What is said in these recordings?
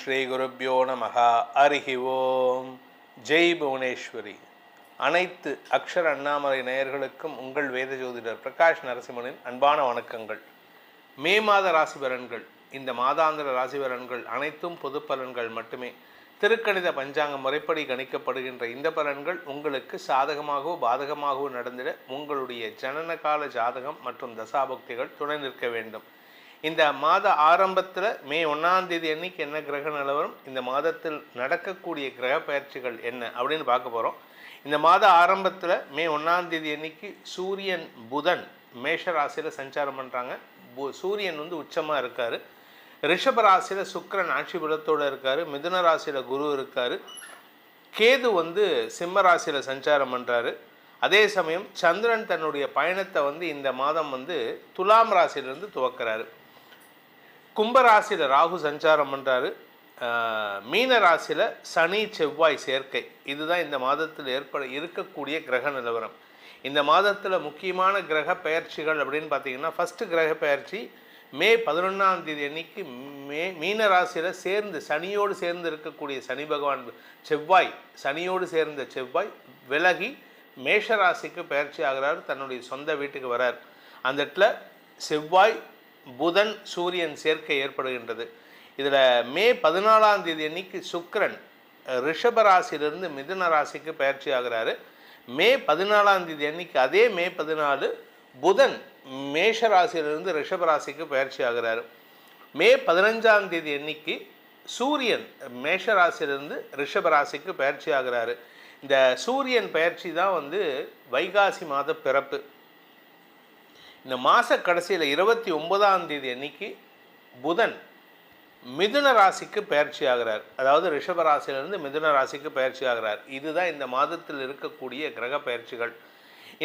ஸ்ரீ குருப்யோ நமஹ. ஹரிஹி ஓம். ஜெய் புவனேஸ்வரி. அனைத்து அக்ஷர அண்ணாமலை நேயர்களுக்கும் உங்கள் வேத ஜோதிடர் பிரகாஷ் நரசிம்மனின் அன்பான வணக்கங்கள். மே மாத ராசி பலன்கள். இந்த மாதாந்திர ராசி பலன்கள் அனைத்தும் பொது பலன்கள் மட்டுமே. திருக்கணித பஞ்சாங்க முறைப்படி கணிக்கப்படுகின்ற இந்த பலன்கள் உங்களுக்கு சாதகமாகவோ பாதகமாகவோ நடந்திட உங்களுடைய ஜனனகால ஜாதகம் மற்றும் தசாபக்திகள் துணை நிற்க வேண்டும். இந்த மாத ஆரம்பத்தில் மே 1ஆம் தேதி அன்னைக்கு என்ன கிரக நிலவரம், இந்த மாதத்தில் நடக்கக்கூடிய கிரக பயிற்சிகள் என்ன அப்படின்னு பார்க்க போகிறோம். இந்த மாத ஆரம்பத்தில் மே 1ஆம் தேதி அன்னைக்கு சூரியன் புதன் மேஷ ராசியில் சஞ்சாரம் பண்ணுறாங்க. சூரியன் உச்சமாக இருக்கார். ரிஷப ராசியில் சுக்கிரன் ஆட்சி பலத்தோடு இருக்கார். மிதுன ராசியில் குரு இருக்கார். கேது சிம்ம ராசியில் சஞ்சாரம் பண்ணுறாரு. அதே சமயம் சந்திரன் தன்னுடைய பயணத்தை இந்த மாதம் துலாம் ராசியிலிருந்து துவக்கிறாரு. கும்பராசியில் ராகு சஞ்சாரம் பண்ணுறாரு. மீன ராசியில் சனி செவ்வாய் சேர்க்கை. இதுதான் இந்த மாதத்தில் இருக்கக்கூடிய கிரக நிலவரம். இந்த மாதத்தில் முக்கியமான கிரக பெயர்ச்சிகள் அப்படின்னு பார்த்தீங்கன்னா, ஃபஸ்ட்டு கிரக பெயர்ச்சி மே 11ஆம் தேதி அன்னைக்கு மீன ராசியில் சனியோடு சேர்ந்து இருக்கக்கூடிய சனி பகவான் சனியோடு சேர்ந்த செவ்வாய் விலகி மேஷ ராசிக்கு பயிற்சி ஆகிறார். தன்னுடைய சொந்த வீட்டுக்கு வரார். அந்த இடத்துல செவ்வாய் புதன் சூரியன் சேர்க்கை ஏற்படுகின்றது. இதில் மே 14ஆம் தேதி அன்னைக்கு சுக்கிரன் ரிஷப ராசியிலிருந்து மிதுன ராசிக்கு பயிற்சி ஆகிறாரு. மே 14ஆம் தேதி அன்னைக்கு அதே மே 14 புதன் மேஷ ராசியிலிருந்து ரிஷப ராசிக்கு பயிற்சி ஆகிறாரு. மே 15ஆம் தேதி அன்னைக்கு சூரியன் மேஷ ராசியிலிருந்து ரிஷப ராசிக்கு பயிற்சி ஆகிறாரு. இந்த சூரியன் பயிற்சி தான் வைகாசி மாத பிறப்பு. இந்த மாத கடைசியில் 29ஆம் தேதி அன்னைக்கு புதன் மிதுன ராசிக்கு பயிற்சி ஆகிறார். அதாவது ரிஷப ராசியிலிருந்து மிதுன ராசிக்கு பயிற்சி ஆகிறார். இதுதான் இந்த மாதத்தில் இருக்கக்கூடிய கிரக பயிற்சிகள்.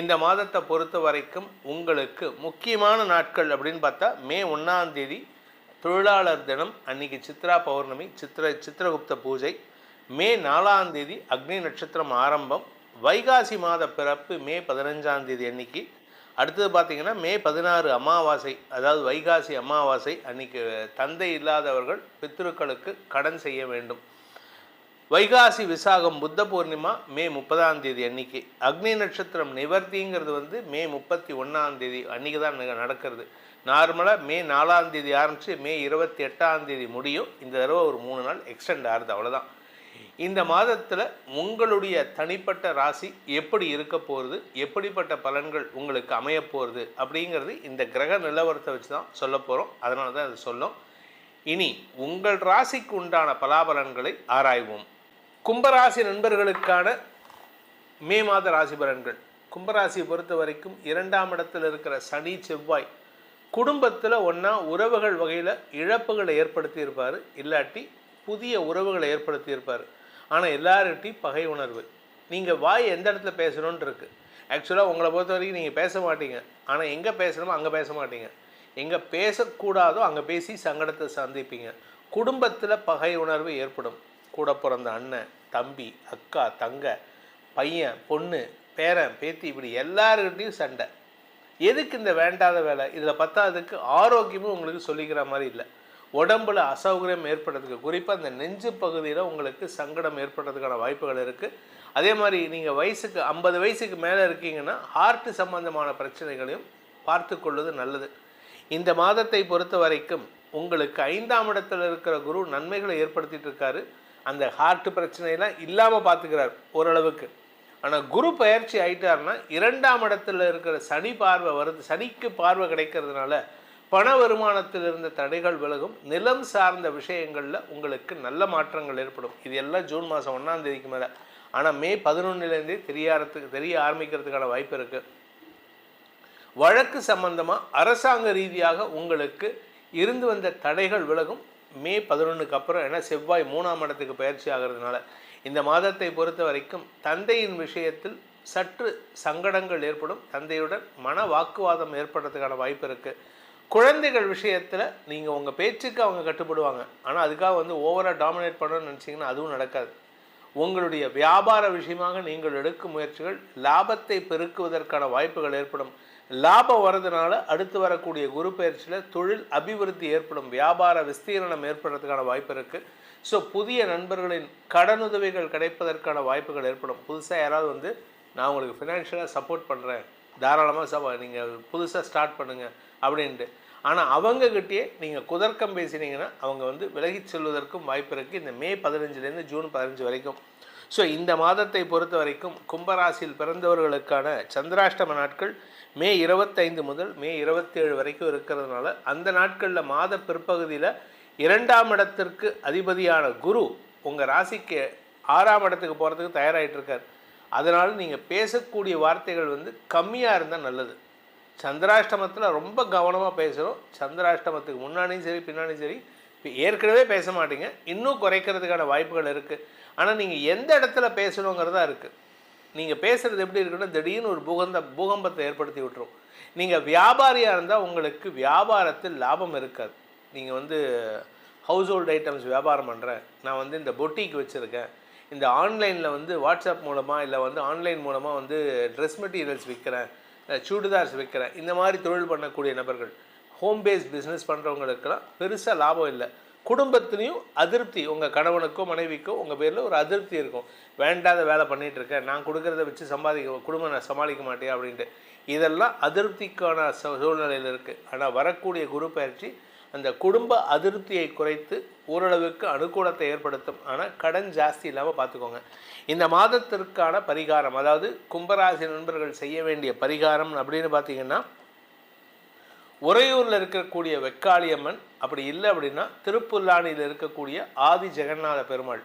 இந்த மாதத்தை பொறுத்த வரைக்கும் உங்களுக்கு முக்கியமான நாட்கள் அப்படின்னு பார்த்தா, மே 1ஆம் தேதி தொழிலாளர் தினம், அன்னைக்கு சித்ரா பௌர்ணமி, சித்திரகுப்த பூஜை. மே 4ஆம் தேதி அக்னி நட்சத்திரம் ஆரம்பம். வைகாசி மாத பிறப்பு மே 15ஆம் தேதி அன்னைக்கு. அடுத்தது பார்த்திங்கன்னா மே 16 அமாவாசை, அதாவது வைகாசி அமாவாசை. அன்றைக்கி தந்தை இல்லாதவர்கள் பித்ருக்களுக்கு கடன் செய்ய வேண்டும். வைகாசி விசாகம் புத்த பூர்ணிமா மே 30ஆம் தேதி அன்னைக்கு. அக்னி நட்சத்திரம் நிவர்த்திங்கிறது மே 31ஆம் தேதி அன்றைக்கி தான் நடக்கிறது. நார்மலாக மே 4ஆம் தேதி ஆரம்பித்து மே 28ஆம் தேதி முடியும். இந்த தடவை ஒரு 3 நாள் எக்ஸ்டெண்ட் ஆகுது, அவ்வளோதான். இந்த மாதத்தில் உங்களுடைய தனிப்பட்ட ராசி எப்படி இருக்க போகிறது, எப்படிப்பட்ட பலன்கள் உங்களுக்கு அமைய போகிறது அப்படிங்கிறது இந்த கிரக நிலவரத்தை வச்சு தான் சொல்ல போகிறோம். அதனால தான் அது சொல்லும். இனி உங்கள் ராசிக்கு உண்டான பலாபலன்களை ஆராய்வோம். கும்பராசி நண்பர்களுக்கான மே மாத ராசி பலன்கள். கும்பராசியை பொறுத்த வரைக்கும் 2ஆம் இடத்தில் இருக்கிற சனி செவ்வாய் குடும்பத்தில் ஒன்றா உறவுகள் வகையில் இழப்புகளை ஏற்படுத்தியிருப்பார், இல்லாட்டி புதிய உறவுகளை ஏற்படுத்தியிருப்பார். ஆனால் எல்லார்கிட்டையும் பகை உணர்வு. நீங்கள் வாய் எந்த இடத்துல பேசணும்னு இருக்குது. ஆக்சுவலாக உங்களை பொறுத்த வரைக்கும் நீங்கள் பேச மாட்டீங்க. ஆனால் எங்கே பேசணுமோ அங்கே பேச மாட்டீங்க. எங்கே பேசக்கூடாதோ அங்கே பேசி சங்கடத்தை சந்திப்பீங்க. குடும்பத்தில் பகை உணர்வு ஏற்படும். கூட பிறந்த அண்ணன், தம்பி, அக்கா, தங்க, பையன், பொண்ணு, பேரன், பேத்தி, இப்படி எல்லாருக்கிட்டையும் சண்டை. எதுக்கு இந்த வேண்டாத வேலை? இதில் பத்தாததுக்கு ஆரோக்கியமும் உங்களுக்கு சொல்லிக்கிற மாதிரி இல்லை. உடம்பில் அசௌகரியம் ஏற்படுறதுக்கு, குறிப்பாக அந்த நெஞ்சு பகுதியில் உங்களுக்கு சங்கடம் ஏற்படுறதுக்கான வாய்ப்புகள் இருக்குது. அதே மாதிரி நீங்கள் 50 வயசுக்கு மேலே இருக்கீங்கன்னா ஹார்ட் சம்பந்தமான பிரச்சனைகளையும் பார்த்து கொள்வது நல்லது. இந்த மாதத்தை பொறுத்த வரைக்கும் உங்களுக்கு 5ஆம் இடத்துல இருக்கிற குரு நன்மைகளை ஏற்படுத்திட்டு இருக்காரு. அந்த ஹார்ட் பிரச்சனையெல்லாம் இல்லாமல் பார்த்துக்கிறார் ஓரளவுக்கு. ஆனால் குரு பயிற்சி ஆகிட்டார்னா 2ஆம் இடத்துல இருக்கிற சனி பார்வை வருது. சனிக்கு பார்வை கிடைக்கிறதுனால பண வருமானத்தில் இருந்த தடைகள் விலகும். நிலம் சார்ந்த விஷயங்களில் உங்களுக்கு நல்ல மாற்றங்கள் ஏற்படும். இது எல்லாம் ஜூன் மாதம் 1ஆம் தேதிக்கு மேலே. ஆனால் மே 11லேருந்தே தெரிய ஆரம்பிக்கிறதுக்கான வாய்ப்பு இருக்குது. வழக்கு சம்பந்தமாக அரசாங்க ரீதியாக உங்களுக்கு இருந்து வந்த தடைகள் விலகும் மே 11க்கு அப்புறம். ஏன்னா செவ்வாய் 3ஆம் இடத்துக்கு பயிற்சி ஆகிறதுனால. இந்த மாதத்தை பொறுத்த வரைக்கும் தந்தையின் விஷயத்தில் சற்று சங்கடங்கள் ஏற்படும். தந்தையுடன் மன வாக்குவாதம் ஏற்படுறதுக்கான வாய்ப்பு இருக்குது. குழந்தைகள் விஷயத்தில் நீங்கள் உங்கள் பேச்சுக்கு அவங்க கட்டுப்படுவாங்க. ஆனால் அதுக்காக ஓவராக டாமினேட் பண்ணணும்னு நினச்சிங்கன்னா அதுவும் நடக்காது. உங்களுடைய வியாபார விஷயமாக நீங்கள் எடுக்கும் முயற்சிகள் லாபத்தை பெருக்குவதற்கான வாய்ப்புகள் ஏற்படும். லாபம் வர்றதுனால அடுத்து வரக்கூடிய குரு பயிற்சியில் தொழில் அபிவிருத்தி ஏற்படும், வியாபார விஸ்தீரணம் ஏற்படுறதுக்கான வாய்ப்பு இருக்குது. ஸோ புதிய நண்பர்களின் கடனுதவிகள் கிடைப்பதற்கான வாய்ப்புகள் ஏற்படும். புதுசாக யாராவது நான் உங்களுக்கு ஃபினான்ஷியலாக சப்போர்ட் பண்ணுறேன், தாராளமாக நீங்கள் புதுசாக ஸ்டார்ட் பண்ணுங்கள் அப்படின்ட்டு, ஆனால் அவங்கக்கிட்டே நீங்கள் குதர்க்கம் பேசினீங்கன்னா அவங்க விலகி செல்வதற்கும் வாய்ப்பு இருக்குது இந்த மே 15லேருந்து ஜூன் 15 வரைக்கும். ஸோ இந்த மாதத்தை பொறுத்த வரைக்கும் கும்பராசியில் பிறந்தவர்களுக்கான சந்திராஷ்டம நாட்கள் மே 25 முதல் மே 27 வரைக்கும் இருக்கிறதுனால அந்த நாட்களில் மாத பிற்பகுதியில் 2ஆம் இடத்திற்கு அதிபதியான குரு உங்கள் ராசிக்கு 6ஆம் இடத்துக்கு போகிறதுக்கு தயாராகிட்டு இருக்கார். அதனால் நீங்கள் பேசக்கூடிய வார்த்தைகள் கம்மியாக இருந்தால் நல்லது. சந்திராஷ்டமத்தில் ரொம்ப கவனமாக பேசணும். சந்திராஷ்டமத்துக்கு முன்னாடியும் சரி பின்னாடியும் சரி ஏற்கனவே பேச மாட்டீங்க, இன்னும் குறைக்கிறதுக்கான வாய்ப்புகள் இருக்குது. ஆனால் நீங்கள் எந்த இடத்துல பேசணுங்கிறதா இருக்குது. நீங்கள் பேசுகிறது எப்படி இருக்குன்னா திடீர்னு ஒரு பூகம்பத்தை ஏற்படுத்தி விட்டுரும். நீங்கள் வியாபாரியாக இருந்தால் உங்களுக்கு வியாபாரத்தில் லாபம் இருக்காது. நீங்கள் ஹவுஸ் ஹோல்ட் ஐட்டம்ஸ் வியாபாரம் பண்ணுறேன், நான் இந்த பொட்டிக் வச்சுருக்கேன், இந்த ஆன்லைனில் வாட்ஸ்அப் மூலமாக இல்லை ஆன்லைன் மூலமாக ட்ரெஸ் மெட்டீரியல்ஸ் விற்கிறேன், சுடிதார்ஸ் விற்கிறேன், இந்த மாதிரி தொழில் பண்ணக்கூடிய நபர்கள், ஹோம் பேஸ் பிஸ்னஸ் பண்ணுறவங்களுக்கெல்லாம் பெருசாக லாபம் இல்லை. குடும்பத்துலேயும் அதிருப்தி, உங்கள் கணவனுக்கோ மனைவிக்கோ உங்கள் பேரில் ஒரு அதிருப்தி இருக்கும். வேண்டாத வேலை பண்ணிகிட்ருக்கேன், நான் கொடுக்குறத வச்சு குடும்பம் நான் சமாளிக்க மாட்டேன் அப்படின்ட்டு. இதெல்லாம் அதிருப்திக்கான சூழ்நிலையில் இருக்குது. ஆனால் வரக்கூடிய குரு பயிற்சி அந்த குடும்ப அதிருப்தியை குறைத்து ஓரளவுக்கு அனுகூலத்தை ஏற்படுத்தும். ஆனால் கடன் ஜாஸ்தி இல்லாமல் பார்த்துக்கோங்க. இந்த மாதத்திற்கான பரிகாரம், அதாவது கும்பராசி நண்பர்கள் செய்ய வேண்டிய பரிகாரம் அப்படின்னு பார்த்தீங்கன்னா, உறையூரில் இருக்கக்கூடிய வெக்காளியம்மன், அப்படி இல்லை அப்படின்னா திருப்புல்லானியில் இருக்கக்கூடிய ஆதி ஜெகநாத பெருமாள்,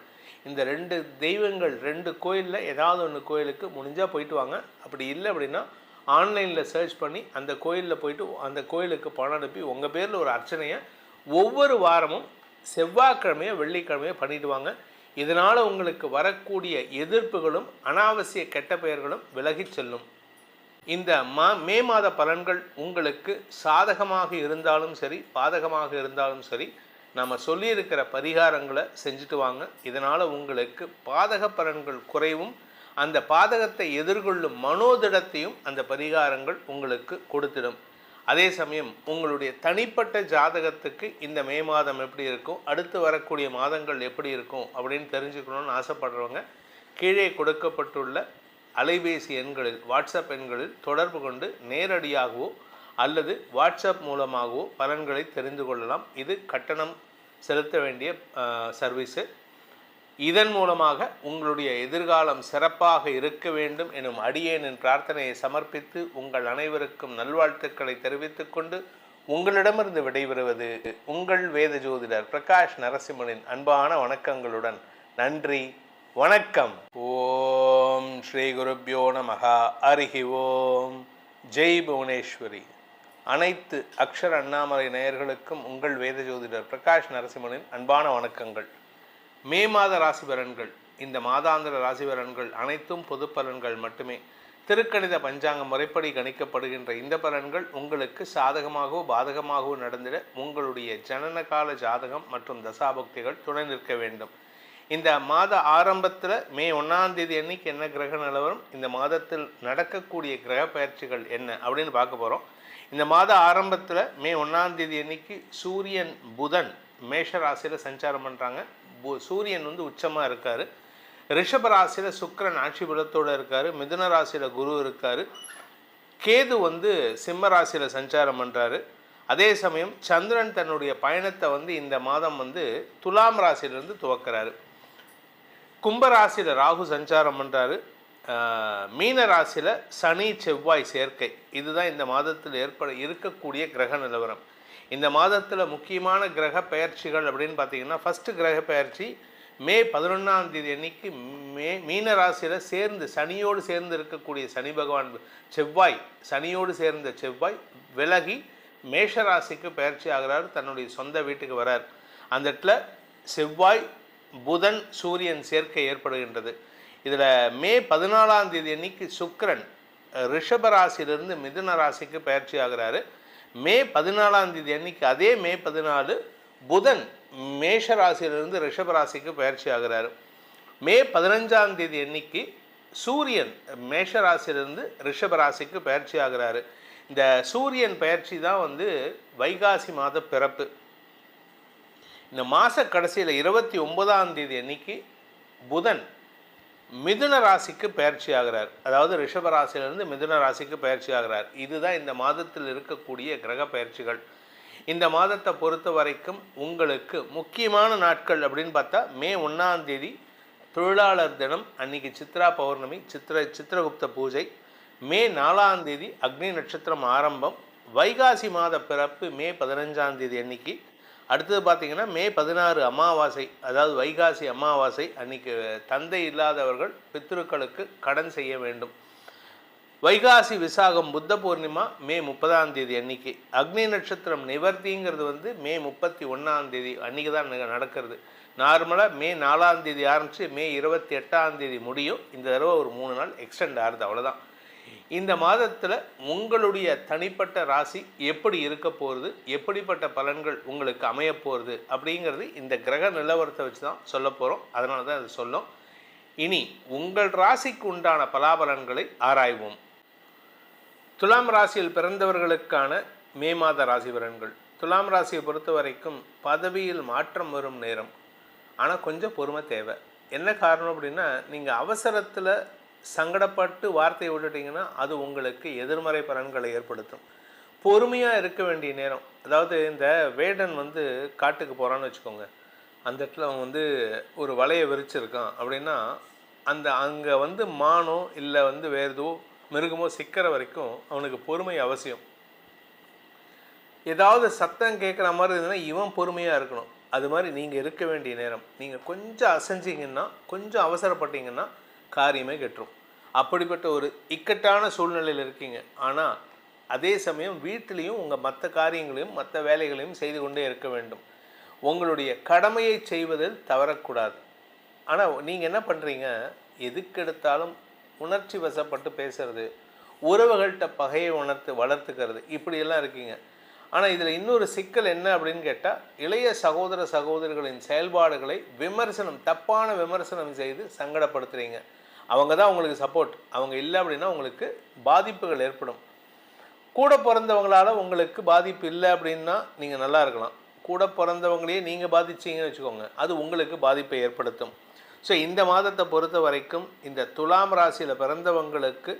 இந்த 2 தெய்வங்கள் 2 கோயிலில் ஏதாவது ஒன்று கோயிலுக்கு முடிஞ்சால் போயிட்டு வாங்க. அப்படி இல்லை அப்படின்னா ஆன்லைனில் சர்ச் பண்ணி அந்த கோயிலில் போயிட்டு அந்த கோயிலுக்கு பணம் அனுப்பி உங்கள் பேரில் ஒரு அர்ச்சனையை ஒவ்வொரு வாரமும் செவ்வாய்க்கிழமையோ வெள்ளிக்கிழமையோ பண்ணிட்டு வாங்க. இதனால் உங்களுக்கு வரக்கூடிய எதிர்ப்புகளும் அனாவசிய கெட்ட பெயர்களும் விலகி செல்லும். இந்த மே மாத பலன்கள் உங்களுக்கு சாதகமாக இருந்தாலும் சரி பாதகமாக இருந்தாலும் சரி நம்ம சொல்லியிருக்கிற பரிகாரங்களை செஞ்சுட்டு வாங்க. இதனால் உங்களுக்கு பாதக பலன்கள் குறைவும் அந்த பாதகத்தை எதிர்கொள்ளும் மனோதிடத்தையும் அந்த பரிகாரங்கள் உங்களுக்கு கொடுத்திடும். அதே சமயம் உங்களுடைய தனிப்பட்ட ஜாதகத்துக்கு இந்த மே மாதம் எப்படி இருக்கும், அடுத்து வரக்கூடிய மாதங்கள் எப்படி இருக்கும் அப்படின்னு தெரிஞ்சுக்கணும்னு ஆசைப்படுறவங்க கீழே கொடுக்கப்பட்டுள்ள அலைபேசி எண்களில் வாட்ஸ்அப் எண்களில் தொடர்பு கொண்டு நேரடியாகவோ அல்லது வாட்ஸ்அப் மூலமாகவோ பலன்களை தெரிந்து கொள்ளலாம். இது கட்டணம் செலுத்த வேண்டிய சர்வீஸு. இதன் மூலமாக உங்களுடைய எதிர்காலம் சிறப்பாக இருக்க வேண்டும் எனும் அடியேனின் பிரார்த்தனையை சமர்ப்பித்து உங்கள் அனைவருக்கும் நல்வாழ்த்துக்களை தெரிவித்துக் கொண்டு உங்களிடமிருந்து விடைபெறுவது உங்கள் வேத ஜோதிடர் பிரகாஷ் நரசிம்மனின் அன்பான வணக்கங்களுடன். நன்றி, வணக்கம். ஓம் ஸ்ரீ குருப்யோ நமஹ. ஹரிஹி ஓம். ஜெய் புவனேஸ்வரி. அனைத்து அக்ஷர அண்ணாமலை நேயர்களுக்கும் உங்கள் வேத ஜோதிடர் பிரகாஷ் நரசிம்மனின் அன்பான வணக்கங்கள். மே மாத ராசி பலன்கள், இந்த மாதாந்திர ராசி பலன்கள் அனைத்தும் பொது பலன்கள் மட்டுமே. திருக்கணித பஞ்சாங்க முறைப்படி கணிக்கப்படுகின்ற இந்த பலன்கள் உங்களுக்கு சாதகமாகவோ பாதகமாகவோ நடந்திட உங்களுடைய ஜனனகால ஜாதகம் மற்றும் தசாபக்திகள் துணை நிற்க வேண்டும். இந்த மாத ஆரம்பத்தில் மே 1ஆம் தேதி அன்னைக்கு என்ன கிரக நிலவரம், இந்த மாதத்தில் நடக்கக்கூடிய கிரக பயிற்சிகள் என்ன அப்படின்னு பார்க்க போகிறோம். இந்த மாத ஆரம்பத்தில் மே 1ஆம் தேதி அன்னைக்கு சூரியன் புதன் மேஷ ராசியில் சஞ்சாரம் பண்ணுறாங்க. சூரியன் உச்சமாக இருக்கார். ரிஷப ராசியில் சுக்கிரன் ஆட்சி பலத்தோடு இருக்கார். மிதுன ராசியில் குரு இருக்கார். கேது சிம்ம ராசியில் சஞ்சாரம் பண்ணுறாரு. அதே சமயம் சந்திரன் தன்னுடைய பயணத்தை இந்த மாதம் துலாம் ராசியிலிருந்து துவக்கிறாரு. கும்பராசியில் ராகு சஞ்சாரம் பண்ணுறாரு. மீன ராசியில் சனி செவ்வாய் சேர்க்கை. இதுதான் இந்த மாதத்தில் இருக்கக்கூடிய கிரக நிலவரம். இந்த மாதத்தில் முக்கியமான கிரக பெயர்ச்சிகள் அப்படின்னு பார்த்தீங்கன்னா, ஃபஸ்ட்டு கிரக பெயர்ச்சி மே 11ஆம் தேதி அன்னைக்கு மீன ராசியில் சனியோடு சேர்ந்து இருக்கக்கூடிய சனி பகவான் சனியோடு சேர்ந்த செவ்வாய் விலகி மேஷ ராசிக்கு பெயர்ச்சி ஆகிறார். தன்னுடைய சொந்த வீட்டுக்கு வரார். அந்த இடத்துல செவ்வாய் புதன் சூரியன் சேர்க்கை ஏற்படுகின்றது. இதில் மே 14ஆம் தேதி அன்னைக்கு சுக்கிரன் ரிஷப ராசியிலிருந்து மிதுன ராசிக்கு பெயர்ச்சி ஆகிறாரு. மே 14ஆம் தேதி அன்னைக்கு அதே மே 14 புதன் மேஷ ராசியிலிருந்து ரிஷப ராசிக்கு பயிற்சி ஆகிறாரு. மே 15ஆம் தேதி அன்னைக்கு சூரியன் மேஷ ராசியிலிருந்து ரிஷப ராசிக்கு பயிற்சி ஆகிறாரு. இந்த சூரியன் பெயர்ச்சி தான் வந்து வைகாசி மாத பிறப்பு. இந்த மாத கடைசியில் 29ஆம் தேதி அன்னைக்கு புதன் மிதுன ராசிக்கு பயிற்சி ஆகிறார். அதாவது ரிஷப ராசியிலிருந்து மிதுன ராசிக்கு பயிற்சி ஆகிறார். இதுதான் இந்த மாதத்தில் இருக்கக்கூடிய கிரக பயிற்சிகள். இந்த மாதத்தை பொறுத்த வரைக்கும் உங்களுக்கு முக்கியமான நாட்கள் அப்படின்னு பார்த்தா மே 1ஆம் தேதி தொழிலாளர் தினம், அன்னைக்கு சித்ரா பௌர்ணமி, சித்திரகுப்த பூஜை. மே 4ஆம் தேதி அக்னி நட்சத்திரம் ஆரம்பம். வைகாசி மாத பிறப்பு மே 15ஆம் தேதி அன்னைக்கு. அடுத்தது பார்த்திங்கன்னா மே 16 அமாவாசை, அதாவது வைகாசி அமாவாசை அன்னைக்கு தந்தை இல்லாதவர்கள் பித்ருக்களுக்கு கடன் செய்ய வேண்டும். வைகாசி விசாகம் புத்த பூர்ணிமா மே 30ஆம் தேதி அன்னைக்கு. அக்னி நட்சத்திரம் நிவர்த்திங்கிறது வந்து மே 31ஆம் தேதி அன்றைக்கி தான் நடக்கிறது. நார்மலாக மே 4ஆம் தேதி ஆரம்பித்து மே 28ஆம் தேதி முடியும். இந்த தடவை ஒரு 3 நாள் எக்ஸ்டெண்ட் ஆகுது, அவ்வளோதான். இந்த மாதத்தில் உங்களுடைய தனிப்பட்ட ராசி எப்படி இருக்க போகிறது, எப்படிப்பட்ட பலன்கள் உங்களுக்கு அமைய போகிறது அப்படிங்கிறது இந்த கிரக நிலவரத்தை வச்சு தான் சொல்ல போகிறோம். அதனால தான் அது சொல்லும். இனி உங்கள் ராசிக்கு உண்டான பலாபலன்களை ஆராய்வோம். துலாம் ராசியில் பிறந்தவர்களுக்கான மே மாத ராசி பலன்கள். துலாம் ராசியை பொறுத்த வரைக்கும் பதவியில் மாற்றம் வரும் நேரம். ஆனால் கொஞ்சம் பொறுமை தேவை. என்ன காரணம் அப்படின்னா, நீங்கள் அவசரத்தில் சங்கடப்பட்டு வார்த்தையை விட்டுட்டிங்கன்னா அது உங்களுக்கு எதிர்மறை பலன்களை ஏற்படுத்தும். பொறுமையாக இருக்க வேண்டிய நேரம். அதாவது இந்த வேடன் வந்து காட்டுக்கு போகிறான்னு வச்சுக்கோங்க. அந்த இடத்துல அவன் வந்து ஒரு வலையை விரிச்சிருக்கான் அப்படின்னா, அங்கே வந்து மானோ இல்லை வந்து வேறு ஏதோ மிருகமோ சிக்கிற வரைக்கும் அவனுக்கு பொறுமை அவசியம். ஏதாவது சத்தம் கேட்குற மாதிரி இருந்ததுன்னா இவன் பொறுமையாக இருக்கணும். அது மாதிரி நீங்கள் இருக்க வேண்டிய நேரம். நீங்கள் கொஞ்சம் அசைஞ்சிங்கன்னா, கொஞ்சம் அவசரப்பட்டீங்கன்னா காரியமே கெட்டுரும். அப்படிப்பட்ட ஒரு இக்கட்டான சூழ்நிலையில் இருக்கீங்க. ஆனால் அதே சமயம் வீட்டிலையும் உங்கள் மற்ற காரியங்களையும் மற்ற வேலைகளையும் செய்து கொண்டே இருக்க வேண்டும். உங்களுடைய கடமையை செய்வதில் தவறக்கூடாது. ஆனால் நீங்கள் என்ன பண்ணுறீங்க, எதுக்கெடுத்தாலும் உணர்ச்சி வசப்பட்டு பேசுறது, உறவுகள்கிட்ட பகையை வளர்த்துக்கிறது, இப்படியெல்லாம் இருக்கீங்க. ஆனால் இதில் இன்னொரு சிக்கல் என்ன அப்படின்னு கேட்டால், இளைய சகோதர சகோதரிகளின் செயல்பாடுகளை தப்பான விமர்சனம் செய்து சங்கடப்படுத்துகிறீங்க. அவங்க தான் உங்களுக்கு சப்போர்ட். அவங்க இல்லை அப்படின்னா உங்களுக்கு பாதிப்புகள் ஏற்படும். கூட பிறந்தவங்களால் உங்களுக்கு பாதிப்பு இல்லை அப்படின்னா நீங்கள் நல்லா இருக்கலாம். கூட பிறந்தவங்களையே நீங்கள் பாதிச்சிங்கன்னு வச்சுக்கோங்க, அது உங்களுக்கு பாதிப்பை ஏற்படுத்தும். ஸோ இந்த மாதத்தை பொறுத்த வரைக்கும் இந்த துலாம் ராசியில் பிறந்தவங்களுக்கு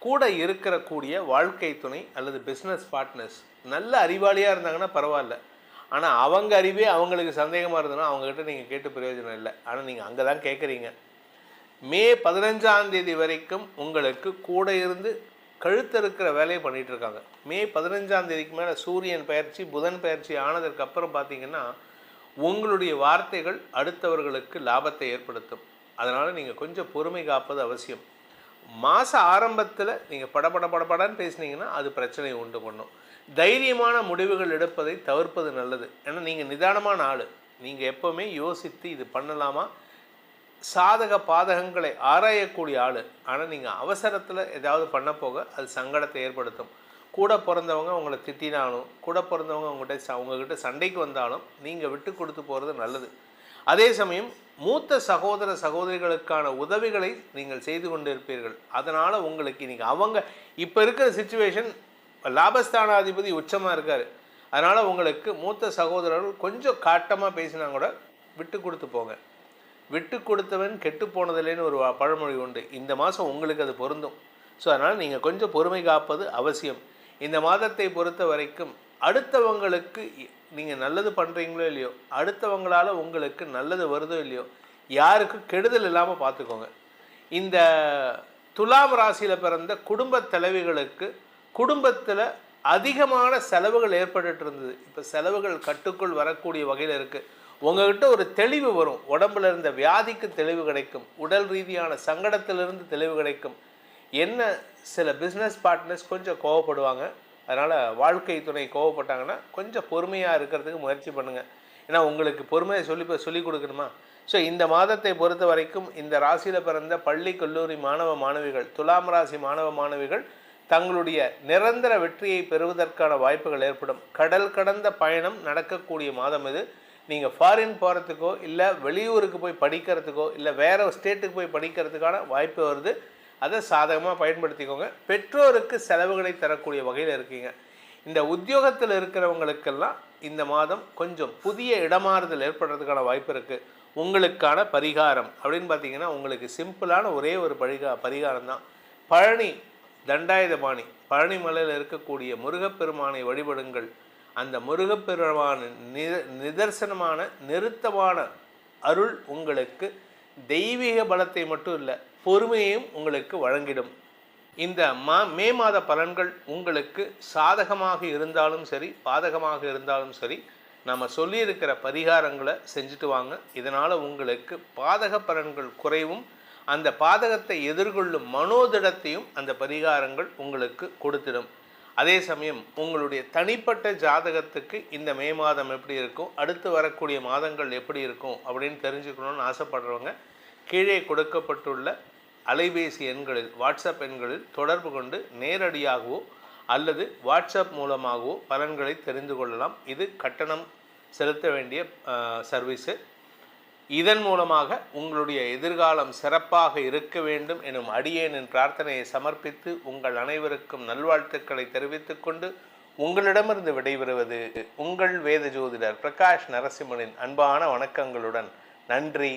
கூட இருக்கக்கூடிய வாழ்க்கை துணை அல்லது பிஸ்னஸ் பார்ட்னர்ஸ் நல்ல அறிவாளியாக இருந்தாங்கன்னா பரவாயில்ல. ஆனால் அவங்க அறிவே அவங்களுக்கு சந்தேகமாக இருந்ததுன்னா அவங்ககிட்ட நீங்கள் கேட்டு பிரயோஜனம் இல்லை. ஆனால் நீங்கள் அங்கே தான் கேட்குறீங்க. மே 15ஆம் தேதி வரைக்கும் உங்களுக்கு கூட இருந்து கழுத்தறுக்கிற வேலையை பண்ணிகிட்டு இருக்காங்க. மே 15ஆம் தேதிக்கு மேலே சூரியன் பயிற்சி, புதன் பயிற்சி ஆனதுக்கப்புறம் பார்த்திங்கன்னா உங்களுடைய வார்த்தைகள் அடுத்தவர்களுக்கு லாபத்தை ஏற்படுத்தும். அதனால் நீங்கள் கொஞ்சம் பொறுமை காப்பது அவசியம். மாத ஆரம்பத்தில் நீங்கள் படபடன்னு பேசுனீங்கன்னா அது பிரச்சனையை உண்டு பண்ணும். தைரியமான முடிவுகள் எடுப்பதை தவிர்ப்பது நல்லது. ஏன்னா நீங்கள் நிதானமான ஆள். நீங்கள் எப்போவுமே யோசித்து இது பண்ணலாமா, சாதக பாதகங்களை ஆராயக்கூடிய ஆள். ஆனால் நீங்கள் அவசரத்தில் ஏதாவது பண்ண போக அது சங்கடத்தை ஏற்படுத்தும். கூட பிறந்தவங்க உங்களை திட்டினாலும், கூட பிறந்தவங்க உங்ககிட்ட சண்டைக்கு வந்தாலும் நீங்கள் விட்டு கொடுத்து போகிறது நல்லது. அதே சமயம் மூத்த சகோதர சகோதரிகளுக்கான உதவிகளை நீங்கள் செய்து கொண்டு இருப்பீர்கள். அதனால் உங்களுக்கு இன்றைக்கி அவங்க இப்போ இருக்கிற சிச்சுவேஷன், லாபஸ்தானாதிபதி உச்சமாக இருக்கார். அதனால் உங்களுக்கு மூத்த சகோதரர்கள் கொஞ்சம் காட்டமாக பேசினா கூட விட்டு கொடுத்து போங்க. விட்டு கொடுத்தவன் கெட்டு போனதில்லைன்னு ஒரு பழமொழி உண்டு. இந்த மாதம் உங்களுக்கு அது பொருந்தும். ஸோ அதனால் நீங்கள் கொஞ்சம் பொறுமை காப்பது அவசியம். இந்த மாதத்தை பொறுத்த வரைக்கும் அடுத்தவங்களுக்கு நீங்கள் நல்லது பண்ணுறீங்களோ இல்லையோ, அடுத்தவங்களால் உங்களுக்கு நல்லது வருதோ இல்லையோ, யாருக்கும் கெடுதல் இல்லாமல் பார்த்துக்கோங்க. இந்த துலாம் ராசியில் பிறந்த குடும்ப தலைவிகளுக்கு குடும்பத்தில் அதிகமான செலவுகள் ஏற்பட்டு இருந்தது. இப்போ செலவுகள் கட்டுக்குள் வரக்கூடிய வகையில் இருக்குது. உங்கள்கிட்ட ஒரு தெளிவு வரும். உடம்புல இருந்த வியாதிக்கு தெளிவு கிடைக்கும். உடல் ரீதியான சங்கடத்திலிருந்து தெளிவு கிடைக்கும். என்ன சில பிஸ்னஸ் பார்ட்னர்ஸ் கொஞ்சம் கோவப்படுவாங்க. அதனால் வாழ்க்கை துணை கோவப்பட்டாங்கன்னா கொஞ்சம் பொறுமையாக இருக்கிறதுக்கு முயற்சி பண்ணுங்கள். ஏன்னா உங்களுக்கு பொறுமையை சொல்லி கொடுக்கணுமா. ஸோ இந்த மாதத்தை பொறுத்த வரைக்கும் இந்த ராசியில் பிறந்த பள்ளி கல்லூரி மாணவ மாணவிகள், துலாம் ராசி மாணவ மாணவிகள் தங்களுடைய நிரந்தர வெற்றியை பெறுவதற்கான வாய்ப்புகள் ஏற்படும். கடல் கடந்த பயணம் நடக்கக்கூடிய மாதம் இது. நீங்கள் ஃபாரின் போகிறதுக்கோ இல்லை வெளியூருக்கு போய் படிக்கிறதுக்கோ இல்லை வேறு ஸ்டேட்டுக்கு போய் படிக்கிறதுக்கான வாய்ப்பு வருது. அதை சாதகமாக பயன்படுத்திக்கோங்க. பெற்றோருக்கு செலவுகளை தரக்கூடிய வகையில் இருக்கீங்க. இந்த உத்தியோகத்தில் இருக்கிறவங்களுக்கெல்லாம் இந்த மாதம் கொஞ்சம் புதிய இடமாறுதல் ஏற்படுறதுக்கான வாய்ப்பு இருக்குது. உங்களுக்கான பரிகாரம் அப்படின்னு பார்த்தீங்கன்னா, உங்களுக்கு சிம்பிளான ஒரே ஒரு பரிகாரம் தான். பழனி தண்டாயுதபாணி பழனி மலையில் இருக்கக்கூடிய முருகப்பெருமானை வழிபடுங்கள். அந்த முருகப்பெருமான நிதர்சனமான நிறுத்தமான அருள் உங்களுக்கு தெய்வீக பலத்தை மட்டும் இல்லை, பொறுமையையும் உங்களுக்கு வழங்கிடும். இந்த மே மாத பலன்கள் உங்களுக்கு சாதகமாக இருந்தாலும் சரி, பாதகமாக இருந்தாலும் சரி, நம்ம சொல்லியிருக்கிற பரிகாரங்களை செஞ்சுட்டு வாங்க. இதனால் உங்களுக்கு பாதக பலன்கள் குறைவும், அந்த பாதகத்தை எதிர்கொள்ளும் மனோதிடத்தையும் அந்த பரிகாரங்கள் உங்களுக்கு கொடுத்திடும். அதே சமயம் உங்களுடைய தனிப்பட்ட ஜாதகத்துக்கு இந்த மே மாதம் எப்படி இருக்கும், அடுத்து வரக்கூடிய மாதங்கள் எப்படி இருக்கும் அப்படின்னு தெரிஞ்சுக்கணும்னு ஆசைப்படுறவங்க கீழே கொடுக்கப்பட்டுள்ள அலைபேசி எண்களில், வாட்ஸ்அப் எண்களில் தொடர்பு கொண்டு நேரடியாகவோ அல்லது வாட்ஸ்அப் மூலமாகவோ பலன்களை தெரிந்து கொள்ளலாம். இது கட்டணம் செலுத்த வேண்டிய சர்வீஸு. இதன் மூலமாக உங்களுடைய எதிர்காலம் சிறப்பாக இருக்க வேண்டும் எனும் அடியேனின் பிரார்த்தனையை சமர்ப்பித்து உங்கள் அனைவருக்கும் நல்வாழ்த்துக்களை தெரிவித்துக் கொண்டு உங்களிடமிருந்து விடைபெறுவது உங்கள் வேத ஜோதிடர் பிரகாஷ் நரசிம்மனின் அன்பான வணக்கங்களுடன். நன்றி,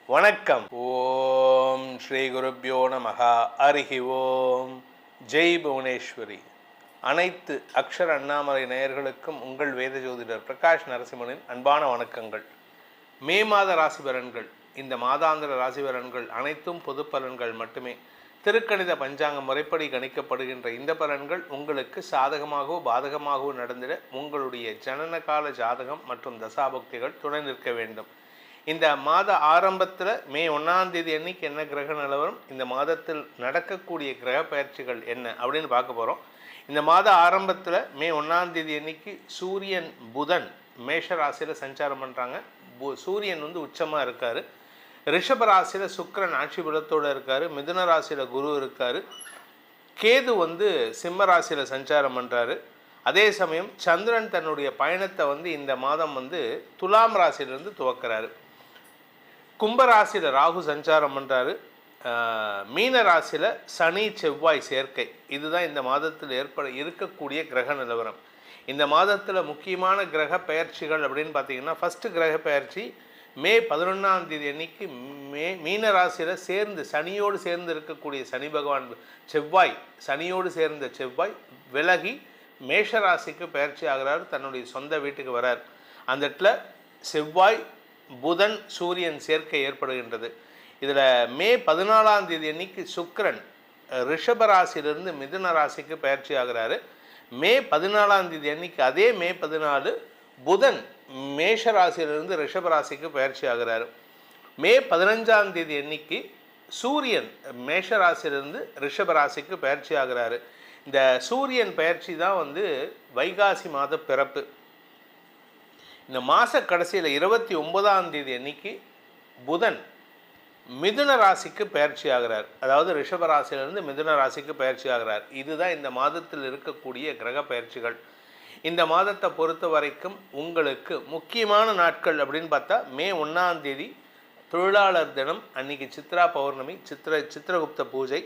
வணக்கம். ஓம் ஸ்ரீ குருப்யோ நமஹ. ஹரிஹி ஓம். ஜெய் புவனேஸ்வரி. அனைத்து அக்ஷர அண்ணாமலை நேயர்களுக்கும் உங்கள் வேத ஜோதிடர் பிரகாஷ் நரசிம்மனின் அன்பான வணக்கங்கள். மே மாத ராசி பலன்கள், இந்த மாதாந்திர ராசி பலன்கள் அனைத்தும் பொது பலன்கள் மட்டுமே. திருக்கணித பஞ்சாங்க முறைப்படி கணிக்கப்படுகின்ற இந்த பலன்கள் உங்களுக்கு சாதகமாகவோ பாதகமாகவோ நடந்திட உங்களுடைய ஜனனகால ஜாதகம் மற்றும் தசாபக்திகள் துணை நிற்க வேண்டும். இந்த மாத ஆரம்பத்தில் மே 1ஆம் தேதி அன்னைக்கு என்ன கிரக நிலவரம், இந்த மாதத்தில் நடக்கக்கூடிய கிரக பயிற்சிகள் என்ன அப்படின்னு பார்க்க போகிறோம். இந்த மாத ஆரம்பத்தில் மே 1ஆம் தேதி அன்னைக்கு சூரியன் புதன் மேஷ ராசியில் சஞ்சாரம் பண்ணுறாங்க. சூரியன் உச்சமாக இருக்கார். ரிஷப ராசியில் சுக்கிரன் ஆட்சி பலத்தோடு இருக்கார். மிதுன ராசியில் குரு இருக்கார். கேது சிம்ம ராசியில் சஞ்சாரம் பண்ணுறாரு. அதே சமயம் சந்திரன் தன்னுடைய பயணத்தை இந்த மாதம் துலாம் ராசியிலிருந்து துவக்கிறாரு. கும்பராசியில் ராகு சஞ்சாரம் பண்ணுறாரு. மீன ராசியில் சனி செவ்வாய் சேர்க்கை. இதுதான் இந்த மாதத்தில் இருக்கக்கூடிய கிரக நிலவரம். இந்த மாதத்தில் முக்கியமான கிரக பெயர்ச்சிகள் அப்படின்னு பார்த்தீங்கன்னா, ஃபஸ்ட்டு கிரக பெயர்ச்சி மே 11ஆம் தேதி அன்னைக்கு மீன ராசியில் சனியோடு சேர்ந்து இருக்கக்கூடிய சனி பகவான் சனியோடு சேர்ந்த செவ்வாய் விலகி மேஷ ராசிக்கு பெயர்ச்சி ஆகிறார். தன்னுடைய சொந்த வீட்டுக்கு வரார். அந்த இடத்துல செவ்வாய் புதன் சூரியன் சேர்க்கை ஏற்படுகின்றது. இதில் மே 14ஆம் தேதி அன்னைக்கு சுக்கிரன் ரிஷப ராசியிலிருந்து மிதுன ராசிக்கு பெயர்ச்சி ஆகிறாரு. மே 14ஆம் தேதி அன்னைக்கு, அதே மே 14 புதன் மேஷ ராசியிலிருந்து ரிஷப ராசிக்கு பயிற்சி ஆகிறாரு. மே 15ஆம் தேதி அன்னைக்கு சூரியன் மேஷ ராசியிலிருந்து ரிஷப ராசிக்கு பயிற்சி ஆகிறாரு. இந்த சூரியன் பயிற்சி தான் வைகாசி மாத பிறப்பு. இந்த மாத கடைசியில் 29ஆம் தேதி அன்னைக்கு புதன் மிதுன ராசிக்கு பயிற்சி ஆகிறார். அதாவது ரிஷப ராசியிலிருந்து மிதுன ராசிக்கு பயிற்சி ஆகிறார். இதுதான் இந்த மாதத்தில் இருக்கக்கூடிய கிரக பயிற்சிகள். இந்த மாதத்தை பொறுத்த வரைக்கும் உங்களுக்கு முக்கியமான நாட்கள் அப்படின்னு பார்த்தா, மே 1ஆம் தேதி தொழிலாளர் தினம், அன்னைக்கு சித்ரா பௌர்ணமி, சித்திரகுப்த பூஜை.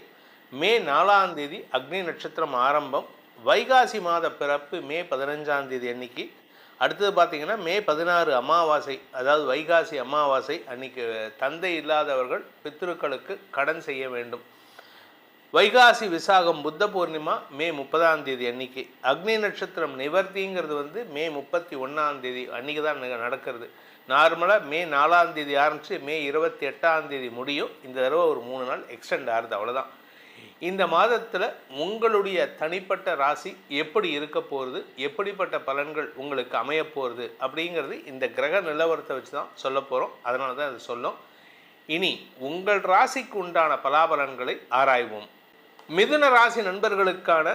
மே 4ஆம் தேதி அக்னி நட்சத்திரம் ஆரம்பம். வைகாசி மாத பிறப்பு மே 15ஆம் தேதி அன்னைக்கு. அடுத்தது பார்த்திங்கன்னா மே 16 அமாவாசை, அதாவது வைகாசி அமாவாசை அன்னைக்கு தந்தை இல்லாதவர்கள் பித்ருக்களுக்கு கடன் செய்ய வேண்டும். வைகாசி விசாகம் புத்த பூர்ணிமா மே 30ஆம் தேதி அன்னைக்கு. அக்னி நட்சத்திரம் நிவர்த்திங்கிறது மே 31ஆம் தேதி அன்றைக்கி தான் நடக்கிறது. நார்மலாக மே 4ஆம் தேதி ஆரம்பித்து மே 28ஆம் தேதி முடியும். இந்த தடவை ஒரு 3 நாள் எக்ஸ்டெண்ட் ஆகுது, அவ்வளோதான். இந்த மாதத்தில் உங்களுடைய தனிப்பட்ட ராசி எப்படி இருக்க போகிறது, எப்படிப்பட்ட பலன்கள் உங்களுக்கு அமைய போகிறது அப்படிங்கிறது இந்த கிரக நிலவரத்தை வச்சு தான் சொல்ல போகிறோம். அதனால தான் அது சொல்லும். இனி உங்கள் ராசிக்கு உண்டான பலாபலன்களை ஆராய்வோம். மிதுன ராசி நண்பர்களுக்கான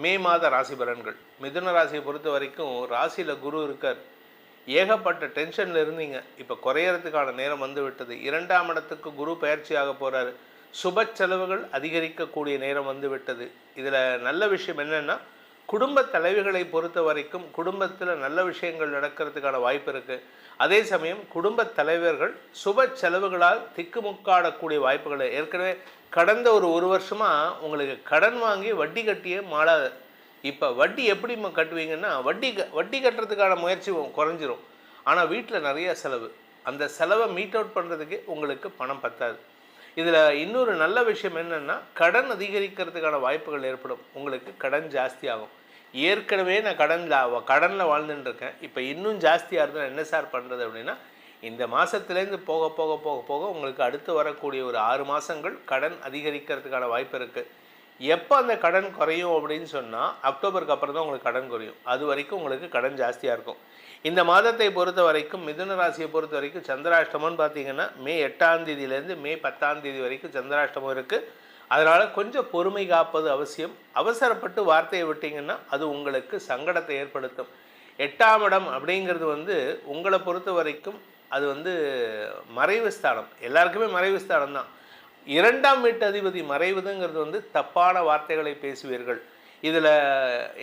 மே மாத ராசி பலன்கள். மிதுன ராசியை பொறுத்த வரைக்கும் ராசியில் குரு இருக்கார். ஏகப்பட்ட டென்ஷனில் இருந்தீங்க, இப்போ குறையறதுக்கான நேரம் விட்டது. 2ஆம் இடத்துக்கு குரு பயிற்சியாக போகிறாரு. சுப செலவுகள் அதிகரிக்கக்கூடிய நேரம் விட்டது. இதில் நல்ல விஷயம் என்னென்னா, குடும்ப தலைவிகளை பொறுத்த வரைக்கும் குடும்பத்தில் நல்ல விஷயங்கள் நடக்கிறதுக்கான வாய்ப்பு இருக்குது. அதே சமயம் குடும்ப தலைவர்கள் சுப செலவுகளால் திக்குமுக்காடக்கூடிய வாய்ப்புகளை, ஏற்கனவே கடந்த ஒரு வருஷமாக உங்களுக்கு கடன் வாங்கி வட்டி கட்டியே மாளாத. இப்போ வட்டி எப்படி கட்டுவீங்கன்னா, வட்டி கட்டுறதுக்கான முயற்சி குறைஞ்சிரும். ஆனால் வீட்டில் நிறைய செலவு. அந்த செலவை மீட் அவுட் பண்ணுறதுக்கே உங்களுக்கு பணம் பத்தாது. இதில் இன்னொரு நல்ல விஷயம் என்னென்னா, கடன் அதிகரிக்கிறதுக்கான வாய்ப்புகள் ஏற்படும். உங்களுக்கு கடன் ஜாஸ்தி ஆகும். ஏற்கனவே நான் கடனில் வாழ்ந்துட்டுருக்கேன், இப்போ இன்னும் ஜாஸ்தியாக இருந்தால் என்ன சார் பண்ணுறது அப்படின்னா, இந்த மாதத்துலேருந்து போக போக போக போக உங்களுக்கு அடுத்து வரக்கூடிய ஒரு 6 மாதங்கள் கடன் அதிகரிக்கிறதுக்கான வாய்ப்பு இருக்குது. எப்போ அந்த கடன் குறையும் அப்படின்னு சொன்னால், அக்டோபருக்கு அப்புறம் தான் உங்களுக்கு கடன் குறையும். அது வரைக்கும் உங்களுக்கு கடன் ஜாஸ்தியாக இருக்கும். இந்த மாதத்தை பொறுத்த வரைக்கும், மிதுன ராசியை பொறுத்த வரைக்கும் சந்திராஷ்டமம்னு பார்த்தீங்கன்னா மே 8ஆம் தேதியிலேருந்து மே 10ஆம் தேதி வரைக்கும் சந்திராஷ்டமம் இருக்குது. அதனால் கொஞ்சம் பொறுமை காப்பது அவசியம். அவசரப்பட்டு வார்த்தையை விட்டீங்கன்னா அது உங்களுக்கு சங்கடத்தை ஏற்படுத்தும். 8ஆம் இடம் அப்படிங்கிறது உங்களை பொறுத்த வரைக்கும் அது மறைவு ஸ்தானம். எல்லாருக்குமே மறைவு ஸ்தானம் தான். 2ஆம் வீட்டு அதிபதி மறைவுதுங்கிறது தப்பான வார்த்தைகளை பேசுவீர்கள். இதில்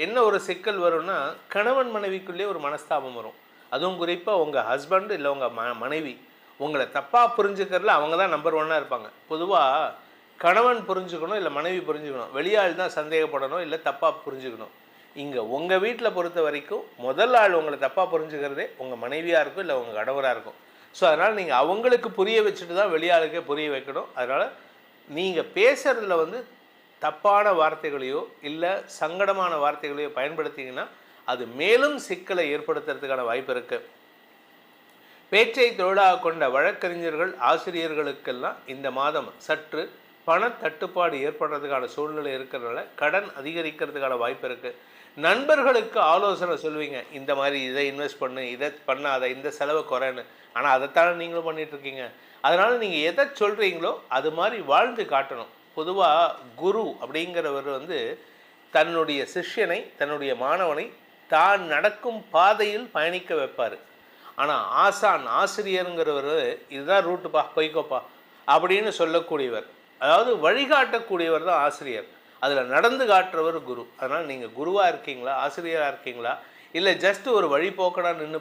என்ன ஒரு சிக்கல் வரும்னா, கணவன் மனைவிக்குள்ளே ஒரு மனஸ்தாபம் வரும். அதுவும் குறிப்பாக உங்கள் ஹஸ்பண்ட் இல்லை உங்கள் மனைவி உங்களை தப்பாக புரிஞ்சுக்கிறதுல அவங்க தான் நம்பர் 1ஆக இருப்பாங்க. பொதுவாக கணவன் புரிஞ்சுக்கணும் இல்லை மனைவி புரிஞ்சுக்கணும், வெளியாள் தான் சந்தேகப்படணும் இல்லை தப்பாக புரிஞ்சுக்கணும். இங்கே உங்கள் வீட்டில் பொறுத்த வரைக்கும் முதல் ஆள் உங்களை தப்பாக புரிஞ்சுக்கிறதே உங்கள் மனைவியாக இருக்கும் இல்லை உங்கள் கணவராக இருக்கும். ஸோ அதனால் நீங்கள் அவங்களுக்கு புரிய வச்சுட்டு தான் வெளியாளுக்கே புரிய வைக்கணும். அதனால் நீங்கள் பேசுகிறதுல தப்பான வார்த்தைகளையோ இல்லை சங்கடமான வார்த்தைகளையோ பயன்படுத்திங்கன்னா அது மேலும் சிக்கலை ஏற்படுத்துறதுக்கான வாய்ப்பு இருக்குது. பேச்சை தொழிலாக கொண்ட வழக்கறிஞர்கள், ஆசிரியர்களுக்கெல்லாம் இந்த மாதம் சற்று பணத்தட்டுப்பாடு ஏற்படுறதுக்கான சூழ்நிலை இருக்கிறதுனால கடன் அதிகரிக்கிறதுக்கான வாய்ப்பு இருக்குது. நண்பர்களுக்கு ஆலோசனை சொல்லுவீங்க, இந்த மாதிரி இதை இன்வெஸ்ட் பண்ணு, இதை பண்ணாத, இந்த செலவை குறைன்னு. ஆனால் அதைத்தானே நீங்களும் பண்ணிகிட்ருக்கீங்க. அதனால் நீங்கள் எதை சொல்கிறீங்களோ அது மாதிரி வாழ்ந்து காட்டணும். பொதுவாக குரு அப்படிங்கிறவர் தன்னுடைய சிஷ்யனை, தன்னுடைய மாணவனை தான் நடக்கும் பாதையில் பயணிக்க வைப்பார். ஆனால் ஆசிரியருங்கிறவர் இதுதான் ரூட்டுப்பா, போய்க்கோப்பா அப்படின்னு சொல்லக்கூடியவர். அதாவது வழிகாட்டக்கூடியவர் தான் ஆசிரியர். அதில் நடந்து காட்டுறவர் குரு. அதனால் நீங்கள் குருவாக இருக்கீங்களா, ஆசிரியராக இருக்கீங்களா, இல்லை ஜஸ்ட் ஒரு வழிபோக்கடாக நின்று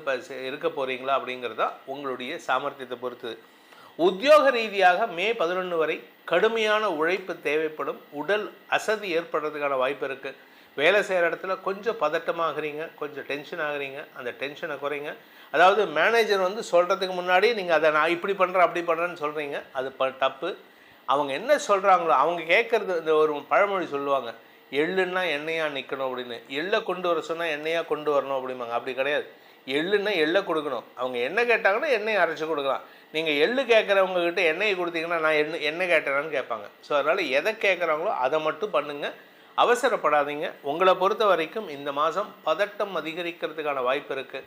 இருக்க போகிறீங்களா அப்படிங்கிறது தான் உங்களுடைய சாமர்த்தியத்தை பொறுத்தது. உத்தியோக ரீதியாக மே 11 வரை கடுமையான உழைப்பு தேவைப்படும். உடல் அசதி ஏற்படுறதுக்கான வாய்ப்பு இருக்குது. வேலை செய்கிற இடத்துல கொஞ்சம் பதட்டமாகறீங்க, கொஞ்சம் டென்ஷன் ஆகுறீங்க. அந்த டென்ஷனை குறைங்க. அதாவது மேனேஜர் சொல்கிறதுக்கு முன்னாடி நீங்கள் அதை நான் இப்படி பண்ணுறேன் அப்படி பண்ணுறேன்னு சொல்கிறீங்க, அது தப்பு. அவங்க என்ன சொல்கிறாங்களோ அவங்க கேட்குறது. இந்த ஒரு பழமொழி சொல்லுவாங்க, எள்ளுன்னா எண்ணெயாக நிற்கணும் அப்படின்னு. எள்ளை கொண்டு வர சொன்னால் எண்ணெயாக கொண்டு வரணும் அப்படிம்பாங்க. அப்படி கிடையாது. எள்ளுன்னா எள்ளை கொடுக்கணும். அவங்க என்ன கேட்டாங்கன்னா எண்ணெயை அரைச்சி கொடுக்கலாம். நீங்கள் எள்ளு கேட்குறவங்கக்கிட்ட எண்ணெயை கொடுத்தீங்கன்னா நான் எண்ணெய் கேட்டேனான்னு கேட்பாங்க. ஸோ அதனால் எதை கேட்குறாங்களோ அதை மட்டும் பண்ணுங்கள். அவசரப்படாதீங்க. உங்களை பொறுத்த வரைக்கும் இந்த மாதம் பதட்டம் அதிகரிக்கிறதுக்கான வாய்ப்பு இருக்குது.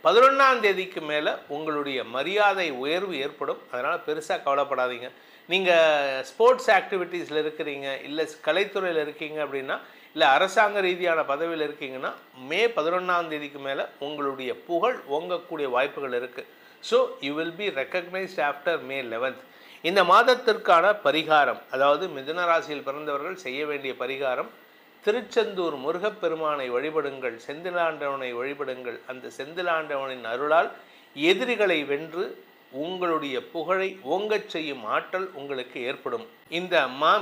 11ஆம் தேதிக்கு மேலே உங்களுடைய மரியாதை உயர்வு ஏற்படும். அதனால் பெருசாக கவலைப்படாதீங்க. நீங்கள் ஸ்போர்ட்ஸ் ஆக்டிவிட்டீஸில் இருக்கிறீங்க, இல்லை கலைத்துறையில் இருக்கீங்க அப்படின்னா, இல்லை அரசாங்க ரீதியான பதவியில் இருக்கீங்கன்னா, மே 11ஆம் தேதிக்கு மேலே உங்களுடைய புகழ் ஓங்கக்கூடிய வாய்ப்புகள் இருக்குது. So you will be recognised after May 11th. இந்த மாதத்திற்கான பரிகாரம், அதாவது மிதுன ராசியில் பிறந்தவர்கள் செய்ய வேண்டிய பரிகாரம், திருச்செந்தூர் முருகப்பெருமானை வழிபடுங்கள், செந்திலாண்டவனை வழிபடுங்கள். அந்த செந்திலாண்டவனின் அருளால் எதிரிகளை வென்று உங்களுடைய புகழை ஓங்கச் செய்யும் ஆற்றல் உங்களுக்கு ஏற்படும். இந்த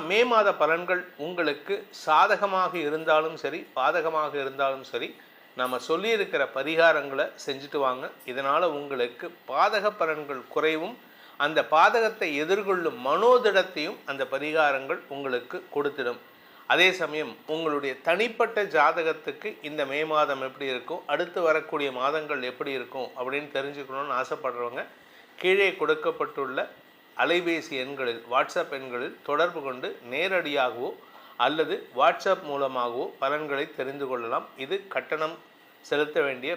மே மாத பலன்கள் உங்களுக்கு சாதகமாக இருந்தாலும் சரி, பாதகமாக இருந்தாலும் சரி, நம்ம சொல்லியிருக்கிற பரிகாரங்களை செஞ்சுட்டு வாங்க. இதனால் உங்களுக்கு பாதக பலன்கள் குறைவும், அந்த பாதகத்தை எதிர்கொள்ளும் மனோதிடத்தையும் அந்த பரிகாரங்கள் உங்களுக்கு கொடுத்திடும். அதே சமயம் உங்களுடைய தனிப்பட்ட ஜாதகத்துக்கு இந்த மே மாதம் எப்படி இருக்கும், அடுத்து வரக்கூடிய மாதங்கள் எப்படி இருக்கும் அப்படின்னு தெரிஞ்சுக்கணும்னு ஆசைப்படுறவங்க கீழே கொடுக்கப்பட்டுள்ள அலைபேசி எண்களில், வாட்ஸ்அப் எண்களில் தொடர்பு கொண்டு நேரடியாகவோ அல்லது வாட்ஸ்அப் மூலமாகவோ பலன்களை தெரிந்து கொள்ளலாம். இது கட்டணம் செலுத்த வேண்டிய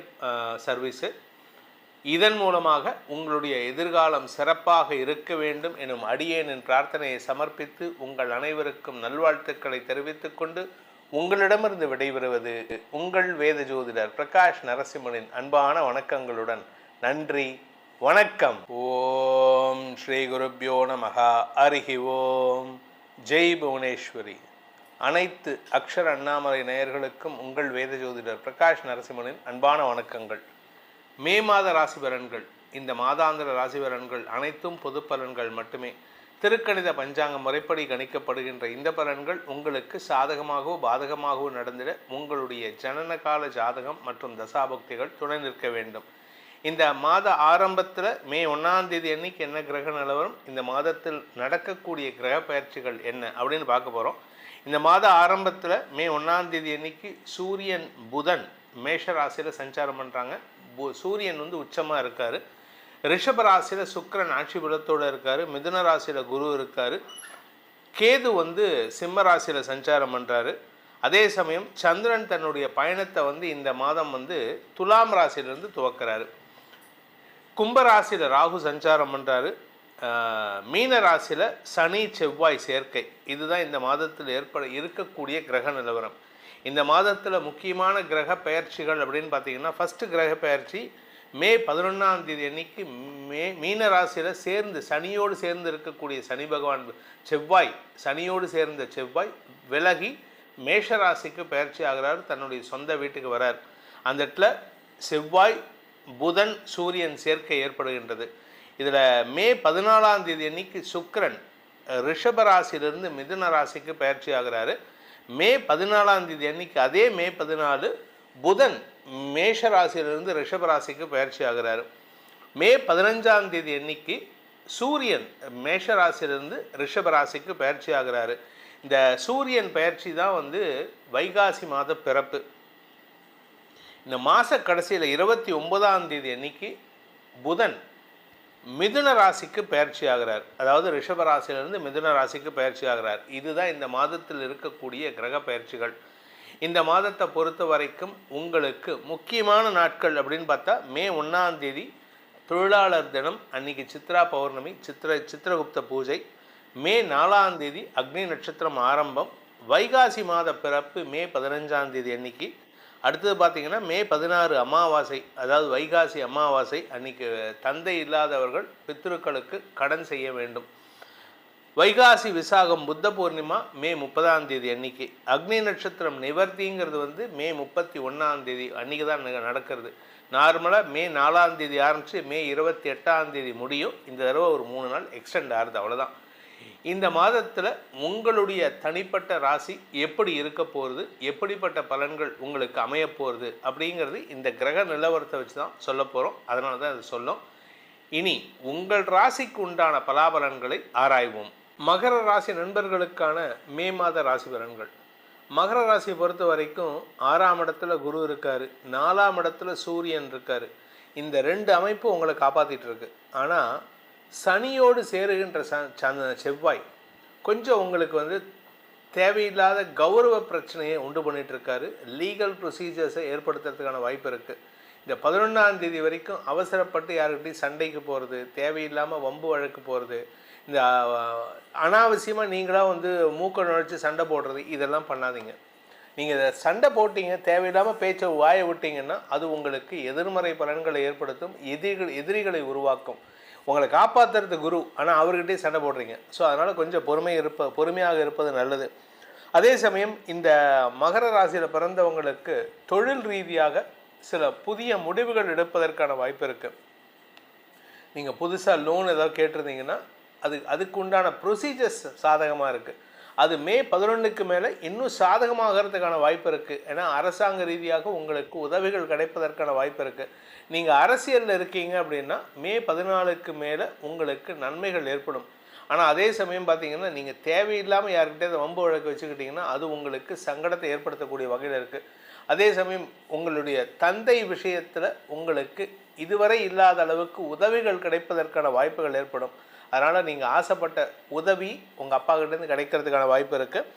சர்வீஸு. இதன் மூலமாக உங்களுடைய எதிர்காலம் சிறப்பாக இருக்க வேண்டும் எனும் அடியேனின் பிரார்த்தனையை சமர்ப்பித்து உங்கள் அனைவருக்கும் நல்வாழ்த்துக்களை தெரிவித்துக் கொண்டு உங்களிடமிருந்து விடைபெறுவது உங்கள் வேத ஜோதிடர் பிரகாஷ் நரசிம்மனின் அன்பான வணக்கங்களுடன். நன்றி, வணக்கம். ஓம் ஸ்ரீ குருப்யோ நமஹ. ஹரிஹி ஓம். ஜெய் புவனேஸ்வரி. அனைத்து அக்ஷர அண்ணாமலை நேயர்களுக்கும் உங்கள் வேத ஜோதிடர் பிரகாஷ் நரசிம்மனின் அன்பான வணக்கங்கள். மே மாத ராசி பலன்கள், இந்த மாதாந்திர ராசி பலன்கள் அனைத்தும் பொது பலன்கள் மட்டுமே. திருக்கணித பஞ்சாங்க முறைப்படி கணிக்கப்படுகின்ற இந்த பலன்கள் உங்களுக்கு சாதகமாகவோ பாதகமாகவோ நடந்திட உங்களுடைய ஜனனகால ஜாதகம் மற்றும் தசாபக்திகள் துணை நிற்க வேண்டும். இந்த மாத ஆரம்பத்தில் மே 1ஆம் தேதி அன்னைக்கு என்ன கிரக நிலவரம், இந்த மாதத்தில் நடக்கக்கூடிய கிரக பயிற்சிகள் என்ன அப்படின்னு பார்க்க போகிறோம். இந்த மாத ஆரம்பத்தில் மே 1ஆம் தேதி அன்னைக்கு சூரியன் புதன் மேஷ ராசியில் சஞ்சாரம் பண்ணுறாங்க. சூரியன் உச்சமாக இருக்கார். ரிஷப ராசியில் சுக்கிரன் ஆட்சி பலத்தோடு இருக்கார். மிதுன ராசியில் குரு இருக்கார். கேது சிம்ம ராசியில் சஞ்சாரம் பண்ணுறாரு. அதே சமயம் சந்திரன் தன்னுடைய பயணத்தை இந்த மாதம் துலாம் ராசியிலிருந்து துவக்கிறாரு. கும்பராசியில் ராகு சஞ்சாரம் பண்ணுறாரு. மீன ராசியில் சனி செவ்வாய் சேர்க்கை. இதுதான் இந்த மாதத்தில் இருக்கக்கூடிய கிரக நிலவரம். இந்த மாதத்தில் முக்கியமான கிரக பெயர்ச்சிகள் அப்படின்னு பார்த்தீங்கன்னா, ஃபஸ்ட்டு கிரக பெயர்ச்சி மே 11ஆம் தேதி அன்னைக்கு மீன ராசியில் சனியோடு சேர்ந்து இருக்கக்கூடிய சனி பகவான் செவ்வாய், சனியோடு சேர்ந்த செவ்வாய் விலகி மேஷ ராசிக்கு பெயர்ச்சி ஆகிறார். தன்னுடைய சொந்த வீட்டுக்கு வரார். அந்த இடத்துல செவ்வாய் புதன் சூரியன் சேர்க்கை ஏற்படுகின்றது. இதில் மே 14ஆம் தேதி அன்னைக்கு சுக்கிரன் ரிஷப ராசியிலிருந்து மிதுன ராசிக்கு பெயர்ச்சி ஆகிறாரு. மே 14ஆம் தேதி அன்னைக்கு அதே மே 14 புதன் மேஷ ராசியிலிருந்து ரிஷப ராசிக்கு பயிற்சி ஆகிறாரு. மே 15ஆம் தேதி அன்னைக்கு சூரியன் மேஷ ராசியிலிருந்து ரிஷப ராசிக்கு பயிற்சி ஆகிறாரு. இந்த சூரியன் பயிற்சி தான் வைகாசி மாத பிறப்பு. இந்த மாத கடைசியில் 29ஆம் தேதி அன்னைக்கு புதன் மிதுன ராசிக்கு பயிற்சி ஆகிறார். அதாவது ரிஷப ராசியிலிருந்து மிதுன ராசிக்கு பயிற்சி ஆகிறார். இதுதான் இந்த மாதத்தில் இருக்கக்கூடிய கிரக பயிற்சிகள். இந்த மாதத்தை பொறுத்த வரைக்கும் உங்களுக்கு முக்கியமான நாட்கள் அப்படின்னு பார்த்தா, மே 1ஆம் தேதி தொழிலாளர் தினம், அன்னைக்கு சித்ரா பௌர்ணமி, சித்திரகுப்த பூஜை. மே 4ஆம் தேதி அக்னி நட்சத்திரம் ஆரம்பம். வைகாசி மாத பிறப்பு மே 15ஆம் தேதி அன்னைக்கு. அடுத்தது பார்த்திங்கன்னா மே 16 அமாவாசை, அதாவது வைகாசி அமாவாசை. அன்னைக்கு தந்தை இல்லாதவர்கள் பித்ருக்களுக்கு கடன் செய்ய வேண்டும். வைகாசி விசாகம் புத்த பூர்ணிமா மே 30ஆம் தேதி அன்னைக்கு. அக்னி நட்சத்திரம் நிவர்த்திங்கிறது மே 31ஆம் தேதி அன்றைக்கி தான் நடக்கிறது. நார்மலாக மே 4ஆம் தேதி ஆரம்பித்து மே 28ஆம் தேதி முடியும். இந்த தடவை ஒரு 3 நாள் எக்ஸ்டெண்ட் ஆகுது, அவ்வளோதான். இந்த மாதத்தில் உங்களுடைய தனிப்பட்ட ராசி எப்படி இருக்க போகிறது, எப்படிப்பட்ட பலன்கள் உங்களுக்கு அமைய போகிறது அப்படிங்கிறது இந்த கிரக நிலவரத்தை வச்சு தான் சொல்ல போகிறோம். அதனால தான் அது சொல்லும். இனி உங்கள் ராசிக்கு உண்டான பலாபலன்களை ஆராய்வோம். மகர ராசி நண்பர்களுக்கான மே மாத ராசி பலன்கள். மகர ராசியை பொறுத்த வரைக்கும் 6ஆம் இடத்துல குரு இருக்கார், 4ஆம் இடத்துல சூரியன் இருக்கார். இந்த 2 அமைப்பு உங்களை காப்பாற்றிட்டு இருக்கு. ஆனால் சனியோடு சேருகின்ற செவ்வாய் கொஞ்சம் உங்களுக்கு தேவையில்லாத கௌரவ பிரச்சனையை உண்டு பண்ணிகிட்ருக்காரு. லீகல் ப்ரொசீஜர்ஸை ஏற்படுத்துறதுக்கான வாய்ப்பு இருக்குது. இந்த 11ஆம் தேதி வரைக்கும் அவசரப்பட்டு யாருக்கிட்டையும் சண்டைக்கு போகிறது, தேவையில்லாமல் வம்பு வழக்கு போகிறது, இந்த அனாவசியமாக நீங்களாக மூக்க நுழைச்சி சண்டை போடுறது, இதெல்லாம் பண்ணாதீங்க. நீங்கள் இதை சண்டை போட்டிங்க, தேவையில்லாமல் பேச்சை வாய விட்டிங்கன்னா அது உங்களுக்கு எதிர்மறை பலன்களை ஏற்படுத்தும், எதிரிகளை உருவாக்கும். உங்களை காப்பாற்றுறது குரு, ஆனால் அவர்கிட்டே சண்டை போடுறீங்க. ஸோ அதனால் கொஞ்சம் பொறுமையாக இருப்பது நல்லது. அதே சமயம் இந்த மகர ராசியில் பிறந்தவங்களுக்கு தொழில் ரீதியாக சில புதிய முடிவுகள் எடுப்பதற்கான வாய்ப்பு இருக்குது. நீங்கள் புதுசாக லோன் ஏதாவது கேட்டிருந்தீங்கன்னா அதுக்கு உண்டான ப்ரொசீஜர்ஸ் சாதகமாக இருக்குது. அது மே 11க்கு மேலே இன்னும் சாதகமாகிறதுக்கான வாய்ப்பு இருக்குது. ஏன்னா அரசாங்க ரீதியாக உங்களுக்கு உதவிகள் கிடைப்பதற்கான வாய்ப்பு இருக்குது. நீங்கள் அரசியலில் இருக்கீங்க அப்படின்னா மே 14க்கு மேலே உங்களுக்கு நன்மைகள் ஏற்படும். ஆனால் அதே சமயம் பார்த்திங்கன்னா நீங்கள் தேவையில்லாமல் யார்கிட்டே அதை வம்பு வழக்கு வச்சுக்கிட்டிங்கன்னா அது உங்களுக்கு சங்கடத்தை ஏற்படுத்தக்கூடிய வகையில் இருக்குது. அதே சமயம் உங்களுடைய தந்தை விஷயத்தில் உங்களுக்கு இதுவரை இல்லாத அளவுக்கு உதவிகள் கிடைப்பதற்கான வாய்ப்புகள் ஏற்படும். அதனால் நீங்கள் ஆசைப்பட்ட உதவி உங்கள் அப்பாக்கிட்டேருந்து கிடைக்கிறதுக்கான வாய்ப்பு இருக்குது.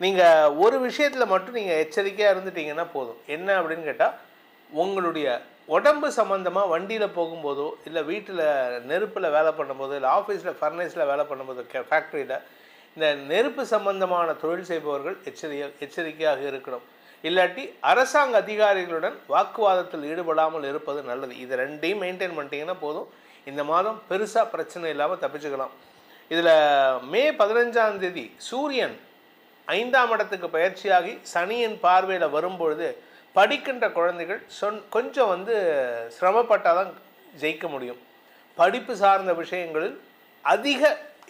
நீங்கள் ஒரு விஷயத்தில் மட்டும் நீங்கள் எச்சரிக்கையாக இருந்துட்டீங்கன்னா போதும். என்ன அப்படின்னு கேட்டால், உங்களுடைய உடம்பு சம்மந்தமாக வண்டியில் போகும்போதோ, இல்லை வீட்டில் நெருப்பில் வேலை பண்ணும்போதோ, இல்லை ஆஃபீஸில் ஃபர்னேஸில் வேலை பண்ணும்போதோ, ஃபேக்ட்ரியில் இந்த நெருப்பு சம்பந்தமான தொழில் செய்பவர்கள் எச்சரிக்கையாக இருக்கணும். இல்லாட்டி அரசாங்க அதிகாரிகளுடன் வாக்குவாதத்தில் ஈடுபடாமல் இருப்பது நல்லது. இது 2ஐயும் மெயின்டைன் பண்ணிட்டீங்கன்னா போதும். இந்த மாதம் பெருசாக பிரச்சனை இல்லாமல் தப்பிச்சுக்கலாம். இதில் மே 15ஆம் தேதி சூரியன் 5ஆம் இடத்துக்கு பயிற்சியாகி சனியின் பார்வையில் வரும்பொழுது படிக்கின்ற குழந்தைகள் கொஞ்சம் சிரமப்பட்டால் தான் ஜெயிக்க முடியும். படிப்பு சார்ந்த விஷயங்களில் அதிக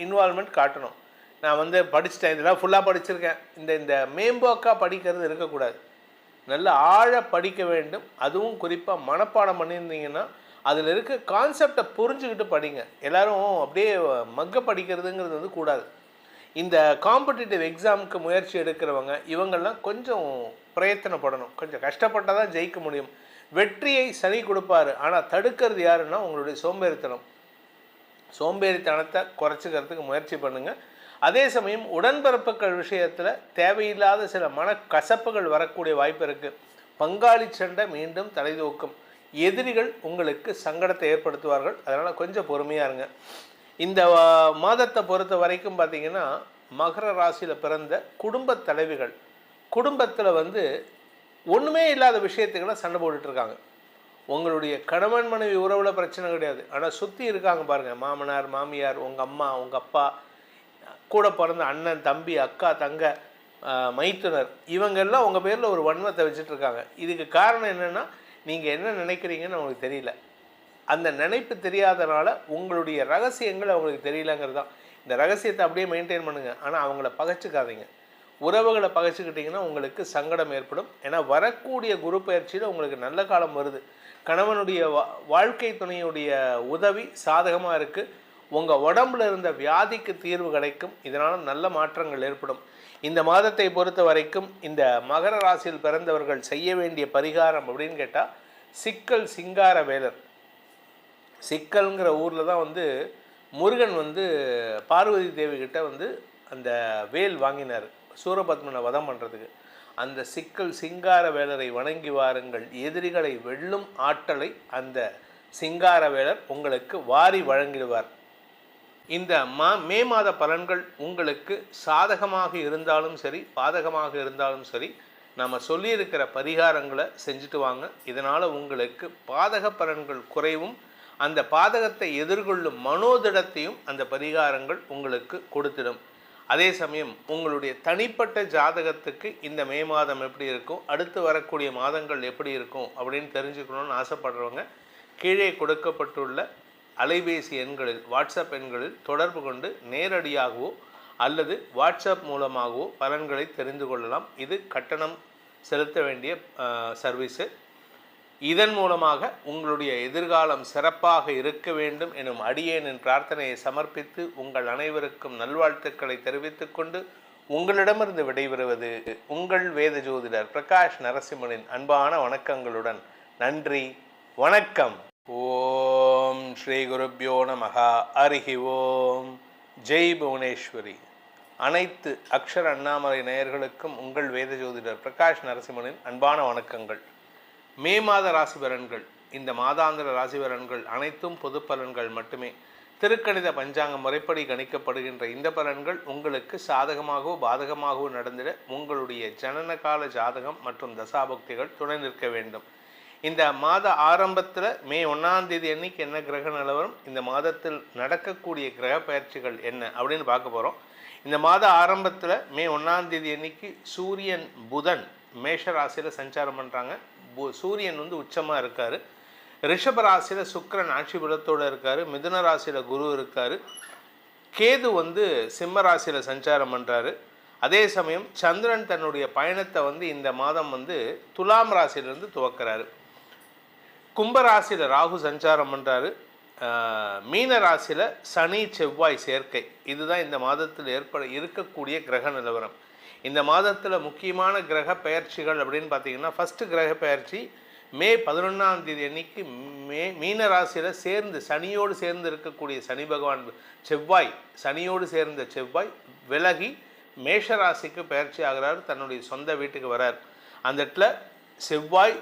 இன்வால்மெண்ட் காட்டணும். நான் வந்து படிச்சுட்டேன், இதெல்லாம் ஃபுல்லாக படிச்சிருக்கேன், இந்த இந்த மேம்போக்காக படிக்கிறது இருக்கக்கூடாது. நல்ல ஆழ படிக்க வேண்டும். அதுவும் குறிப்பாக மனப்பாடம் பண்ணியிருந்தீங்கன்னா அதில் இருக்க கான்செப்டை புரிஞ்சுக்கிட்டு படிங்க. எல்லோரும் அப்படியே மக்க படிக்கிறதுங்கிறது வந்து கூடாது. இந்த காம்படிட்டிவ் எக்ஸாமுக்கு முயற்சி எடுக்கிறவங்க இவங்கெல்லாம் கொஞ்சம் பிரயத்தனப்படணும். கொஞ்சம் கஷ்டப்பட்டால் தான் ஜெயிக்க முடியும். வெற்றியை சனி கொடுப்பாரு, ஆனால் தடுக்கிறது யாருன்னா உங்களுடைய சோம்பேறித்தனம். சோம்பேறித்தனத்தை குறைச்சிக்கிறதுக்கு முயற்சி பண்ணுங்கள். அதே சமயம் உடன்பிறப்புகள் விஷயத்தில் தேவையில்லாத சில மனக்கசப்புகள் வரக்கூடிய வாய்ப்பு இருக்குது. பங்காளி சண்டை மீண்டும் தலைதூக்கும். எதிரிகள் உங்களுக்கு சங்கடத்தை ஏற்படுத்துவார்கள். அதனால் கொஞ்சம் பொறுமையாக இருங்க. இந்த மாதத்தை பொறுத்த வரைக்கும் பார்த்திங்கன்னா மகர ராசியில் பிறந்த குடும்ப தலைவிகள் குடும்பத்தில் வந்து ஒன்றுமே இல்லாத விஷயத்துக்கெல்லாம் சண்டை போட்டுட்ருக்காங்க. உங்களுடைய கணவன் மனைவி உறவில் பிரச்சனை கிடையாது, ஆனால் சுற்றி இருக்காங்க பாருங்கள், மாமனார் மாமியார், உங்கள் அம்மா உங்கள் அப்பா, கூட பிறந்த அண்ணன் தம்பி அக்கா தங்க மைத்துனர், இவங்கெல்லாம் உங்கள் பேரில் ஒரு வன்மத்தை வச்சுட்ருக்காங்க. இதுக்கு காரணம் என்னென்னா நீங்கள் என்ன நினைக்கிறீங்கன்னு அவங்களுக்கு தெரியல. அந்த நினைப்பு தெரியாதனால உங்களுடைய ரகசியங்கள் அவங்களுக்கு தெரியலங்கிறது தான். இந்த ரகசியத்தை அப்படியே மெயின்டைன் பண்ணுங்கள். ஆனால் அவங்கள பகைச்சிக்காதீங்க. உறவுகளை பகைச்சிக்கிட்டிங்கன்னா உங்களுக்கு சங்கடம் ஏற்படும். ஏன்னா வரக்கூடிய குரு பயிற்சியில் உங்களுக்கு நல்ல காலம் வருது. கணவனுடைய வாழ்க்கை துணையுடைய உதவி சாதகமாக இருக்குது. உங்கள் உடம்புல இருந்த வியாதிக்கு தீர்வு கிடைக்கும். இதனால் நல்ல மாற்றங்கள் ஏற்படும். இந்த மாதத்தை பொறுத்த வரைக்கும் இந்த மகர ராசியில் பிறந்தவர்கள் செய்ய வேண்டிய பரிகாரம் அப்படின்னு கேட்டால் சிக்கல் சிங்கார வேலர். சிக்கல்ங்கிற ஊரில் தான் வந்து முருகன் வந்து பார்வதி தேவி கிட்ட வந்து அந்த வேல் வாங்கினார் சூரபத்மனை வதம் பண்ணுறதுக்கு. அந்த சிக்கல் சிங்கார வேலரை வணங்கி வாருங்கள். எதிரிகளை வெல்லும் ஆற்றலை அந்த சிங்கார வேலர் உங்களுக்கு வாரி வழங்கிடுவார். இந்த மே மாத பலன்கள் உங்களுக்கு சாதகமாக இருந்தாலும் சரி பாதகமாக இருந்தாலும் சரி நம்ம சொல்லியிருக்கிற பரிகாரங்களை செஞ்சுட்டு வாங்க. இதனால் உங்களுக்கு பாதக பலன்கள் குறைவும் அந்த பாதகத்தை எதிர்கொள்ளும் மனோதிடத்தையும் அந்த பரிகாரங்கள் உங்களுக்கு கொடுத்திடும். அதே சமயம் உங்களுடைய தனிப்பட்ட ஜாதகத்துக்கு இந்த மே மாதம் எப்படி இருக்கும், அடுத்து வரக்கூடிய மாதங்கள் எப்படி இருக்கும் அப்படின்னு தெரிஞ்சுக்கணும்னு ஆசைப்படுறவங்க கீழே கொடுக்கப்பட்டுள்ள அலைபேசி எண்களில் வாட்ஸ்அப் எண்களில் தொடர்பு கொண்டு நேரடியாகவோ அல்லது வாட்ஸ்அப் மூலமாகவோ பலன்களை தெரிந்து கொள்ளலாம். இது கட்டணம் செலுத்த வேண்டிய சர்வீஸு. இதன் மூலமாக உங்களுடைய எதிர்காலம் சிறப்பாக இருக்க வேண்டும் எனும் அடியேனின் பிரார்த்தனையை சமர்ப்பித்து உங்கள் அனைவருக்கும் நல்வாழ்த்துக்களை தெரிவித்துக் கொண்டு உங்களிடமிருந்து விடைபெறுவது உங்கள் வேத ஜோதிடர் பிரகாஷ் நரசிம்மனின் அன்பான வணக்கங்களுடன். நன்றி, வணக்கம். ஓம் ஸ்ரீ குருப்யோ நமஹ. ஹரிஹி ஓம். ஜெய் புவனேஸ்வரி. அனைத்து அக்ஷர அண்ணாமலை நேயர்களுக்கும் உங்கள் வேத ஜோதிடர் பிரகாஷ் நரசிம்மனின் அன்பான வணக்கங்கள். மே மாத ராசி பலன்கள், இந்த மாதாந்திர ராசி பலன்கள் அனைத்தும் பொது பலன்கள் மட்டுமே. திருக்கணித பஞ்சாங்க முறைப்படி கணிக்கப்படுகின்ற இந்த பலன்கள் உங்களுக்கு சாதகமாகவோ பாதகமாகவோ நடந்திட உங்களுடைய ஜனன கால ஜாதகம் மற்றும் தசாபக்திகள் துணை நிற்க வேண்டும். இந்த மாத ஆரம்பத்தில் மே 1ஆம் தேதி அன்னைக்கு என்ன கிரக நிலவரம், இந்த மாதத்தில் நடக்கக்கூடிய கிரக பயிற்சிகள் என்ன அப்படின்னு பார்க்க போகிறோம். இந்த மாத ஆரம்பத்தில் மே 1ஆம் தேதி அன்னைக்கு சூரியன் புதன் மேஷ ராசியில் சஞ்சாரம் பண்ணுறாங்க. சூரியன் வந்து உச்சமாக இருக்கார். ரிஷப ராசியில் சுக்கிரன் ஆட்சி பலத்தோடு இருக்கார். மிதுன ராசியில் குரு இருக்கார். கேது வந்து சிம்ம ராசியில் சஞ்சாரம் பண்ணுறாரு. அதே சமயம் சந்திரன் தன்னுடைய பயணத்தை வந்து இந்த மாதம் வந்து துலாம் ராசியிலிருந்து துவக்கிறாரு. கும்பராசியில் ராகு சஞ்சாரம் பண்ணுறாரு. மீன ராசியில் சனி செவ்வாய் சேர்க்கை. இதுதான் இந்த மாதத்தில் இருக்கக்கூடிய கிரக நிலவரம். இந்த மாதத்தில் முக்கியமான கிரக பெயர்ச்சிகள் அப்படின்னு பார்த்தீங்கன்னா ஃபஸ்ட்டு கிரக பெயர்ச்சி மே 11ஆம் தேதி அன்னைக்கு மீன ராசியில் சேர்ந்து சனியோடு சேர்ந்து இருக்கக்கூடிய சனி பகவான் செவ்வாய், சனியோடு சேர்ந்த செவ்வாய் விலகி மேஷ ராசிக்கு பெயர்ச்சி ஆகிறார். தன்னுடைய சொந்த வீட்டுக்கு வரார். அந்த இடத்துல செவ்வாய்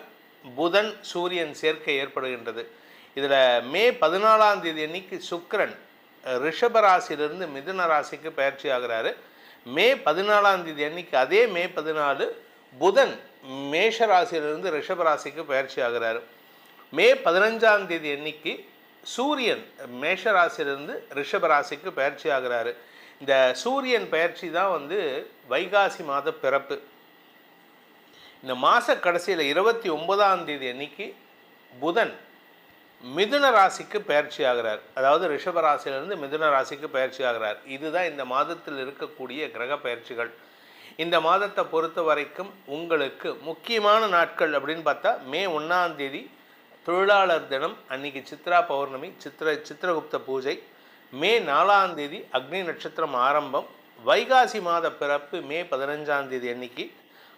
புதன் சூரியன் சேர்க்கை ஏற்படுகின்றது. இதில் மே 14ஆம் தேதி அன்னைக்கு சுக்கிரன் ரிஷப ராசியிலிருந்து மிதுன ராசிக்கு பயிற்சி ஆகிறாரு. மே 14ஆம் தேதி அன்னைக்கு அதே மே 14 புதன் மேஷ ராசியிலிருந்து ரிஷப ராசிக்கு பயிற்சி ஆகிறாரு. மே 15ஆம் தேதி அன்னைக்கு சூரியன் மேஷ ராசியிலிருந்து ரிஷப ராசிக்கு பயிற்சி ஆகிறாரு. இந்த சூரியன் பயிற்சி தான் வந்து வைகாசி மாத பிறப்பு. இந்த மாத கடைசியில் 29ஆம் தேதி அன்னைக்கு புதன் மிதுன ராசிக்கு பயிற்சி ஆகிறார். அதாவது ரிஷப ராசியிலிருந்து மிதுன ராசிக்கு பயிற்சி ஆகிறார். இதுதான் இந்த மாதத்தில் இருக்கக்கூடிய கிரக பயிற்சிகள். இந்த மாதத்தை பொறுத்த வரைக்கும் உங்களுக்கு முக்கியமான நாட்கள் அப்படின்னு பார்த்தா மே 1ஆம் தேதி தொழிலாளர் தினம், அன்னைக்கு சித்ரா பௌர்ணமி, சித்திரகுப்த பூஜை. மே 4ஆம் தேதி அக்னி நட்சத்திரம் ஆரம்பம். வைகாசி மாத பிறப்பு மே 15ஆம் தேதி அன்னைக்கு.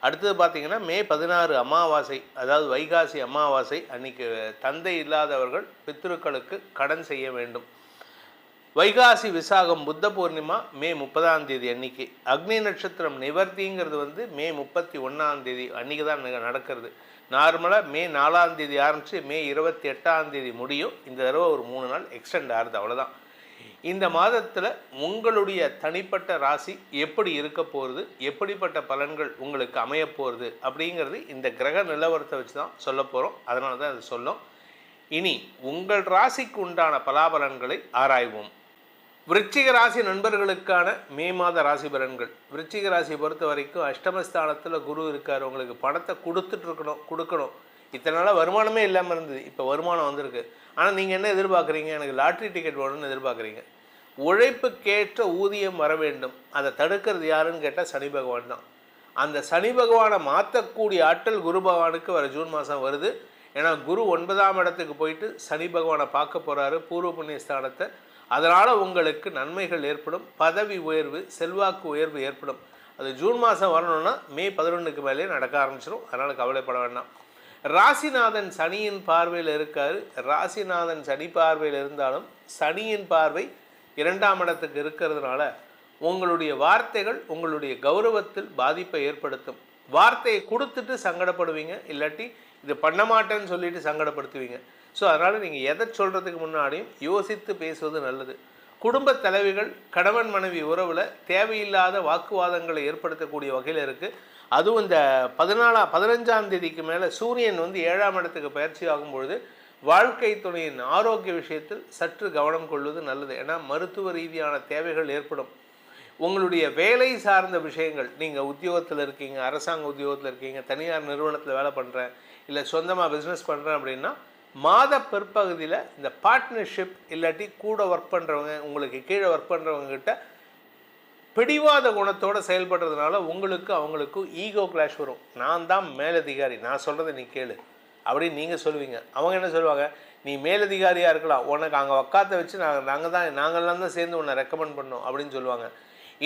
அடுத்தது பார்த்திங்கன்னா மே 16 அமாவாசை, அதாவது வைகாசி அமாவாசை அன்னைக்கு தந்தை இல்லாதவர்கள் பித்ருக்களுக்கு கடன் செய்ய வேண்டும். வைகாசி விசாகம் புத்த பூர்ணிமா மே 30ஆம் தேதி அன்னைக்கு. அக்னி நட்சத்திரம் நிவர்த்திங்கிறது மே 31ஆம் தேதி அன்றைக்கி தான் நடக்கிறது. நார்மலாக மே 4ஆம் தேதி ஆரம்பித்து மே 28ஆம் தேதி முடியும். இந்த தடவை ஒரு 3 நாள் எக்ஸ்டெண்ட் ஆகுது, அவ்வளோதான். இந்த மாதத்தில் உங்களுடைய தனிப்பட்ட ராசி எப்படி இருக்க போகிறது, எப்படிப்பட்ட பலன்கள் உங்களுக்கு அமைய போகிறது அப்படிங்கிறது இந்த கிரக நிலவரத்தை வச்சு தான் சொல்ல போகிறோம். அதனால தான் அது சொல்லும். இனி உங்கள் ராசிக்கு உண்டான பலாபலன்களை ஆராய்வோம். விருச்சிக ராசி நண்பர்களுக்கான மே மாத ராசி பலன்கள். விருச்சிக ராசியை பொறுத்த வரைக்கும் அஷ்டமஸ்தானத்தில் குரு இருக்கார். உங்களுக்கு பணத்தை கொடுக்கணும். இத்தனை நாளாக வருமானமே இல்லாமல் இருந்தது, இப்போ வருமானம் வந்திருக்கு. ஆனால் நீங்கள் என்ன எதிர்பார்க்குறீங்க? எனக்கு லாட்ரி டிக்கெட் வேணும்னு எதிர்பார்க்குறீங்க. உழைப்புக்கேற்ற ஊதியம் வர வேண்டும். அதை தடுக்கிறது யாருன்னு கேட்டால் சனி பகவான் தான். அந்த சனி பகவானை மாற்றக்கூடிய ஆற்றல் குரு பகவானுக்கு வர ஜூன் மாதம் வருது. ஏன்னா குரு 9ஆம் இடத்துக்கு போயிட்டு சனி பகவானை பார்க்க போகிறாரு, பூர்வ புண்ணிய ஸ்தானத்தை. அதனால் உங்களுக்கு நன்மைகள் ஏற்படும், பதவி உயர்வு, செல்வாக்கு உயர்வு ஏற்படும். அது ஜூன் மாதம் வரணும்னா மே 11க்கு மேலே நடக்க ஆரம்பிச்சிடும். அதனால் கவலைப்பட வேண்டாம். ராசிநாதன் சனியின் பார்வையில் இருக்கார். ராசிநாதன் சனி பார்வையில் இருந்தாலும் சனியின் பார்வை 2ஆம் இடத்துக்கு இருக்கிறதுனால உங்களுடைய வார்த்தைகள் உங்களுடைய கௌரவத்தில் பாதிப்பை ஏற்படுத்தும். வார்த்தையை கொடுத்துட்டு சங்கடப்படுவீங்க, இல்லாட்டி இது பண்ண மாட்டேன்னு சொல்லிட்டு சங்கடப்படுத்துவீங்க. ஸோ அதனால் நீங்கள் எதை சொல்கிறதுக்கு முன்னாடியும் யோசித்து பேசுவது நல்லது. குடும்ப தலைவிகள் கணவன் மனைவி உறவில் தேவையில்லாத வாக்குவாதங்களை ஏற்படுத்தக்கூடிய வகையில் இருக்குது. அதுவும் இந்த 15ஆம் தேதிக்கு மேலே சூரியன் 7ஆம் இடத்துக்கு பயிற்சி ஆகும்பொழுது வாழ்க்கை துணையின் ஆரோக்கிய விஷயத்தில் சற்று கவனம் கொள்வது நல்லது. ஏன்னா மருத்துவ ரீதியான தேவைகள் ஏற்படும். உங்களுடைய வேலை சார்ந்த விஷயங்கள், நீங்கள் உத்தியோகத்தில் இருக்கீங்க, அரசாங்க உத்தியோகத்தில் இருக்கீங்க, தனியார் நிறுவனத்தில் வேலை பண்ணுறேன், இல்லை சொந்தமாக பிஸ்னஸ் பண்ணுறேன் அப்படின்னா மாத பிற்பகுதியில் இந்த பார்ட்னர்ஷிப் இல்லாட்டி கூட ஒர்க் பண்ணுறவங்க, உங்களுக்கு கீழே ஒர்க் பண்ணுறவங்ககிட்ட பிடிவாத குணத்தோடு செயல்படுறதுனால அவங்களுக்கும் ஈகோ கிளாஷ் வரும். நான் தான் மேலதிகாரி, நான் சொல்கிறத நீ கேளு அப்படின்னு நீங்கள் சொல்லுவீங்க. அவங்க என்ன சொல்லுவாங்க, நீ மேலதிகாரியாக இருக்கலாம், உனக்கு அங்கே உக்காத்த வச்சு நாங்கள்லாம் தான் சேர்ந்து உன்னை ரெக்கமெண்ட் பண்ணோம் அப்படின்னு சொல்லுவாங்க.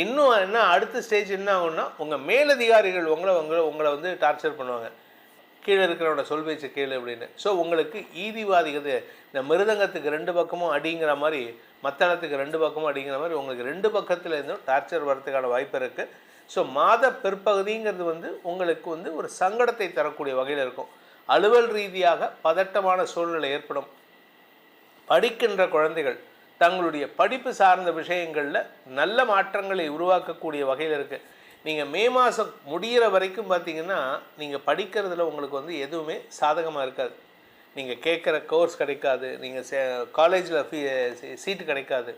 இன்னும் என்ன அடுத்த ஸ்டேஜ் என்ன ஆகும்னா, உங்கள் மேலதிகாரிகள் உங்களை டார்ச்சர் பண்ணுவாங்க, கீழே இருக்கிறவனோட சொல் பேச்சு கேளு அப்படின்னு. ஸோ உங்களுக்கு ஈதிவாதிகள், இந்த மிருதங்கத்துக்கு 2 பக்கமும் அடிங்கிற மாதிரி, மத்தளத்துக்கு 2 பக்கமும் அடிங்கிற மாதிரி உங்களுக்கு 2 பக்கத்தில் இருந்தும் டார்ச்சர் வரதுக்கான வாய்ப்பு இருக்குது. ஸோ மாத பிற்பகுதிங்கிறது உங்களுக்கு ஒரு சங்கடத்தை தரக்கூடிய வகையில் இருக்கும். அலுவல் ரீதியாக பதட்டமான சூழ்நிலை ஏற்படும். படிக்கின்ற குழந்தைகள் தங்களுடைய படிப்பு சார்ந்த விஷயங்களில் நல்ல மாற்றங்களை உருவாக்கக்கூடிய வகையில் இருக்குது. நீங்கள் மே மாதம் முடிகிற வரைக்கும் பார்த்தீங்கன்னா நீங்கள் படிக்கிறதுல உங்களுக்கு எதுவுமே சாதகமாக இருக்காது. நீங்கள் கேட்குற கோர்ஸ் கிடைக்காது, நீங்கள் காலேஜில் சீட்டு கிடைக்காது,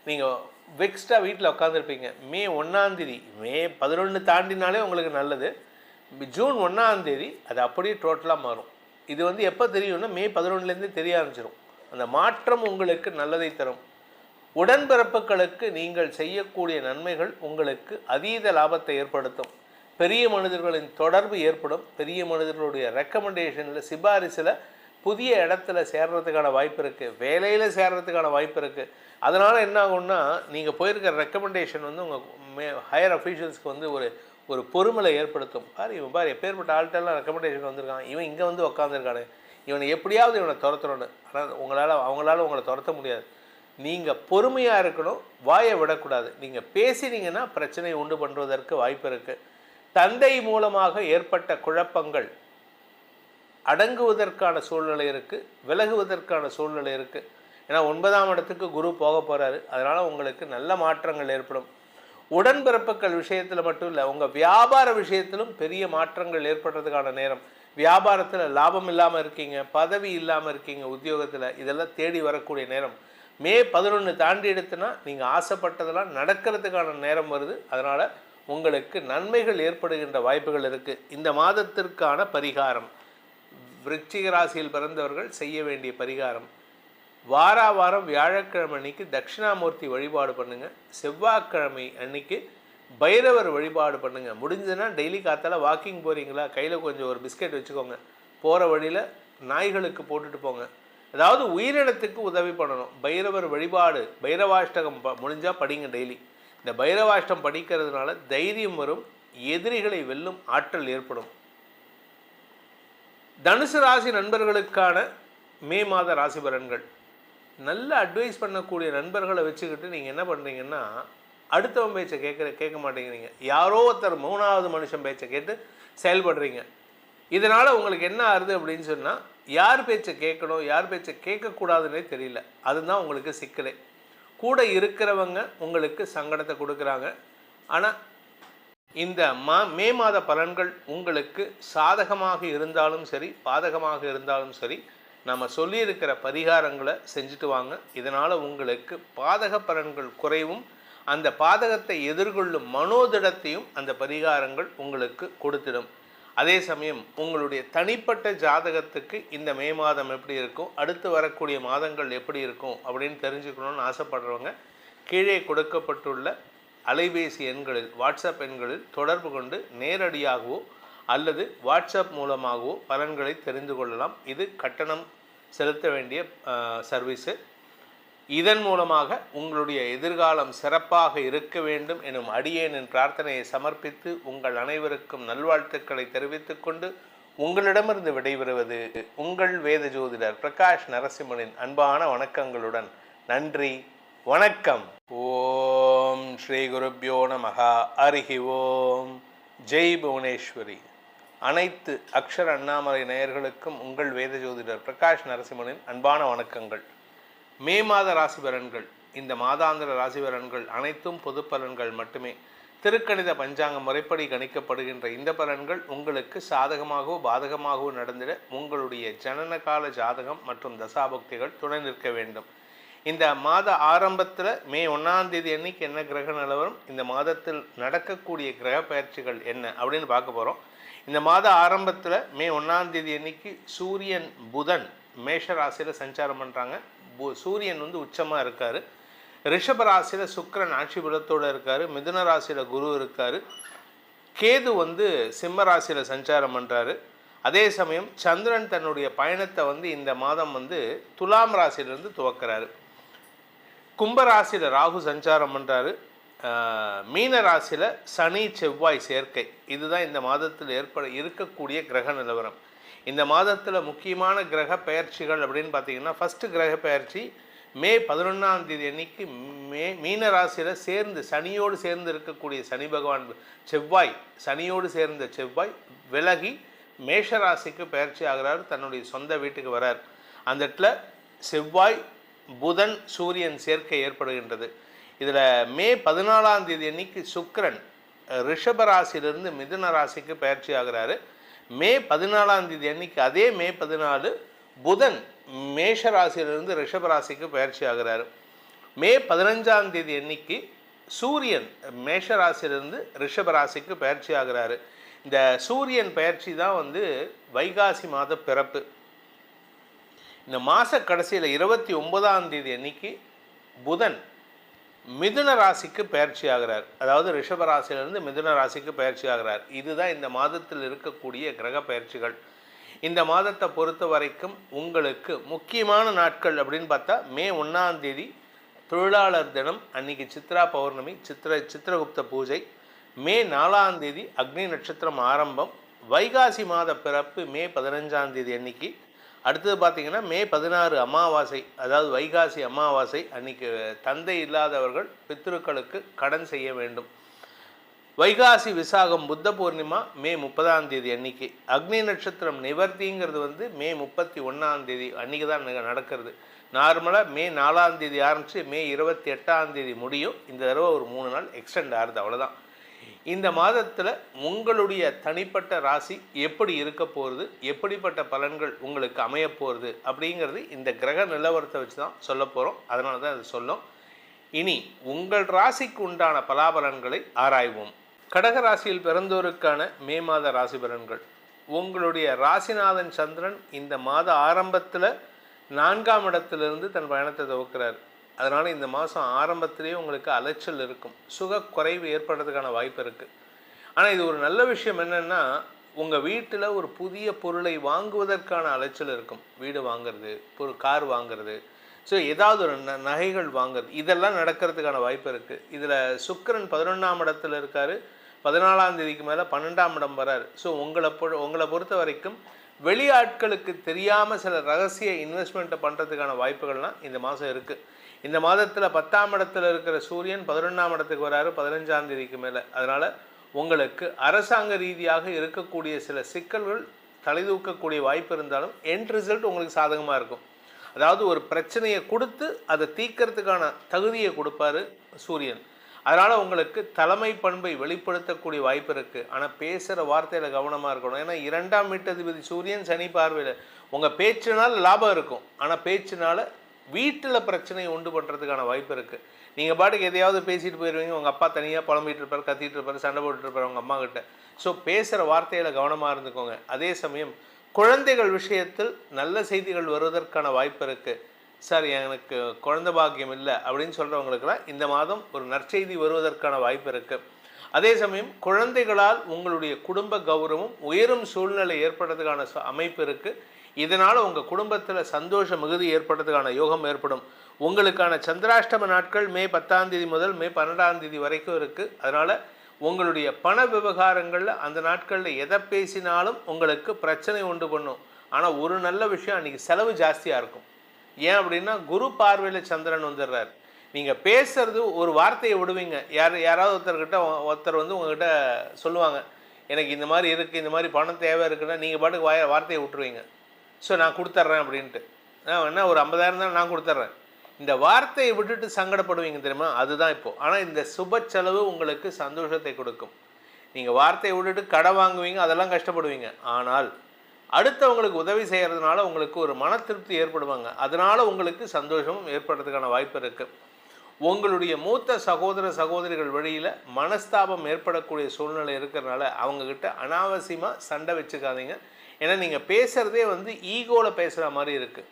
நீங்கள் வெக்ஸ்டாக வீட்டில் உட்காந்துருப்பீங்க. மே 1ஆம் தேதி, மே 11 தாண்டினாலே உங்களுக்கு நல்லது. ஜூன் 1ஆம் தேதி அது அப்படியே டோட்டலாக மாறும். இது எப்போ தெரியும்னா மே 11லேருந்தே தெரிய ஆரம்பிச்சிடும். அந்த மாற்றம் உங்களுக்கு நல்லதை தரும். உடன்பிறப்புகளுக்கு நீங்கள் செய்யக்கூடிய நன்மைகள் உங்களுக்கு அதீத லாபத்தை ஏற்படுத்தும். பெரிய மனிதர்களின் தொடர்பு ஏற்படும். பெரிய மனிதர்களுடைய ரெக்கமெண்டேஷனில், சிபாரிசில் புதிய இடத்துல சேர்றதுக்கான வாய்ப்பு இருக்குது, வேலையில் சேர்றதுக்கான வாய்ப்பு இருக்குது. அதனால் என்ன ஆகும்னா, நீங்கள் போயிருக்கிற ரெக்கமெண்டேஷன் உங்கள் ஹையர் அஃபீஷியல்ஸ்க்கு ஒரு பொறுமலை ஏற்படுத்தும். இவன் எப்பேற்பட்ட ஆள்கிட்டலாம் ரெக்கமெண்டேஷன் வந்திருக்கான், இவன் இங்கே உட்காந்துருக்கானே, இவனை எப்படியாவது இவனை துரத்தணும்னு. ஆனால் அவங்களால உங்களை துரத்த முடியாது. நீங்கள் பொறுமையாக இருக்கணும், வாயை விடக்கூடாது. நீங்கள் பேசினீங்கன்னா பிரச்சனை உண்டு பண்ணுவதற்கு வாய்ப்பு இருக்குது. தந்தை மூலமாக ஏற்பட்ட குழப்பங்கள் அடங்குவதற்கான சூழ்நிலை இருக்குது, விலகுவதற்கான சூழ்நிலை இருக்குது. ஏன்னா 9ஆம் இடத்துக்கு குரு போக போகிறாரு. அதனால் உங்களுக்கு நல்ல மாற்றங்கள் ஏற்படும். உடன்பிறப்புகள் விஷயத்தில் மட்டும் இல்லை, உங்கள் வியாபார விஷயத்திலும் பெரிய மாற்றங்கள் ஏற்படுறதுக்கான நேரம். வியாபாரத்தில் லாபம் இல்லாமல் இருக்கீங்க, பதவி இல்லாமல் இருக்கீங்க, உத்தியோகத்தில், இதெல்லாம் தேடி வரக்கூடிய நேரம். மே 11 தாண்டி எடுத்துனா நீங்கள் ஆசைப்பட்டதெல்லாம் நடக்கிறதுக்கான நேரம் வருது. அதனால் உங்களுக்கு நன்மைகள் ஏற்படுகின்ற வாய்ப்புகள் இருக்குது. இந்த மாதத்திற்கான பரிகாரம், விருச்சிக ராசியில் பிறந்தவர்கள் செய்ய வேண்டிய பரிகாரம், வாரம் வியாழக்கிழமை அன்னைக்கு தட்சிணாமூர்த்தி வழிபாடு பண்ணுங்கள். செவ்வாய்க்கிழமை அன்னைக்கு பைரவர் வழிபாடு பண்ணுங்கள். முடிஞ்சதுன்னா டெய்லி காத்தால வாக்கிங் போகிறீங்களா, கையில் கொஞ்சம் ஒரு பிஸ்கெட் வச்சுக்கோங்க. போகிற வழியில் நாய்களுக்கு போட்டுட்டு போங்க. அதாவது உயிரினத்துக்கு உதவி பண்ணணும். பைரவர் வழிபாடு, பைரவாஷ்டகம் முடிஞ்சால் படிங்க டெய்லி. இந்த பைரவாஷ்டம் படிக்கிறதுனால தைரியம் வரும், எதிரிகளை வெல்லும் ஆற்றல் ஏற்படும். தனுசு ராசி நண்பர்களுக்கான மே மாத ராசி பலன்கள். நல்ல அட்வைஸ் பண்ணக்கூடிய நண்பர்களை வச்சுக்கிட்டு நீங்கள் என்ன பண்ணுறீங்கன்னா, அடுத்தவன் பேச்சை கேட்க மாட்டேங்கிறீங்க. யாரோ ஒருத்தர் 3வது மனுஷன் பேச்சை கேட்டு செயல்படுறீங்க. இதனால் உங்களுக்கு என்ன ஆகுது அப்படின்னு சொன்னால், யார் பேச்சை கேட்கணும், யார் பேச்சை கேட்கக்கூடாதுன்னே தெரியல. அதுதான் உங்களுக்கு சிக்கலே. கூட இருக்கிறவங்க உங்களுக்கு சங்கடத்தை கொடுக்குறாங்க. ஆனால் இந்த மே மாத பலன்கள் உங்களுக்கு சாதகமாக இருந்தாலும் சரி, பாதகமாக இருந்தாலும் சரி, நம்ம சொல்லியிருக்கிற பரிகாரங்களை செஞ்சுட்டு வாங்க. இதனால் உங்களுக்கு பாதக பலன்கள் குறைவும், அந்த பாதகத்தை எதிர்கொள்ளும் மனோதிடத்தையும் அந்த பரிகாரங்கள் உங்களுக்கு கொடுத்திடும். அதே சமயம் உங்களுடைய தனிப்பட்ட ஜாதகத்துக்கு இந்த மே மாதம் எப்படி இருக்கும், அடுத்து வரக்கூடிய மாதங்கள் எப்படி இருக்கும் அப்படின்னு தெரிஞ்சுக்கணும்னு ஆசைப்படுறவங்க கீழே கொடுக்கப்பட்டுள்ள அலைபேசி எண்களில், வாட்ஸ்அப் எண்களில் தொடர்பு கொண்டு நேரடியாகவோ அல்லது வாட்ஸ்அப் மூலமாகவோ பலன்களை தெரிந்து கொள்ளலாம். இது கட்டணம் செலுத்த வேண்டிய சர்வீஸு. இதன் மூலமாக உங்களுடைய எதிர்காலம் சிறப்பாக இருக்க வேண்டும் எனும் அடியேனின் பிரார்த்தனையை சமர்ப்பித்து உங்கள் அனைவருக்கும் நல்வாழ்த்துக்களை தெரிவித்துக் கொண்டு உங்களிடமிருந்து விடைபெறுவது உங்கள் வேத ஜோதிடர் பிரகாஷ் நரசிம்மனின் அன்பான வணக்கங்களுடன். நன்றி, வணக்கம். ஓம் ஸ்ரீ குருப்யோ நமஹ. ஹரிஹி ஓம். ஜெய் புவனேஸ்வரி. அனைத்து அக்ஷர அண்ணாமலை நேயர்களுக்கும் உங்கள் வேத ஜோதிடர் பிரகாஷ் நரசிம்மனின் அன்பான வணக்கங்கள். மே மாத ராசி பலன்கள். இந்த மாதாந்திர ராசி பலன்கள் அனைத்தும் பொது பலன்கள் மட்டுமே. திருக்கணித பஞ்சாங்க முறைப்படி கணிக்கப்படுகின்ற இந்த பலன்கள் உங்களுக்கு சாதகமாகவோ பாதகமாகவோ நடந்திட உங்களுடைய ஜனனகால ஜாதகம் மற்றும் தசாபக்திகள் துணை நிற்க வேண்டும். இந்த மாத ஆரம்பத்தில் மே 1ஆம் தேதி அன்னைக்கு என்ன கிரக நிலவரம், இந்த மாதத்தில் நடக்கக்கூடிய கிரக பயிற்சிகள் என்ன அப்படின்னு பார்க்க போகிறோம். இந்த மாத ஆரம்பத்தில் மே 1ஆம் தேதி அன்னைக்கு சூரியன் புதன் மேஷ ராசியில் சஞ்சாரம் பண்ணுறாங்க. சூரியன் உச்சமாக இருக்கார். ரிஷப ராசியில் சுக்கிரன் ஆட்சி பலத்தோடு இருக்கார். மிதுன ராசியில் குரு இருக்கார். கேது சிம்ம ராசியில் சஞ்சாரம் பண்ணுறாரு. அதே சமயம் சந்திரன் தன்னுடைய பயணத்தை இந்த மாதம் துலாம் ராசியிலிருந்து துவக்கிறாரு. கும்பராசியில் ராகு சஞ்சாரம் பண்ணுறாரு. மீன ராசியில் சனி செவ்வாய் சேர்க்கை. இதுதான் இந்த மாதத்தில் இருக்கக்கூடிய கிரக நிலவரம். இந்த மாதத்தில் முக்கியமான கிரக பெயர்ச்சிகள் அப்படின்னு பார்த்தீங்கன்னா, ஃபஸ்ட்டு கிரக பெயர்ச்சி மே 11ஆம் தேதி அன்னைக்கு மீன ராசியில் சனியோடு சேர்ந்து இருக்கக்கூடிய சனி பகவான் செவ்வாய், சனியோடு சேர்ந்த செவ்வாய் விலகி மேஷ ராசிக்கு பெயர்ச்சி ஆகிறார். தன்னுடைய சொந்த வீட்டுக்கு வரார். அந்த இடத்துல செவ்வாய் புதன் சூரியன் சேர்க்கை ஏற்படுகின்றது. இதில் மே 14ஆம் தேதி அன்னைக்கு சுக்கிரன் ரிஷப ராசியிலிருந்து மிதுன ராசிக்கு பெயர்ச்சி ஆகிறாரு. மே 14ஆம் தேதி அன்னைக்கு, அதே மே 14 புதன் மேஷ ராசியிலிருந்து ரிஷப ராசிக்கு பயிற்சி ஆகிறாரு. மே 15ஆம் தேதி அன்னைக்கு சூரியன் மேஷ ராசியிலிருந்து ரிஷப ராசிக்கு பயிற்சி ஆகிறாரு. இந்த சூரியன் பயிற்சி தான் வைகாசி மாத பிறப்பு. இந்த மாத கடைசியில் 29ஆம் தேதி அன்னைக்கு புதன் மிதுன ராசிக்கு பயிற்சி ஆகிறார். அதாவது ரிஷப ராசியிலிருந்து மிதுன ராசிக்கு பயிற்சி ஆகிறார். இதுதான் இந்த மாதத்தில் இருக்கக்கூடிய கிரக பயிற்சிகள். இந்த மாதத்தை பொறுத்த வரைக்கும் உங்களுக்கு முக்கியமான நாட்கள் அப்படின்னு பார்த்தா, மே 1ஆம் தேதி தொழிலாளர் தினம், அன்னைக்கு சித்ரா பௌர்ணமி, சித்திரகுப்த பூஜை. மே 4ஆம் தேதி அக்னி நட்சத்திரம் ஆரம்பம். வைகாசி மாத பிறப்பு மே 15ஆம் தேதி அன்னைக்கு. அடுத்தது பார்த்திங்கன்னா மே 16 அமாவாசை, அதாவது வைகாசி அமாவாசை. அன்றைக்கி தந்தை இல்லாதவர்கள் பித்ருக்களுக்கு கடன் செய்ய வேண்டும். வைகாசி விசாகம் புத்த பூர்ணிமா மே 30ஆம் தேதி அன்னைக்கு. அக்னி நட்சத்திரம் நிவர்த்திங்கிறது மே 31ஆம் தேதி அன்றைக்கி தான் நடக்கிறது. நார்மலாக மே 4ஆம் தேதி ஆரம்பித்து மே 28ஆம் தேதி முடியும். இந்த தடவை ஒரு 3 நாள் எக்ஸ்டெண்ட் ஆகுது, அவ்வளோதான். இந்த மாதத்தில் உங்களுடைய தனிப்பட்ட ராசி எப்படி இருக்க போகிறது, எப்படிப்பட்ட பலன்கள் உங்களுக்கு அமைய போகிறது அப்படிங்கிறது இந்த கிரக நிலவரத்தை வச்சு தான் சொல்ல போகிறோம். அதனால தான் அது சொல்லும். இனி உங்கள் ராசிக்கு உண்டான பலாபலன்களை ஆராய்வோம். கடக ராசியில் பிறந்தோருக்கான மே மாத ராசி பலன்கள். உங்களுடைய ராசிநாதன் சந்திரன் இந்த மாத ஆரம்பத்தில் 4ஆம் இடத்திலிருந்து தன் பயணத்தை துவக்கிறார். அதனால் இந்த மாதம் ஆரம்பத்திலேயே உங்களுக்கு அலைச்சல் இருக்கும், சுகக்குறைவு ஏற்படுறதுக்கான வாய்ப்பு இருக்குது. ஆனால் இது ஒரு நல்ல விஷயம் என்னென்னா, உங்கள் வீட்டில் ஒரு புதிய பொருளை வாங்குவதற்கான அலைச்சல் இருக்கும். வீடு வாங்கிறது, ஒரு கார் வாங்கிறது, ஸோ ஏதாவது ஒரு நகைகள் வாங்குறது, இதெல்லாம் நடக்கிறதுக்கான வாய்ப்பு இருக்குது. இதில் சுக்கிரன் 11ஆம் இடத்துல இருக்கார். 14ஆம் தேதிக்கு மேலே 12ஆம் இடம் வரார். ஸோ உங்களை பொறுத்த வரைக்கும் வெளியாட்களுக்கு தெரியாமல் சில ரகசிய இன்வெஸ்ட்மெண்ட்டை பண்ணுறதுக்கான வாய்ப்புகள்லாம் இந்த மாதம் இருக்குது. இந்த மாதத்தில் 10ஆம் இடத்துல இருக்கிற சூரியன் 11ஆம் இடத்துக்கு வராரு 15ஆம் தேதிக்கு மேலே. அதனால் உங்களுக்கு அரசாங்க ரீதியாக இருக்கக்கூடிய சில சிக்கல்கள் தலைதூக்கக்கூடிய வாய்ப்பு இருந்தாலும் எண்ட் ரிசல்ட் உங்களுக்கு சாதகமாக இருக்கும். அதாவது ஒரு பிரச்சனையை கொடுத்து அதை தீர்க்கறதுக்கான தகுதியை கொடுப்பாரு சூரியன். அதனால் உங்களுக்கு தலைமை பண்பை வெளிப்படுத்தக்கூடிய வாய்ப்பு இருக்குது. ஆனால் பேசுகிற வார்த்தையில் கவனமாக இருக்கணும். ஏன்னா 2ஆம் வீட்டதிபதி சூரியன் சனி பார்வையில். உங்கள் பேச்சினால் லாபம் இருக்கும், ஆனால் பேச்சினால் வீட்டில் பிரச்சனையை உண்டு பண்ணுறதுக்கான வாய்ப்பு இருக்குது. நீங்கள் பாட்டுக்கு எதையாவது பேசிட்டு போயிடுவீங்க, உங்கள் அப்பா தனியாக புலம்பிகிட்டு இருப்பார், கத்திட்டு இருப்பார், சண்டை போட்டுட்டு இருப்பார் உங்கள் அம்மா கிட்ட. ஸோ பேசுகிற வார்த்தையில் கவனமாக இருந்துக்கோங்க. அதே சமயம் குழந்தைகள் விஷயத்தில் நல்ல செய்திகள் வருவதற்கான வாய்ப்பு இருக்குது. சார் எனக்கு குழந்தை பாக்கியம் இல்லை அப்படின்னு சொல்கிறவங்களுக்கெல்லாம் இந்த மாதம் ஒரு நற்செய்தி வருவதற்கான வாய்ப்பு இருக்குது. அதே சமயம் குழந்தைகளால் உங்களுடைய குடும்ப கௌரவம் உயரும் சூழ்நிலை ஏற்படுறதுக்கான அமைப்பு இருக்குது. இதனால் உங்கள் குடும்பத்தில் சந்தோஷ மிகுதி ஏற்படுறதுக்கான யோகம் ஏற்படும். உங்களுக்கான சந்திராஷ்டம நாட்கள் மே 10ஆம் தேதி முதல் மே 12ஆம் தேதி வரைக்கும் இருக்குது. அதனால் உங்களுடைய பண விவகாரங்களில் அந்த நாட்களில் எதை பேசினாலும் உங்களுக்கு பிரச்சனை உண்டு பண்ணும். ஆனால் ஒரு நல்ல விஷயம், அன்றைக்கி செலவு ஜாஸ்தியாக இருக்கும். ஏன் அப்படின்னா குரு பார்வையில் சந்திரன் வந்துடுறார். நீங்கள் பேசுறது ஒரு வார்த்தையை விடுவீங்க, யாராவது ஒருத்தர் வந்து உங்கள்கிட்ட சொல்லுவாங்க, எனக்கு இந்த மாதிரி இருக்குது, இந்த மாதிரி பணம் தேவை இருக்குன்னா நீங்கள் பாட்டுக்கு வார்த்தையை விட்டுருவீங்க. ஸோ நான் கொடுத்துட்றேன் அப்படின்ட்டு. நான் என்ன ஒரு 50,000 தான் நான் கொடுத்துட்றேன், இந்த வார்த்தையை விட்டுட்டு சங்கடப்படுவீங்க தெரியுமா, அதுதான் இப்போது. ஆனால் இந்த சுப செலவு உங்களுக்கு சந்தோஷத்தை கொடுக்கும். நீங்கள் வார்த்தையை விட்டுட்டு கடை வாங்குவீங்க, அதெல்லாம் கஷ்டப்படுவீங்க. ஆனால் அடுத்தவங்களுக்கு உதவி செய்கிறதுனால உங்களுக்கு ஒரு மன திருப்தி ஏற்படுவாங்க. அதனால் உங்களுக்கு சந்தோஷமும் ஏற்படுறதுக்கான வாய்ப்பு இருக்குது. உங்களுடைய மூத்த சகோதரிகள் வழியில் மனஸ்தாபம் ஏற்படக்கூடிய சூழ்நிலை இருக்கிறதுனால அவங்கக்கிட்ட அனாவசியமாக சண்டை வச்சுக்காதீங்க. ஏன்னா நீங்கள் பேசுகிறதே வந்து ஈகோவில் பேசுகிற மாதிரி இருக்குது,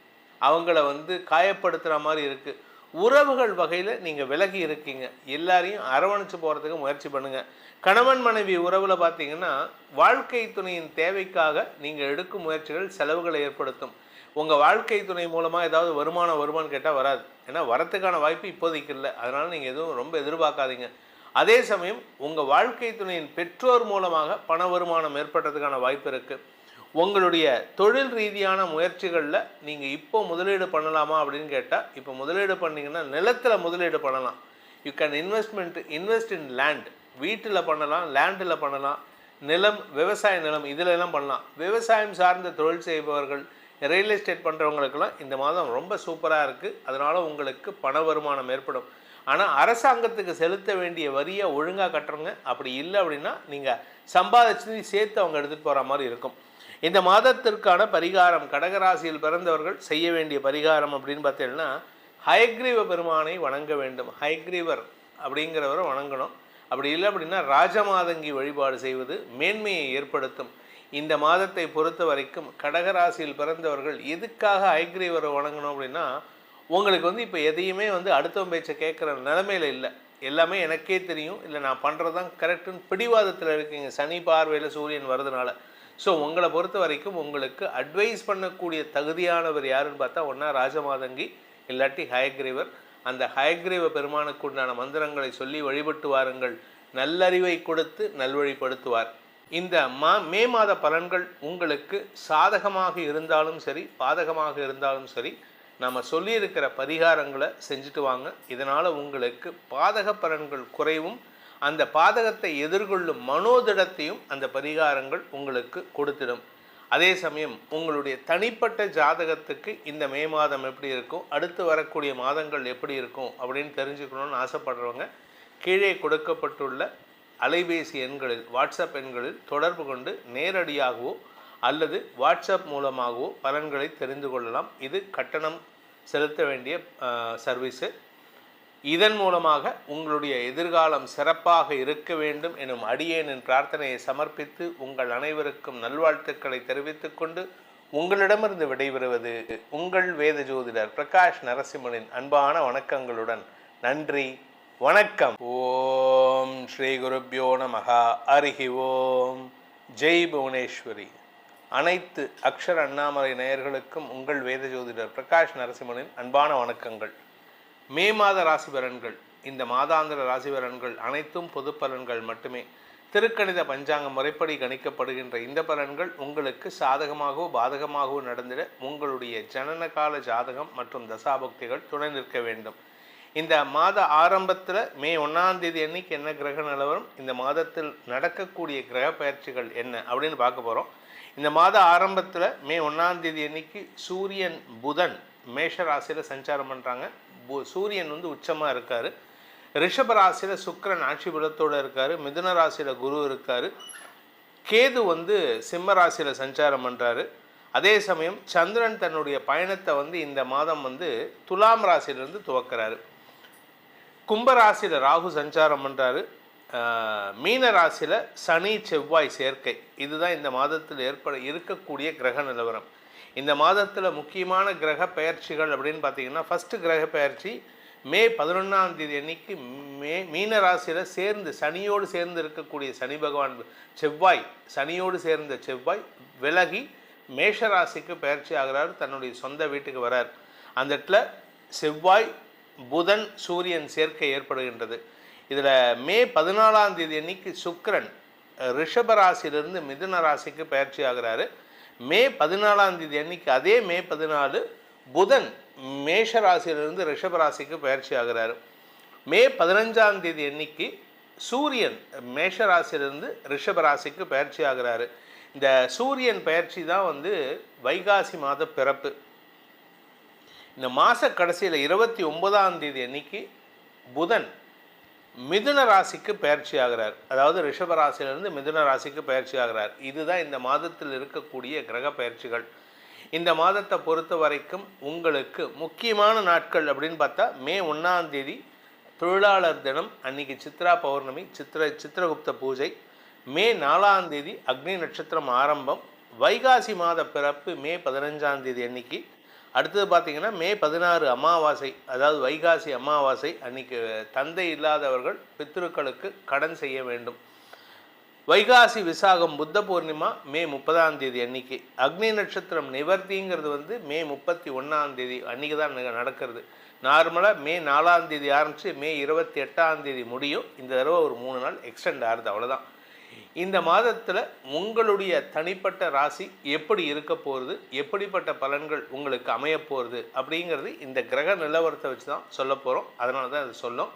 அவங்கள வந்து காயப்படுத்துகிற மாதிரி இருக்குது. உறவுகள் வகையில் நீங்கள் விலகி இருக்கீங்க. எல்லாரையும் அரவணைச்சு போகிறதுக்கு முயற்சி பண்ணுங்கள். கணவன் மனைவி உறவில் பார்த்தீங்கன்னா வாழ்க்கை துணையின் தேவைக்காக நீங்கள் எடுக்கும் முயற்சிகள் செலவுகளை ஏற்படுத்தும். உங்கள் வாழ்க்கை துணை மூலமாக ஏதாவது வருமானம் கேட்டால் வராது. ஏன்னா வரத்துக்கான வாய்ப்பு இப்போதைக்கு இல்லை. அதனால் நீங்கள் எதுவும் ரொம்ப எதிர்பார்க்காதீங்க. அதே சமயம் உங்கள் வாழ்க்கை துணையின் பெற்றோர் மூலமாக பண வருமானம் ஏற்படுறதுக்கான வாய்ப்பு இருக்குது. உங்களுடைய தொழில் ரீதியான முயற்சிகளில் நீங்கள் இப்போ முதலீடு பண்ணலாமா அப்படின்னு கேட்டால், இப்போ முதலீடு பண்ணிங்கன்னா நிலத்தில் முதலீடு பண்ணலாம். You can invest in land. வீட்டில் பண்ணலாம், லேண்டில் பண்ணலாம், நிலம், விவசாய நிலம் இதிலெல்லாம் பண்ணலாம். விவசாயம் சார்ந்த தொழில் செய்பவர்கள், ரியல் எஸ்டேட் பண்ணுறவங்களுக்கெல்லாம் இந்த மாதம் ரொம்ப சூப்பராக இருக்குது. அதனால் உங்களுக்கு பண வருமானம் ஏற்படும். ஆனால் அரசாங்கத்துக்கு செலுத்த வேண்டிய வரியை ஒழுங்காக கட்டுறவங்க, அப்படி இல்லை அப்படின்னா நீங்கள் சம்பாதிச்சு சேர்த்து அவங்க எடுத்துகிட்டு போகிற மாதிரி இருக்கும். இந்த மாதத்திற்கான பரிகாரம், கடகராசியில் பிறந்தவர்கள் செய்ய வேண்டிய பரிகாரம் அப்படின்னு பார்த்தீங்கன்னா, ஹயக்ரீவ பெருமானை வணங்க வேண்டும். ஹயக்ரீவர் அப்படிங்கிறவரை வணங்கணும். அப்படி இல்லை அப்படின்னா ராஜமாதங்கி வழிபாடு செய்வது மேன்மையை ஏற்படுத்தும். இந்த மாதத்தை பொறுத்த வரைக்கும் கடகராசியில் பிறந்தவர்கள் எதுக்காக ஹயக்ரீவரை வணங்கணும் அப்படின்னா, உங்களுக்கு வந்து இப்போ எதையுமே வந்து அடுத்தவன் பேச்சை கேட்குற நிலைமையில் இல்லை. எல்லாமே எனக்கே தெரியும், இல்லை நான் பண்ணுறது தான் கரெக்டுன்னு பிடிவாதத்தில் இருக்கீங்க. சனி பார்வையில் சூரியன் வர்றதுனால. ஸோ உங்களை பொறுத்த வரைக்கும் உங்களுக்கு அட்வைஸ் பண்ணக்கூடிய தகுதியானவர் யாருன்னு பார்த்தா, ஒன்றா ராஜமாதங்கி இல்லாட்டி ஹயக்ரீவர். அந்த ஹயக்ரீவ பெருமானுக்கு உண்டான மந்திரங்களை சொல்லி வழிபட்டு வாருங்கள். நல்லறிவை கொடுத்து நல்வழிப்படுத்துவார். இந்த மே மாத பலன்கள் உங்களுக்கு சாதகமாக இருந்தாலும் சரி, பாதகமாக இருந்தாலும் சரி, நம்ம சொல்லியிருக்கிற பரிகாரங்களை செஞ்சுட்டு வாங்க. இதனால் உங்களுக்கு பாதக பலன்கள் குறைவும், அந்த பாதகத்தை எதிர்கொள்ளும் மனோதிடத்தையும் அந்த பரிகாரங்கள் உங்களுக்கு கொடுத்திடும். அதே சமயம் உங்களுடைய தனிப்பட்ட ஜாதகத்துக்கு இந்த மே மாதம் எப்படி இருக்கும், அடுத்து வரக்கூடிய மாதங்கள் எப்படி இருக்கும் அப்படின்னு தெரிஞ்சுக்கணும்னு ஆசைப்படுறவங்க கீழே கொடுக்கப்பட்டுள்ள அலைபேசி எண்களில், வாட்ஸ்அப் எண்களில் தொடர்பு கொண்டு நேரடியாகவோ அல்லது வாட்ஸ்அப் மூலமாகவோ பலன்களை தெரிந்து கொள்ளலாம். இது கட்டணம் செலுத்த வேண்டிய சர்வீஸு. இதன் மூலமாக உங்களுடைய எதிர்காலம் சிறப்பாக இருக்க வேண்டும் எனும் அடியேனின் பிரார்த்தனையை சமர்ப்பித்து உங்கள் அனைவருக்கும் நல்வாழ்த்துக்களை தெரிவித்துக் கொண்டு உங்களிடமிருந்து விடைபெறுவது உங்கள் வேத ஜோதிடர் பிரகாஷ் நரசிம்மனின் அன்பான வணக்கங்களுடன். நன்றி, வணக்கம். ஓம் ஸ்ரீ குருப்யோ நமஹ. ஹரிஹி ஓம். ஜெய் புவனேஸ்வரி. அனைத்து அக்ஷர அண்ணாமலை நேயர்களுக்கும் உங்கள் வேத ஜோதிடர் பிரகாஷ் நரசிம்மனின் அன்பான வணக்கங்கள். மே மாத ராசி பலன்கள். இந்த மாதாந்திர ராசி பலன்கள் அனைத்தும் பொது பலன்கள் மட்டுமே. திருக்கணித பஞ்சாங்க முறைப்படி கணிக்கப்படுகின்ற இந்த பலன்கள் உங்களுக்கு சாதகமாகவோ பாதகமாகவோ நடந்திட உங்களுடைய ஜனனகால ஜாதகம் மற்றும் தசாபக்திகள் துணை நிற்க வேண்டும். இந்த மாத ஆரம்பத்தில் மே 1ஆம் தேதி அன்னைக்கு என்ன கிரக நிலவரம், இந்த மாதத்தில் நடக்கக்கூடிய கிரக பயிற்சிகள் என்ன அப்படின்னு பார்க்க போகிறோம். இந்த மாத ஆரம்பத்தில் மே 1ஆம் தேதி அன்னைக்கு சூரியன் புதன் மேஷ ராசியில் சஞ்சாரம் பண்ணுறாங்க. சூரியன் உச்சமாக இருக்கார். ரிஷப ராசியில் சுக்கிரன் ஆட்சி பலத்தோடு இருக்கார். மிதுன ராசியில் குரு இருக்கார். கேது சிம்ம ராசியில் சஞ்சாரம் பண்ணுறாரு. அதே சமயம் சந்திரன் தன்னுடைய பயணத்தை இந்த மாதம் துலாம் ராசியிலிருந்து துவக்கிறாரு. கும்பராசியில் ராகு சஞ்சாரம் பண்ணுறாரு. மீன ராசியில் சனி செவ்வாய் சேர்க்கை. இதுதான் இந்த மாதத்தில் இருக்கக்கூடிய கிரக நிலவரம். இந்த மாதத்தில் முக்கியமான கிரக பெயர்ச்சிகள் அப்படின்னு பார்த்தீங்கன்னா, ஃபஸ்ட்டு கிரக பெயர்ச்சி மே 11ஆம் தேதி அன்னைக்கு மீன ராசியில் சனியோடு சேர்ந்து இருக்கக்கூடிய சனி பகவான் சனியோடு சேர்ந்த செவ்வாய் விலகி மேஷ ராசிக்கு பெயர்ச்சி ஆகிறார். தன்னுடைய சொந்த வீட்டுக்கு வரார். அந்த இடத்துல செவ்வாய் புதன் சூரியன் சேர்க்கை ஏற்படுகின்றது. இதில் மே 14ஆம் தேதி அன்னைக்கு சுக்கிரன் ரிஷப ராசியிலிருந்து மிதுன ராசிக்கு பெயர்ச்சி ஆகிறாரு. மே 14ஆம் தேதி அன்னைக்கு அதே மே 14 புதன் மேஷ ராசியிலிருந்து ரிஷப ராசிக்கு பயிற்சி ஆகிறாரு. மே 15ஆம் தேதி அன்னைக்கு சூரியன் மேஷ ராசியிலிருந்து ரிஷப ராசிக்கு பயிற்சி ஆகிறாரு. இந்த சூரியன் பயிற்சி தான் வைகாசி மாத பிறப்பு. இந்த மாத கடைசியில் 29ஆம் தேதி அன்னைக்கு புதன் மிதுன ராசிக்கு பயிற்சி ஆகிறார். அதாவது ரிஷப ராசியிலிருந்து மிதுன ராசிக்கு பயிற்சி ஆகிறார். இதுதான் இந்த மாதத்தில் இருக்கக்கூடிய கிரக பயிற்சிகள். இந்த மாதத்தை பொறுத்த வரைக்கும் உங்களுக்கு முக்கியமான நாட்கள் அப்படின்னு பார்த்தா, மே 1ஆம் தேதி தொழிலாளர் தினம், அன்னைக்கு சித்ரா பௌர்ணமி, சித்திரகுப்த பூஜை. மே 4ஆம் தேதி அக்னி நட்சத்திரம் ஆரம்பம். வைகாசி மாத பிறப்பு மே 15ஆம் தேதி அன்னைக்கு. அடுத்தது பார்த்திங்கன்னா மே 16 அமாவாசை, அதாவது வைகாசி அமாவாசை. அன்னைக்கு தந்தை இல்லாதவர்கள் பித்ருக்களுக்கு கடன் செய்ய வேண்டும். வைகாசி விசாகம் புத்த பூர்ணிமா மே 30ஆம் தேதி அன்னைக்கு. அக்னி நட்சத்திரம் நிவர்த்திங்கிறது மே 31ஆம் தேதி அன்றைக்கி தான் நடக்கிறது. நார்மலாக மே 4ஆம் தேதி ஆரம்பித்து மே 28ஆம் தேதி முடியும். இந்த தடவை ஒரு 3 நாள் எக்ஸ்டெண்ட் ஆகுது, அவ்வளோதான். இந்த மாதத்தில் உங்களுடைய தனிப்பட்ட ராசி எப்படி இருக்க போகிறது, எப்படிப்பட்ட பலன்கள் உங்களுக்கு அமைய போகிறது அப்படிங்கிறது இந்த கிரக நிலவரத்தை வச்சு தான் சொல்ல போகிறோம். அதனால தான் அது சொல்லும்.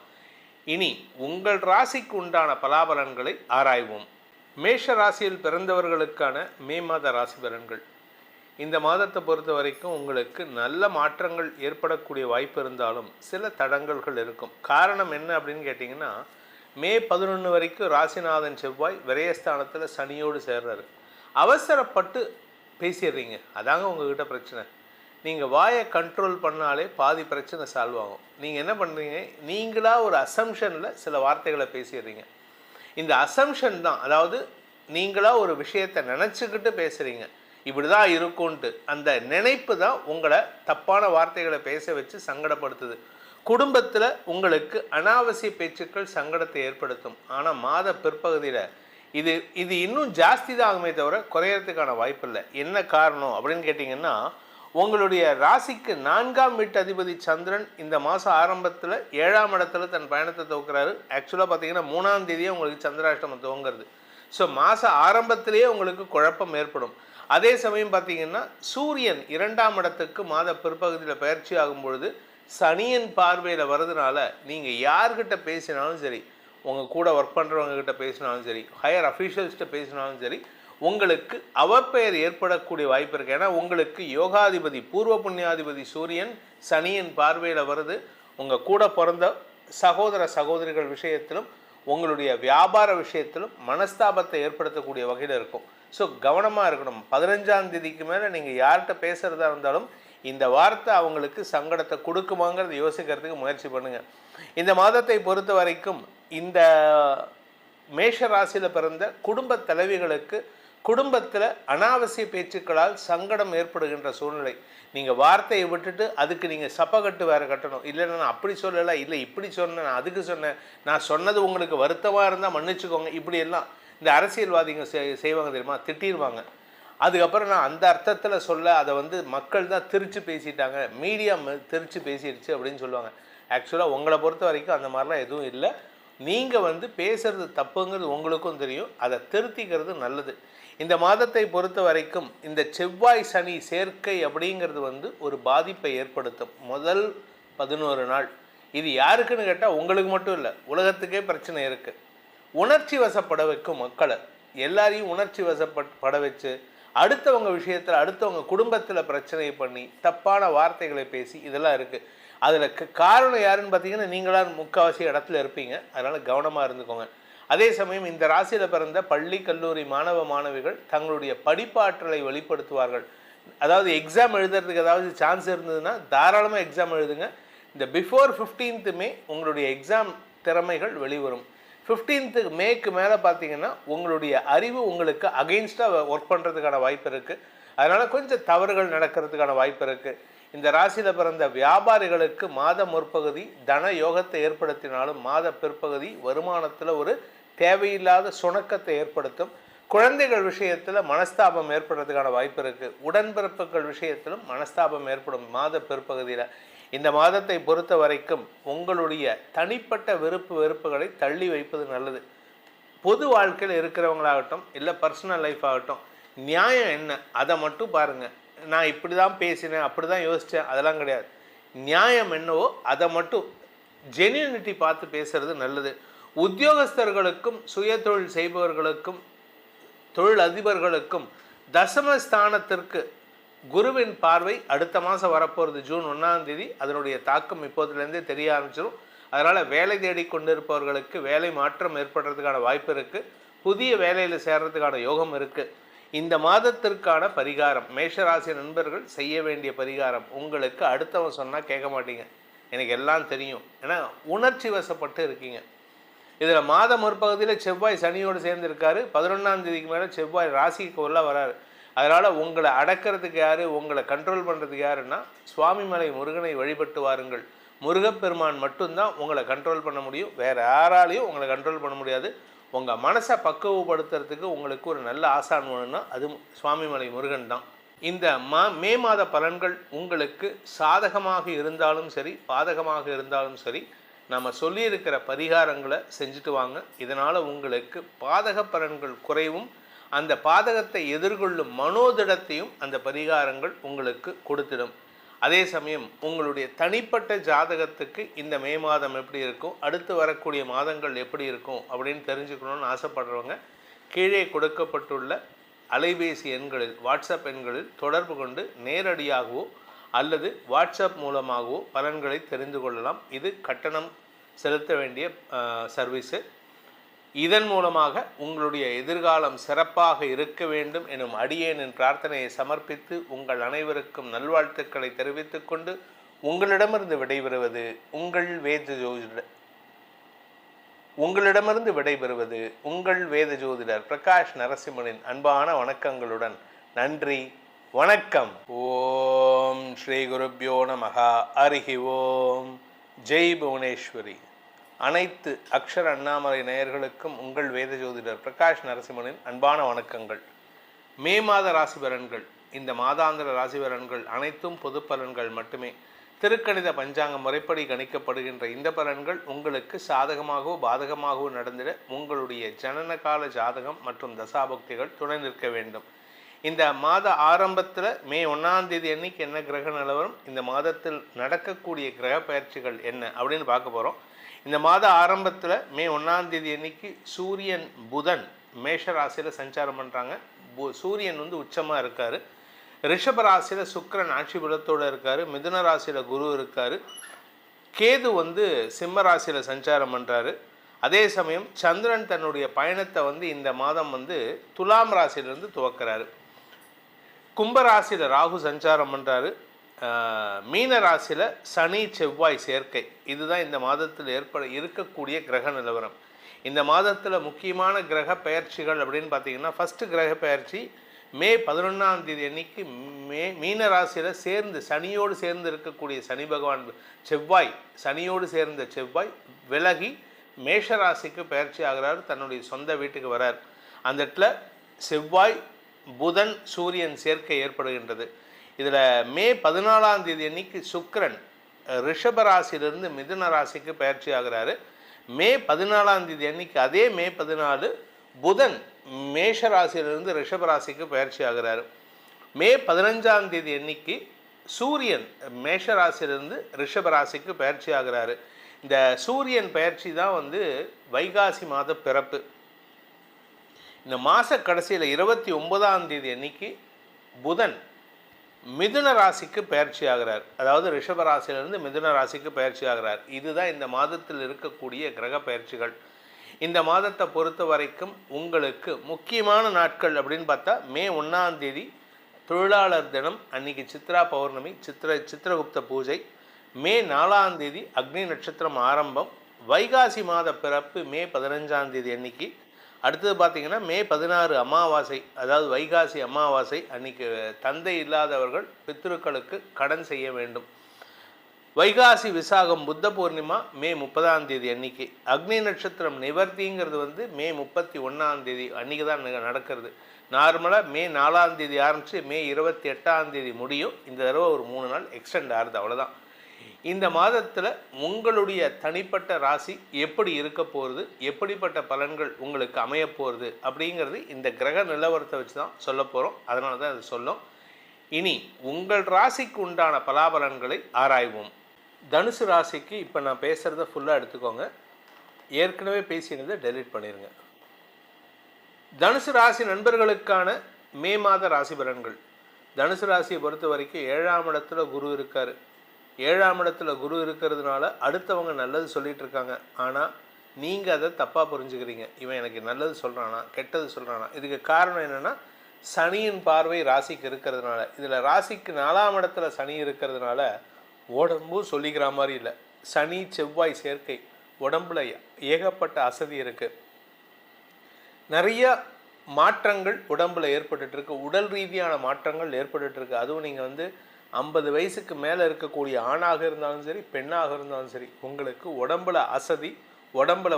இனி உங்கள் ராசிக்கு உண்டான பலாபலன்களை ஆராய்வோம். மேஷ ராசியில் பிறந்தவர்களுக்கான மே மாத ராசி பலன்கள். இந்த மாதத்தை பொறுத்த வரைக்கும் உங்களுக்கு நல்ல மாற்றங்கள் ஏற்படக்கூடிய வாய்ப்பு இருந்தாலும் சில தடங்கல்கள் இருக்கும். காரணம் என்ன அப்படின்னு கேட்டிங்கன்னா, மே 11 வரைக்கும் ராசிநாதன் செவ்வாய் விரயஸ்தானத்தில் சனியோடு சேர்றாரு. அவசரப்பட்டு பேசிடுறீங்க, அதாங்க உங்ககிட்ட பிரச்சனை. நீங்கள் வாயை கண்ட்ரோல் பண்ணாலே பாதி பிரச்சனை சால்வ் ஆகும். நீங்கள் என்ன பண்ணுறீங்க, நீங்களாக ஒரு அசம்ஷனில் சில வார்த்தைகளை பேசிடுறீங்க. இந்த அசம்ஷன் தான், அதாவது நீங்களாக ஒரு விஷயத்தை நினச்சிக்கிட்டு பேசுகிறீங்க, இப்படி தான் இருக்கும்ன்ட்டு. அந்த நினைப்பு தான் உங்களை தப்பான வார்த்தைகளை பேச வச்சு சங்கடப்படுத்துது. குடும்பத்தில் உங்களுக்கு அனாவசிய பேச்சுக்கள் சங்கடத்தை ஏற்படுத்தும். ஆனால் மாத பிற்பகுதியில் இது இன்னும் ஜாஸ்தி தான் ஆகுமே தவிர குறையறதுக்கான வாய்ப்பு இல்லை. என்ன காரணம் அப்படின்னு கேட்டிங்கன்னா, உங்களுடைய ராசிக்கு 4ஆம் வீட்டு அதிபதி சந்திரன் இந்த மாதம் ஆரம்பத்தில் 7ஆம் இடத்துல தன் பயணத்தை துவக்கிறாரு. ஆக்சுவலாக பார்த்தீங்கன்னா 3ஆம் தேதியே உங்களுக்கு சந்திராஷ்டமம் துவங்கிறது. ஸோ மாத ஆரம்பத்திலேயே உங்களுக்கு குழப்பம் ஏற்படும். அதே சமயம் பார்த்தீங்கன்னா சூரியன் 2ஆம் இடத்துக்கு மாத பிற்பகுதியில் பயிற்சி ஆகும் பொழுது சனியின் பார்வையில் வர்றதுனால நீங்கள் யார்கிட்ட பேசினாலும் சரி, உங்கள் கூட ஒர்க் பண்ணுறவங்ககிட்ட பேசினாலும் சரி, ஹையர் அஃபீஷியல்ஸ்கிட்ட பேசினாலும் சரி, உங்களுக்கு அவப்பெயர் ஏற்படக்கூடிய வாய்ப்பு இருக்குது. ஏன்னா உங்களுக்கு யோகாதிபதி பூர்வ புண்ணியாதிபதி சூரியன் சனியின் பார்வையில் வருது. உங்கள் கூட பிறந்த சகோதர சகோதரிகள் விஷயத்திலும் உங்களுடைய வியாபார விஷயத்திலும் மனஸ்தாபத்தை ஏற்படுத்தக்கூடிய வகையில் இருக்கும். ஸோ கவனமாக இருக்கணும். 15ஆம் தேதிக்கு மேலே நீங்கள் யார்கிட்ட பேசுகிறதா இருந்தாலும் இந்த வார்த்தை அவங்களுக்கு சங்கடத்தை கொடுக்குமாங்கிறத யோசிக்கிறதுக்கு முயற்சி பண்ணுங்கள். இந்த மாதத்தை பொறுத்த வரைக்கும் இந்த மேஷ ராசியில் பிறந்த குடும்ப தலைவிகளுக்கு குடும்பத்தில் அனாவசிய பேச்சுக்களால் சங்கடம் ஏற்படுகின்ற சூழ்நிலை. நீங்கள் வார்த்தையை விட்டுட்டு அதுக்கு நீங்கள் சப்பக்கட்டு வேறு கட்டணும். இல்லைன்னா நான் அப்படி சொல்லலை, இல்லை இப்படி சொன்னேன், நான் அதுக்கு சொன்னேன், நான் சொன்னது உங்களுக்கு வருத்தமாக இருந்தால் மன்னிச்சுக்கோங்க, இப்படியெல்லாம் இந்த அரசியல்வாதிங்க செய்வாங்க தெரியுமா, திட்டிடுவாங்க. அதுக்கப்புறம் நான் அந்த அர்த்தத்தில் சொல்ல அதை மக்கள் தான் திரிச்சு பேசிட்டாங்க, மீடியா திரிச்சு பேசிடுச்சு அப்படின்னு சொல்லுவாங்க. ஆக்சுவலாக உங்களை பொறுத்த வரைக்கும் அந்த மாதிரிலாம் எதுவும் இல்லை. நீங்கள் பேசுகிறது தப்புங்கிறது உங்களுக்கும் தெரியும், அதை திருத்திக்கிறது நல்லது. இந்த மாதத்தை பொறுத்த வரைக்கும் இந்த செவ்வாய் சனி சேர்க்கை அப்படிங்கிறது ஒரு பாதிப்பை ஏற்படுத்தும். முதல் 11 நாள் இது யாருக்குன்னு கேட்டால் உங்களுக்கு மட்டும் இல்லை, உலகத்துக்கே பிரச்சனை இருக்குது. உணர்ச்சி வசப்பட வைக்கும் மக்களை, எல்லாரையும் உணர்ச்சி வசப்பட வச்சு அடுத்தவங்க விஷயத்தில், அடுத்தவங்க குடும்பத்தில் பிரச்சனை பண்ணி தப்பான வார்த்தைகளை பேசி இதெல்லாம் இருக்குது. அதில் காரணம் யாருன்னு பார்த்தீங்கன்னா நீங்களாம் முக்கால்வாசி இடத்துல இருப்பீங்க. அதனால் கவனமாக இருந்துக்கோங்க. அதே சமயம் இந்த ராசியில் பிறந்த பள்ளி கல்லூரி மாணவ மாணவிகள் தங்களுடைய படிப்பாற்றலை வெளிப்படுத்துவார்கள். அதாவது எக்ஸாம் எழுதுறதுக்கு ஏதாவது சான்ஸ் இருந்ததுன்னா தாராளமாக எக்ஸாம் எழுதுங்க. இந்த பிஃபோர் 15th மே உங்களுடைய எக்ஸாம் திறமைகள் வெளிவரும். 15th மேக்கு மேலே பார்த்தீங்கன்னா உங்களுடைய அறிவு உங்களுக்கு அகெயின்ஸ்டாக ஒர்க் பண்ணுறதுக்கான வாய்ப்பு இருக்குது. அதனால் கொஞ்சம் தவறுகள் நடக்கிறதுக்கான வாய்ப்பு இருக்குது. இந்த ராசியில் பிறந்த வியாபாரிகளுக்கு மாத முற்பகுதி தன யோகத்தை ஏற்படுத்தினாலும் மாத பிற்பகுதி வருமானத்தில் ஒரு தேவையில்லாத சுணக்கத்தை ஏற்படுத்தும். குழந்தைகள் விஷயத்தில் மனஸ்தாபம் ஏற்படுறதுக்கான வாய்ப்பு இருக்குது. உடன்பிறப்புகள் விஷயத்திலும் மனஸ்தாபம் ஏற்படும் மாத பிற்பகுதியில். இந்த மாதத்தை பொறுத்த வரைக்கும் உங்களுடைய தனிப்பட்ட வெறுப்புகளை தள்ளி வைப்பது நல்லது. பொது வாழ்க்கையில் இருக்கிறவங்களாகட்டும் இல்லை பர்சனல் லைஃப் ஆகட்டும், நியாயம் என்ன அதை மட்டும் பாருங்கள். நான் இப்படி தான் பேசினேன், அப்படி தான் யோசித்தேன், அதெல்லாம் கிடையாது. நியாயம் என்னவோ அதை மட்டும் ஜென்யூனிட்டி பார்த்து பேசுறது நல்லது. உத்தியோகஸ்தர்களுக்கும் சுய தொழில் செய்பவர்களுக்கும் தொழில் அதிபர்களுக்கும் தசமஸ்தானத்திற்கு குருவின் பார்வை அடுத்த மாதம் வரப்போகிறது, ஜூன் 1ஆம் தேதி. அதனுடைய தாக்கம் இப்போதுலேருந்தே தெரிய ஆரம்பிச்சிடும். அதனால் வேலை தேடி கொண்டிருப்பவர்களுக்கு வேலை மாற்றம் ஏற்படுறதுக்கான வாய்ப்பு இருக்குது. புதிய வேலையில் சேர்றதுக்கான யோகம் இருக்குது. இந்த மாதத்திற்கான பரிகாரம், மேஷராசி நண்பர்கள் செய்ய வேண்டிய பரிகாரம், உங்களுக்கு அடுத்தவன் சொன்னால் கேட்க மாட்டீங்க, எனக்கு எல்லாம் தெரியும், ஏன்னா உணர்ச்சி வசப்பட்டு இருக்கீங்க. இதில் மாத முற்பகுதியில் செவ்வாய் சனியோடு சேர்ந்துருக்காரு. 11ஆம் தேதிக்கு மேலே செவ்வாய் ராசிக்கு உள்ள வராரு. அதனால் உங்களை அடக்கிறதுக்கு யார், உங்களை கண்ட்ரோல் பண்ணுறதுக்கு யாருன்னா சுவாமிமலை முருகனை வழிபட்டு வாருங்கள். முருகப்பெருமான் மட்டும்தான் உங்களை கண்ட்ரோல் பண்ண முடியும், வேறு யாராலையும் உங்களை கண்ட்ரோல் பண்ண முடியாது. உங்கள் மனசை பக்குவப்படுத்துறதுக்கு உங்களுக்கு ஒரு நல்ல ஆசான் வேணும்னா அது சுவாமிமலை முருகன் தான். இந்த மே மாத பலன்கள் உங்களுக்கு சாதகமாக இருந்தாலும் சரி பாதகமாக இருந்தாலும் சரி நம்ம சொல்லியிருக்கிற பரிகாரங்களை செஞ்சுட்டு வாங்க. இதனால் உங்களுக்கு பாதக பலன்கள் குறைவும் அந்த பாதகத்தை எதிர்கொள்ளும் மனோதிடத்தையும் அந்த பரிகாரங்கள் உங்களுக்கு கொடுத்திடும். அதே சமயம் உங்களுடைய தனிப்பட்ட ஜாதகத்துக்கு இந்த மே மாதம் எப்படி இருக்கும், அடுத்து வரக்கூடிய மாதங்கள் எப்படி இருக்கும் அப்படின்னு தெரிஞ்சுக்கணும்னு ஆசைப்படுறவங்க கீழே கொடுக்கப்பட்டுள்ள அலைபேசி எண்களில், வாட்ஸ்அப் எண்களில் தொடர்பு கொண்டு நேரடியாகவோ அல்லது வாட்ஸ்அப் மூலமாகவோ பலன்களை தெரிந்து கொள்ளலாம். இது கட்டணம் செலுத்த வேண்டிய சர்வீஸு. இதன் மூலமாக உங்களுடைய எதிர்காலம் சிறப்பாக இருக்க வேண்டும் எனும் அடியேனின் பிரார்த்தனையை சமர்ப்பித்து உங்கள் அனைவருக்கும் நல்வாழ்த்துக்களை தெரிவித்துக் கொண்டு உங்களிடமிருந்து விடைபெறுவது உங்கள் வேத ஜோதிடர் பிரகாஷ் நரசிம்மனின் அன்பான வணக்கங்களுடன். நன்றி, வணக்கம். ஓம் ஸ்ரீ குருப்யோ நமஹ. ஹரிஹி ஓம். ஜெய் புவனேஸ்வரி. அனைத்து அக்ஷர அண்ணாமலை நேயர்களுக்கும் உங்கள் வேத ஜோதிடர் பிரகாஷ் நரசிம்மனின் அன்பான வணக்கங்கள். மே மாத ராசி பலன்கள், இந்த மாதாந்திர ராசி பலன்கள் அனைத்தும் பொது பலன்கள் மட்டுமே. திருக்கணித பஞ்சாங்க முறைப்படி கணிக்கப்படுகின்ற இந்த பலன்கள் உங்களுக்கு சாதகமாகவோ பாதகமாகவோ நடந்திட உங்களுடைய ஜனனகால ஜாதகம் மற்றும் தசாபக்திகள் துணை நிற்க வேண்டும். இந்த மாத ஆரம்பத்தில் மே 1ஆம் தேதி அன்னைக்கு என்ன கிரக நிலவரம், இந்த மாதத்தில் நடக்கக்கூடிய கிரக பயிற்சிகள் என்ன அப்படின்னு பார்க்க போகிறோம். இந்த மாத ஆரம்பத்தில் மே 1ஆம் தேதி அன்னைக்கு சூரியன் புதன் மேஷ ராசியில் சஞ்சாரம் பண்ணுறாங்க. சூரியன் உச்சமாக இருக்கார். ரிஷப ராசியில் சுக்கிரன் ஆட்சி பலத்தோடு இருக்கார். மிதுன ராசியில் குரு இருக்கார். கேது சிம்ம ராசியில் சஞ்சாரம் பண்ணுறாரு. அதே சமயம் சந்திரன் தன்னுடைய பயணத்தை இந்த மாதம் துலாம் ராசியிலிருந்து துவக்கிறாரு. கும்பராசியில் ராகு சஞ்சாரம் பண்ணுறாரு. மீன ராசியில் சனி செவ்வாய் சேர்க்கை, இதுதான் இந்த மாதத்தில் இருக்கக்கூடிய கிரக நிலவரம். இந்த மாதத்தில் முக்கியமான கிரக பெயர்ச்சிகள் அப்படின்னு பார்த்தீங்கன்னா, ஃபஸ்ட்டு கிரக பெயர்ச்சி மே 11ஆம் தேதி அன்னைக்கு மீன ராசியில் சனியோடு சேர்ந்து இருக்கக்கூடிய சனி பகவான் செவ்வாய், சனியோடு சேர்ந்த செவ்வாய் விலகி மேஷ ராசிக்கு பெயர்ச்சி ஆகிறார், தன்னுடைய சொந்த வீட்டுக்கு வரார். அந்த இடத்துல செவ்வாய் புதன் சூரியன் சேர்க்கை ஏற்படுகின்றது. இதில் மே 14ஆம் தேதி அன்னைக்கு சுக்கிரன் ரிஷப ராசியிலிருந்து மிதுன ராசிக்கு பயிற்சி ஆகிறாரு. மே 14ஆம் தேதி அன்னைக்கு அதே மே 14 புதன் மேஷ ராசியிலிருந்து ரிஷப ராசிக்கு பயிற்சி ஆகிறாரு. மே 15ஆம் தேதி அன்னைக்கு சூரியன் மேஷ ராசியிலிருந்து ரிஷப ராசிக்கு பயிற்சி ஆகிறாரு. இந்த சூரியன் பயிற்சி தான் வைகாசி மாத பிறப்பு. இந்த மாத கடைசியில் 29ஆம் தேதி அன்னைக்கு புதன் மிதுன ராசிக்கு பயிற்சி ஆகிறார். அதாவது ரிஷப ராசியிலிருந்து மிதுன ராசிக்கு பயிற்சி ஆகிறார். இதுதான் இந்த மாதத்தில் இருக்கக்கூடிய கிரக பயிற்சிகள். இந்த மாதத்தை பொறுத்த வரைக்கும் உங்களுக்கு முக்கியமான நாட்கள் அப்படின்னு பார்த்தா மே 1ஆம் தேதி தொழிலாளர் தினம், அன்னைக்கு சித்ரா பௌர்ணமி, சித்திரகுப்த பூஜை. மே 4ஆம் தேதி அக்னி நட்சத்திரம் ஆரம்பம். வைகாசி மாத பிறப்பு மே 15ஆம் தேதி அன்னைக்கு. அடுத்தது பார்த்திங்கன்னா மே 16 அமாவாசை, அதாவது வைகாசி அமாவாசை அன்னைக்கு தந்தை இல்லாதவர்கள் பித்ருக்களுக்கு கடன் செய்ய வேண்டும். வைகாசி விசாகம் புத்த பூர்ணிமா மே 30ஆம் தேதி அன்னைக்கு. அக்னி நட்சத்திரம் நிவர்த்திங்கிறது மே 31ஆம் தேதி அன்றைக்கி தான் நடக்கிறது. நார்மலாக மே 4ஆம் தேதி ஆரம்பித்து மே 28ஆம் தேதி முடியும். இந்த தடவை ஒரு 3 நாள் எக்ஸ்டெண்ட் ஆகுது, அவ்வளோதான். இந்த மாதத்தில் உங்களுடைய தனிப்பட்ட ராசி எப்படி இருக்க போகிறது, எப்படிப்பட்ட பலன்கள் உங்களுக்கு அமைய போகிறது அப்படிங்கிறது இந்த கிரக நிலவரத்தை வச்சு தான் சொல்ல போகிறோம். அதனால தான் அது சொல்லும். இனி உங்கள் ராசிக்கு உண்டான பலாபலன்களை ஆராய்வோம். தனுசு ராசிக்கு இப்போ நான் பேசுகிறத ஃபுல்லாக எடுத்துக்கோங்க. ஏற்கனவே பேசினதை டெலீட் பண்ணிடுங்க. தனுசு ராசி நண்பர்களுக்கான மே மாத ராசி பலன்கள். தனுசு ராசியை பொறுத்த வரைக்கும் 7ஆம் இடத்துல குரு இருக்கார். 7ஆம் இடத்துல குரு இருக்கிறதுனால அடுத்தவங்க நல்லது சொல்லிகிட்டு இருக்காங்க. ஆனால் நீங்கள் அதை தப்பாக புரிஞ்சுக்கிறீங்க. இவன் எனக்கு நல்லது சொல்கிறானா கெட்டது சொல்கிறானா. இதுக்கு காரணம் என்னென்னா, சனியின் பார்வை ராசிக்கு இருக்கிறதுனால. இதில் ராசிக்கு 4ஆம் இடத்துல சனி இருக்கிறதுனால உடம்பும் சொல்லிக்கிற மாதிரி இல்லை. சனி செவ்வாய் சேர்க்கை, உடம்புல ஏகப்பட்ட அசதி இருக்குது. நிறைய மாற்றங்கள் உடம்பில் ஏற்பட்டுருக்கு. உடல் ரீதியான மாற்றங்கள் ஏற்பட்டுருக்கு. அதுவும் நீங்கள் 50 வயசுக்கு மேலே இருக்கக்கூடிய ஆணாக இருந்தாலும் சரி, பெண்ணாக இருந்தாலும் சரி, உங்களுக்கு உடம்பில் அசதி, உடம்பில்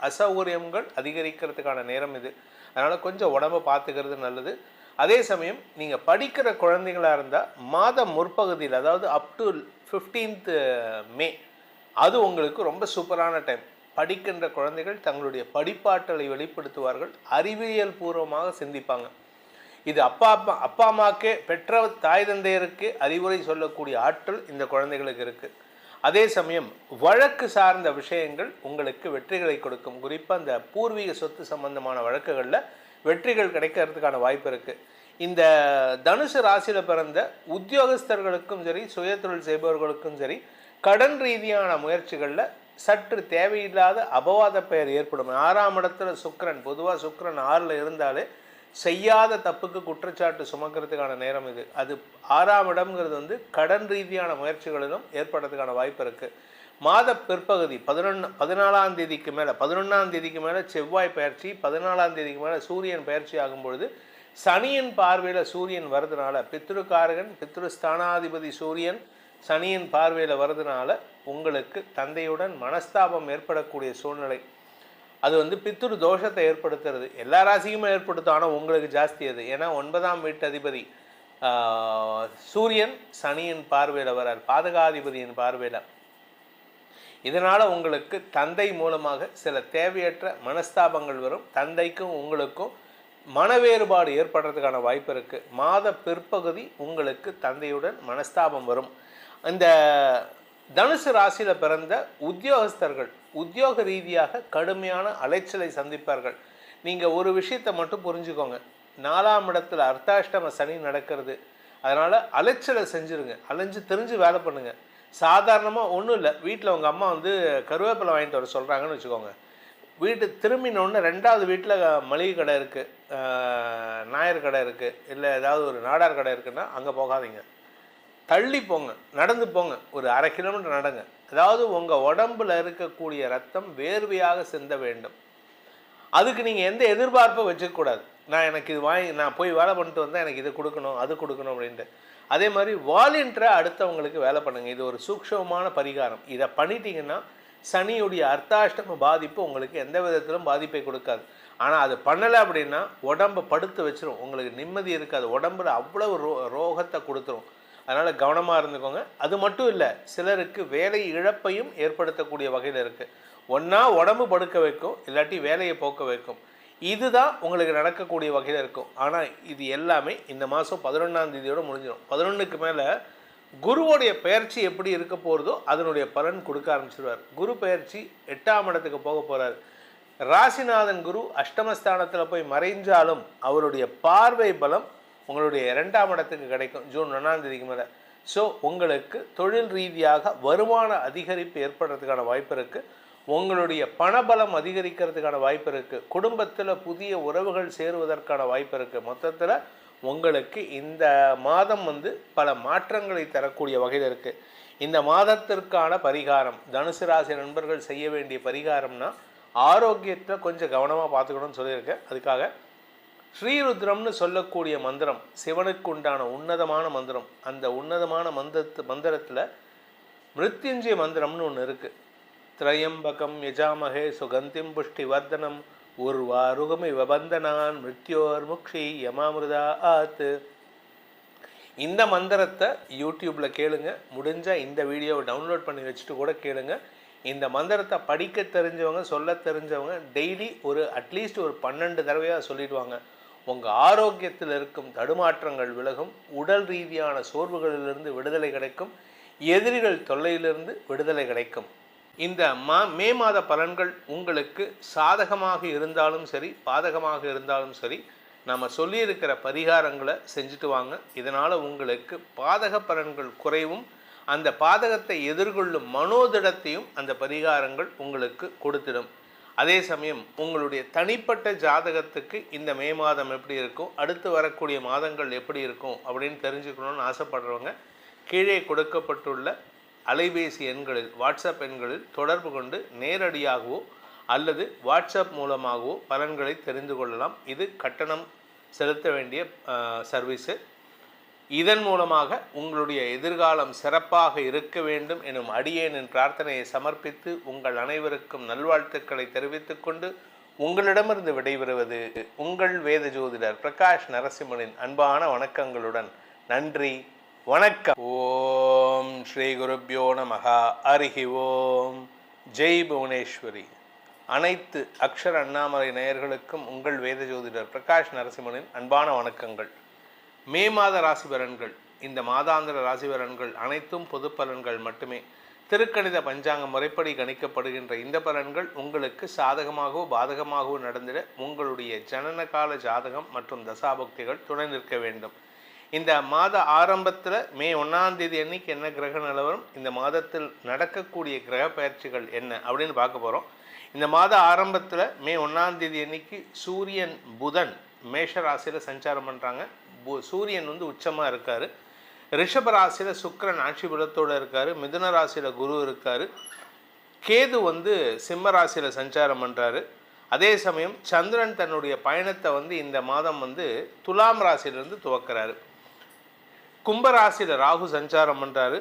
அசௌகரியங்கள் அதிகரிக்கிறதுக்கான நேரம் இது. அதனால் கொஞ்சம் உடம்பை பார்த்துக்கிறது நல்லது. அதே சமயம் நீங்கள் படிக்கிற குழந்தைங்களாக இருந்தால் மாதம் முற்பகுதியில், அதாவது அப் டு 15th மே, அது உங்களுக்கு ரொம்ப சூப்பரான டைம். படிக்கின்ற குழந்தைகள் தங்களுடைய படிப்பாற்றலை வெளிப்படுத்துவார்கள், அறிவியல் பூர்வமாக சிந்திப்பாங்க. இது அப்பா அம்மாக்கே, பெற்ற தாய் தந்தையருக்கு அறிவுரை சொல்லக்கூடிய ஆற்றல் இந்த குழந்தைகளுக்கு இருக்குது. அதே சமயம் வழக்கு சார்ந்த விஷயங்கள் உங்களுக்கு வெற்றிகளை கொடுக்கும். குறிப்பாக இந்த பூர்வீக சொத்து சம்பந்தமான வழக்குகளில் வெற்றிகள் கிடைக்கிறதுக்கான வாய்ப்பு இருக்குது. இந்த தனுசு ராசியில் பிறந்த உத்தியோகஸ்தர்களுக்கும் சரி, சுயதொழில் செய்பவர்களுக்கும் சரி, கடன் ரீதியான முயற்சிகளில் சற்று தேவையில்லாத அபவாத பெயர் ஏற்படும். 6ஆம் இடத்துல சுக்கிரன், பொதுவாக சுக்கிரன் 6ல் இருந்தாலே செய்யாத தப்புக்கு குற்றச்சாட்டு சுமக்கிறதுக்கான நேரம் இது. அது 6ஆம் இடம்ங்கிறது கடன் ரீதியான முயற்சிகளிலும் ஏற்படுறதுக்கான வாய்ப்பு இருக்குது. மாத பிற்பகுதி 14ஆம் தேதிக்கு மேலே, 11ஆம் தேதிக்கு மேலே செவ்வாய் பயிற்சி, 14ஆம் தேதிக்கு மேலே சூரியன் பயிற்சி ஆகும்பொழுது சனியின் பார்வையில் சூரியன் வரதுனால, பித்ருக்காரகன் பித்ருஸ்தானாதிபதி சூரியன் சனியின் பார்வையில் வரதுனால உங்களுக்கு தந்தையுடன் மனஸ்தாபம் ஏற்படக்கூடிய சூழ்நிலை. அது பித்ரு தோஷத்தை ஏற்படுத்துறது. எல்லா ராசிக்குமே ஏற்படுத்தும், ஆனால் உங்களுக்கு ஜாஸ்தி அது. ஏன்னா 9ஆம் வீட்டு அதிபதி சூரியன் சனியின் பார்வையில் வரார், பாதகாதிபதியின் பார்வையில். இதனால் உங்களுக்கு தந்தை மூலமாக சில தேவையற்ற மனஸ்தாபங்கள் வரும். தந்தைக்கும் உங்களுக்கும் மன வேறுபாடு ஏற்படுறதுக்கான வாய்ப்பு இருக்குது. மாத பிற்பகுதி உங்களுக்கு தந்தையுடன் மனஸ்தாபம் வரும். இந்த தனுசு ராசியில் பிறந்த உத்தியோகஸ்தர்கள் உத்தியோக ரீதியாக கடுமையான அலைச்சலை சந்திப்பார்கள். நீங்கள் ஒரு விஷயத்தை மட்டும் புரிஞ்சுக்கோங்க, 4ஆம் இடத்துல அர்த்தாஷ்டம சனி நடக்கிறது. அதனால் அலைச்சலை செஞ்சுருங்க, அலைஞ்சு தெரிஞ்சு வேலை பண்ணுங்கள். சாதாரணமாக ஒன்றும் இல்லை, வீட்டில் உங்கள் அம்மா கருவேப்பிலை வாங்கிட்டு வர சொல்கிறாங்கன்னு வச்சுக்கோங்க. வீட்டு திரும்பினோடனே 2வது வீட்டில் மளிகை கடை இருக்குது, நாயர் கடை இருக்குது, இல்லை ஏதாவது ஒரு நாடார் கடை இருக்குன்னா அங்கே போகாதீங்க. தள்ளி போங்க, நடந்து போங்க, ஒரு 1/2 கிலோமீட்டர் நடங்க. அதாவது உங்கள் உடம்பில் இருக்கக்கூடிய ரத்தம் வேர்வையாக சிந்த வேண்டும். அதுக்கு நீங்கள் எந்த எதிர்பார்ப்பும் வச்சுக்கக்கூடாது. எனக்கு இது நான் போய் வேலை பண்ணிட்டு வந்தால் எனக்கு இது கொடுக்கணும், அது கொடுக்கணும் அப்படின்ட்டு. அதே மாதிரி வாலண்டியராக அடுத்தவங்களுக்கு வேலை பண்ணுங்கள். இது ஒரு சூக்ஷ்மமான பரிகாரம். இதை பண்ணிட்டீங்கன்னா சனியுடைய அர்த்தாஷ்டம பாதிப்பு உங்களுக்கு எந்த விதத்திலும் பாதிப்பை கொடுக்காது. ஆனால் அது பண்ணலை அப்படின்னா உடம்பை படுத்து வச்சிரும், உங்களுக்கு நிம்மதி இருக்காது, உடம்புல அவ்வளவு ரோகத்தை கொடுத்துரும். அதனால் கவனமாக இருந்துக்கோங்க. அது மட்டும் இல்லை, சிலருக்கு வேலை இழப்பையும் ஏற்படுத்தக்கூடிய வகையில் இருக்குது. ஒன்றா உடம்பு படுக்க வைக்கும், இல்லாட்டி வேலையை போக்க வைக்கும். இதுதான் உங்களுக்கு நடக்கக்கூடிய வகையில் இருக்கும். ஆனால் இது எல்லாமே இந்த மாதம் 11ஆம் தேதியோடு முடிஞ்சிடும். 11க்கு மேலே குருவோடைய பயிற்சி எப்படி இருக்க போகிறதோ அதனுடைய பலன் கொடுக்க ஆரம்பிச்சிடுவார். குரு பயிற்சி 8ஆம் இடத்துக்கு போக போகிறார். ராசிநாதன் குரு அஷ்டமஸ்தானத்தில் போய் மறைஞ்சாலும் அவருடைய பார்வை பலம் உங்களுடைய 2ஆம் இடத்துக்கு கிடைக்கும் ஜூன் 1ஆம் தேதிக்கு மேலே. ஸோ உங்களுக்கு தொழில் ரீதியாக வருமான அதிகரிப்பு ஏற்படுறதுக்கான வாய்ப்பு இருக்குது. உங்களுடைய பணபலம் அதிகரிக்கிறதுக்கான வாய்ப்பு இருக்குது. குடும்பத்தில் புதிய உறவுகள் சேருவதற்கான வாய்ப்பு இருக்குது. மொத்தத்தில் உங்களுக்கு இந்த மாதம் பல மாற்றங்களை தரக்கூடிய வகையில் இருக்குது. இந்த மாதத்திற்கான பரிகாரம், தனுசு ராசி நண்பர்கள் செய்ய வேண்டிய பரிகாரம்னா ஆரோக்கியத்தை கொஞ்சம் கவனமாக பார்த்துக்கணும்னு சொல்லியிருக்கேன். அதுக்காக ஸ்ரீருத்ரம்னு சொல்லக்கூடிய மந்திரம் சிவனுக்கு உண்டான உன்னதமான மந்திரம். அந்த உன்னதமான மந்திரத்தில் மிருத்யுஞ்சய மந்திரம்னு ஒன்று இருக்குது. திரையம்பகம் யஜாமகே சுகந்திம் புஷ்டி வர்தனம் உர்வாருகமி வபந்தனான் மிருத்யோர் முக்ஷி யமாமிருதா ஆத்து. இந்த மந்திரத்தை யூடியூப்பில் கேளுங்க. முடிஞ்சால் இந்த வீடியோவை டவுன்லோட் பண்ணி வச்சுட்டு கூட கேளுங்க. இந்த மந்திரத்தை படிக்க தெரிஞ்சவங்க, சொல்ல தெரிஞ்சவங்க டெய்லி அட்லீஸ்ட் ஒரு 12 தடவையாக சொல்லிடுவாங்க. உங்கள் ஆரோக்கியத்தில் இருக்கும் தடுமாற்றங்கள் விலகும், உடல் ரீதியான சோர்வுகளிலிருந்து விடுதலை கிடைக்கும், எதிரிகள் தொல்லையிலிருந்து விடுதலை கிடைக்கும். இந்த மே மாத பலன்கள் உங்களுக்கு சாதகமாக இருந்தாலும் சரி, பாதகமாக இருந்தாலும் சரி, நம்ம சொல்லியிருக்கிற பரிகாரங்களை செஞ்சுட்டு வாங்க. இதனால் உங்களுக்கு பாதக பலன்கள் குறைவும், அந்த பாதகத்தை எதிர்கொள்ளும் மனோதிடத்தையும் அந்த பரிகாரங்கள் உங்களுக்கு கொடுத்திடும். அதே சமயம் உங்களுடைய தனிப்பட்ட ஜாதகத்துக்கு இந்த மே மாதம் எப்படி இருக்கும், அடுத்து வரக்கூடிய மாதங்கள் எப்படி இருக்கும் அப்படின்னு தெரிஞ்சுக்கணும்னு ஆசைப்படுறவங்க கீழே கொடுக்கப்பட்டுள்ள அலைபேசி எண்களில், வாட்ஸ்அப் எண்களில் தொடர்பு கொண்டு நேரடியாகவோ அல்லது வாட்ஸ்அப் மூலமாகவோ பலன்களை தெரிந்து கொள்ளலாம். இது கட்டணம் செலுத்த வேண்டிய சர்வீஸு. இதன் மூலமாக உங்களுடைய எதிர்காலம் சிறப்பாக இருக்க வேண்டும் எனும் அடியேனின் பிரார்த்தனையை சமர்ப்பித்து உங்கள் அனைவருக்கும் நல்வாழ்த்துக்களை தெரிவித்துக் கொண்டு உங்களிடமிருந்து விடைபெறுவது உங்கள் வேத ஜோதிடர் பிரகாஷ் நரசிம்மனின் அன்பான வணக்கங்களுடன். நன்றி, வணக்கம். ஓம் ஸ்ரீ குருப்யோ நமஹ. ஹரிஹி ஓம். ஜெய் புவனேஸ்வரி. அனைத்து அக்ஷர அண்ணாமலை நேயர்களுக்கும் உங்கள் வேத ஜோதிடர் பிரகாஷ் நரசிம்மனின் அன்பான வணக்கங்கள். மே மாத ராசி பலன்கள், இந்த மாதாந்திர ராசி பலன்கள் அனைத்தும் பொது பலன்கள் மட்டுமே. திருக்கணித பஞ்சாங்க முறைப்படி கணிக்கப்படுகின்ற இந்த பலன்கள் உங்களுக்கு சாதகமாகவோ பாதகமாகவோ நடந்திட உங்களுடைய ஜனனகால ஜாதகம் மற்றும் தசாபக்திகள் துணை நிற்க வேண்டும். இந்த மாத ஆரம்பத்தில் மே 1ஆம் தேதி அன்னைக்கு என்ன கிரக நிலவரம், இந்த மாதத்தில் நடக்கக்கூடிய கிரக பயிற்சிகள் என்ன அப்படின்னு பார்க்க போகிறோம். இந்த மாத ஆரம்பத்தில் மே 1ஆம் தேதி அன்னைக்கு சூரியன் புதன் மேஷ ராசியில் சஞ்சாரம் பண்ணுறாங்க. சூரியன் உச்சமாக இருக்கார். ரிஷப ராசியில் சுக்கிரன் ஆட்சி பலத்தோடு இருக்கார். மிதுன ராசியில் குரு இருக்கார். கேது சிம்ம ராசியில் சஞ்சாரம் பண்ணுறாரு. அதே சமயம் சந்திரன் தன்னுடைய பயணத்தை இந்த மாதம் துலாம் ராசியிலிருந்து துவக்கிறாரு. கும்பராசியில் ராகு சஞ்சாரம் பண்ணுறாரு.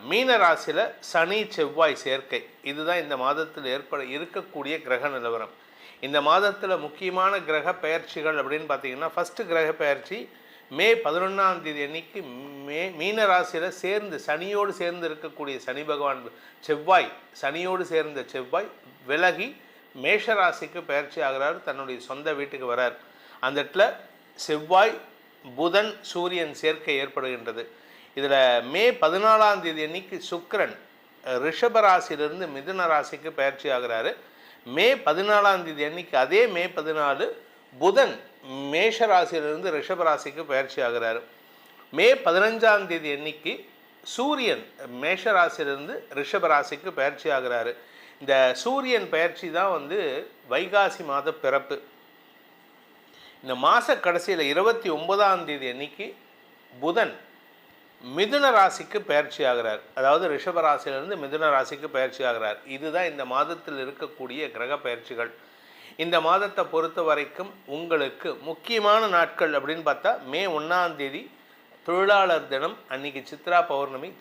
மீன ராசியில் சனி செவ்வாய் சேர்க்கை. இதுதான் இந்த மாதத்தில் இருக்கக்கூடிய கிரக நிலவரம். இந்த மாதத்தில் முக்கியமான கிரக பெயர்ச்சிகள் அப்படின்னு பார்த்தீங்கன்னா, ஃபஸ்ட்டு கிரக பெயர்ச்சி மே 11ஆம் தேதி அன்னைக்கு மீன ராசியில் சனியோடு சேர்ந்து இருக்கக்கூடிய சனி பகவான் செவ்வாய், சனியோடு சேர்ந்த செவ்வாய் விலகி மேஷ ராசிக்கு பெயர்ச்சி ஆகிறார். தன்னுடைய சொந்த வீட்டுக்கு வரார். அந்த இடத்துல செவ்வாய் புதன் சூரியன் சேர்க்கை ஏற்படுகின்றது. இதில் மே 14ஆம் தேதி அன்னைக்கு சுக்கிரன் ரிஷப ராசியிலிருந்து மிதுன ராசிக்கு பயிற்சி ஆகிறாரு. மே 14ஆம் தேதி அன்னைக்கு, அதே மே 14 புதன் மேஷ ராசியிலிருந்து ரிஷப ராசிக்கு பயிற்சி ஆகிறாரு. மே 15ஆம் தேதி அன்னைக்கு சூரியன் மேஷ ராசியிலிருந்து ரிஷப ராசிக்கு பயிற்சி ஆகிறாரு. இந்த சூரியன் பயிற்சி தான் வைகாசி மாத பிறப்பு. இந்த மாத கடைசியில் 29ஆம் தேதி அன்னைக்கு புதன் மிதுன ராசிக்கு பயிற்சி ஆகிறார். அதாவது ரிஷப ராசியிலிருந்து மிதுன ராசிக்கு பயிற்சி ஆகிறார். இதுதான் இந்த மாதத்தில் இருக்கக்கூடிய கிரக பயிற்சிகள். இந்த மாதத்தை பொறுத்த வரைக்கும் உங்களுக்கு முக்கியமான நாட்கள் அப்படின்னு பார்த்தா மே 1ஆம் தேதி தொழிலாளர் தினம், அன்னைக்கு சித்ரா பௌர்ணமி,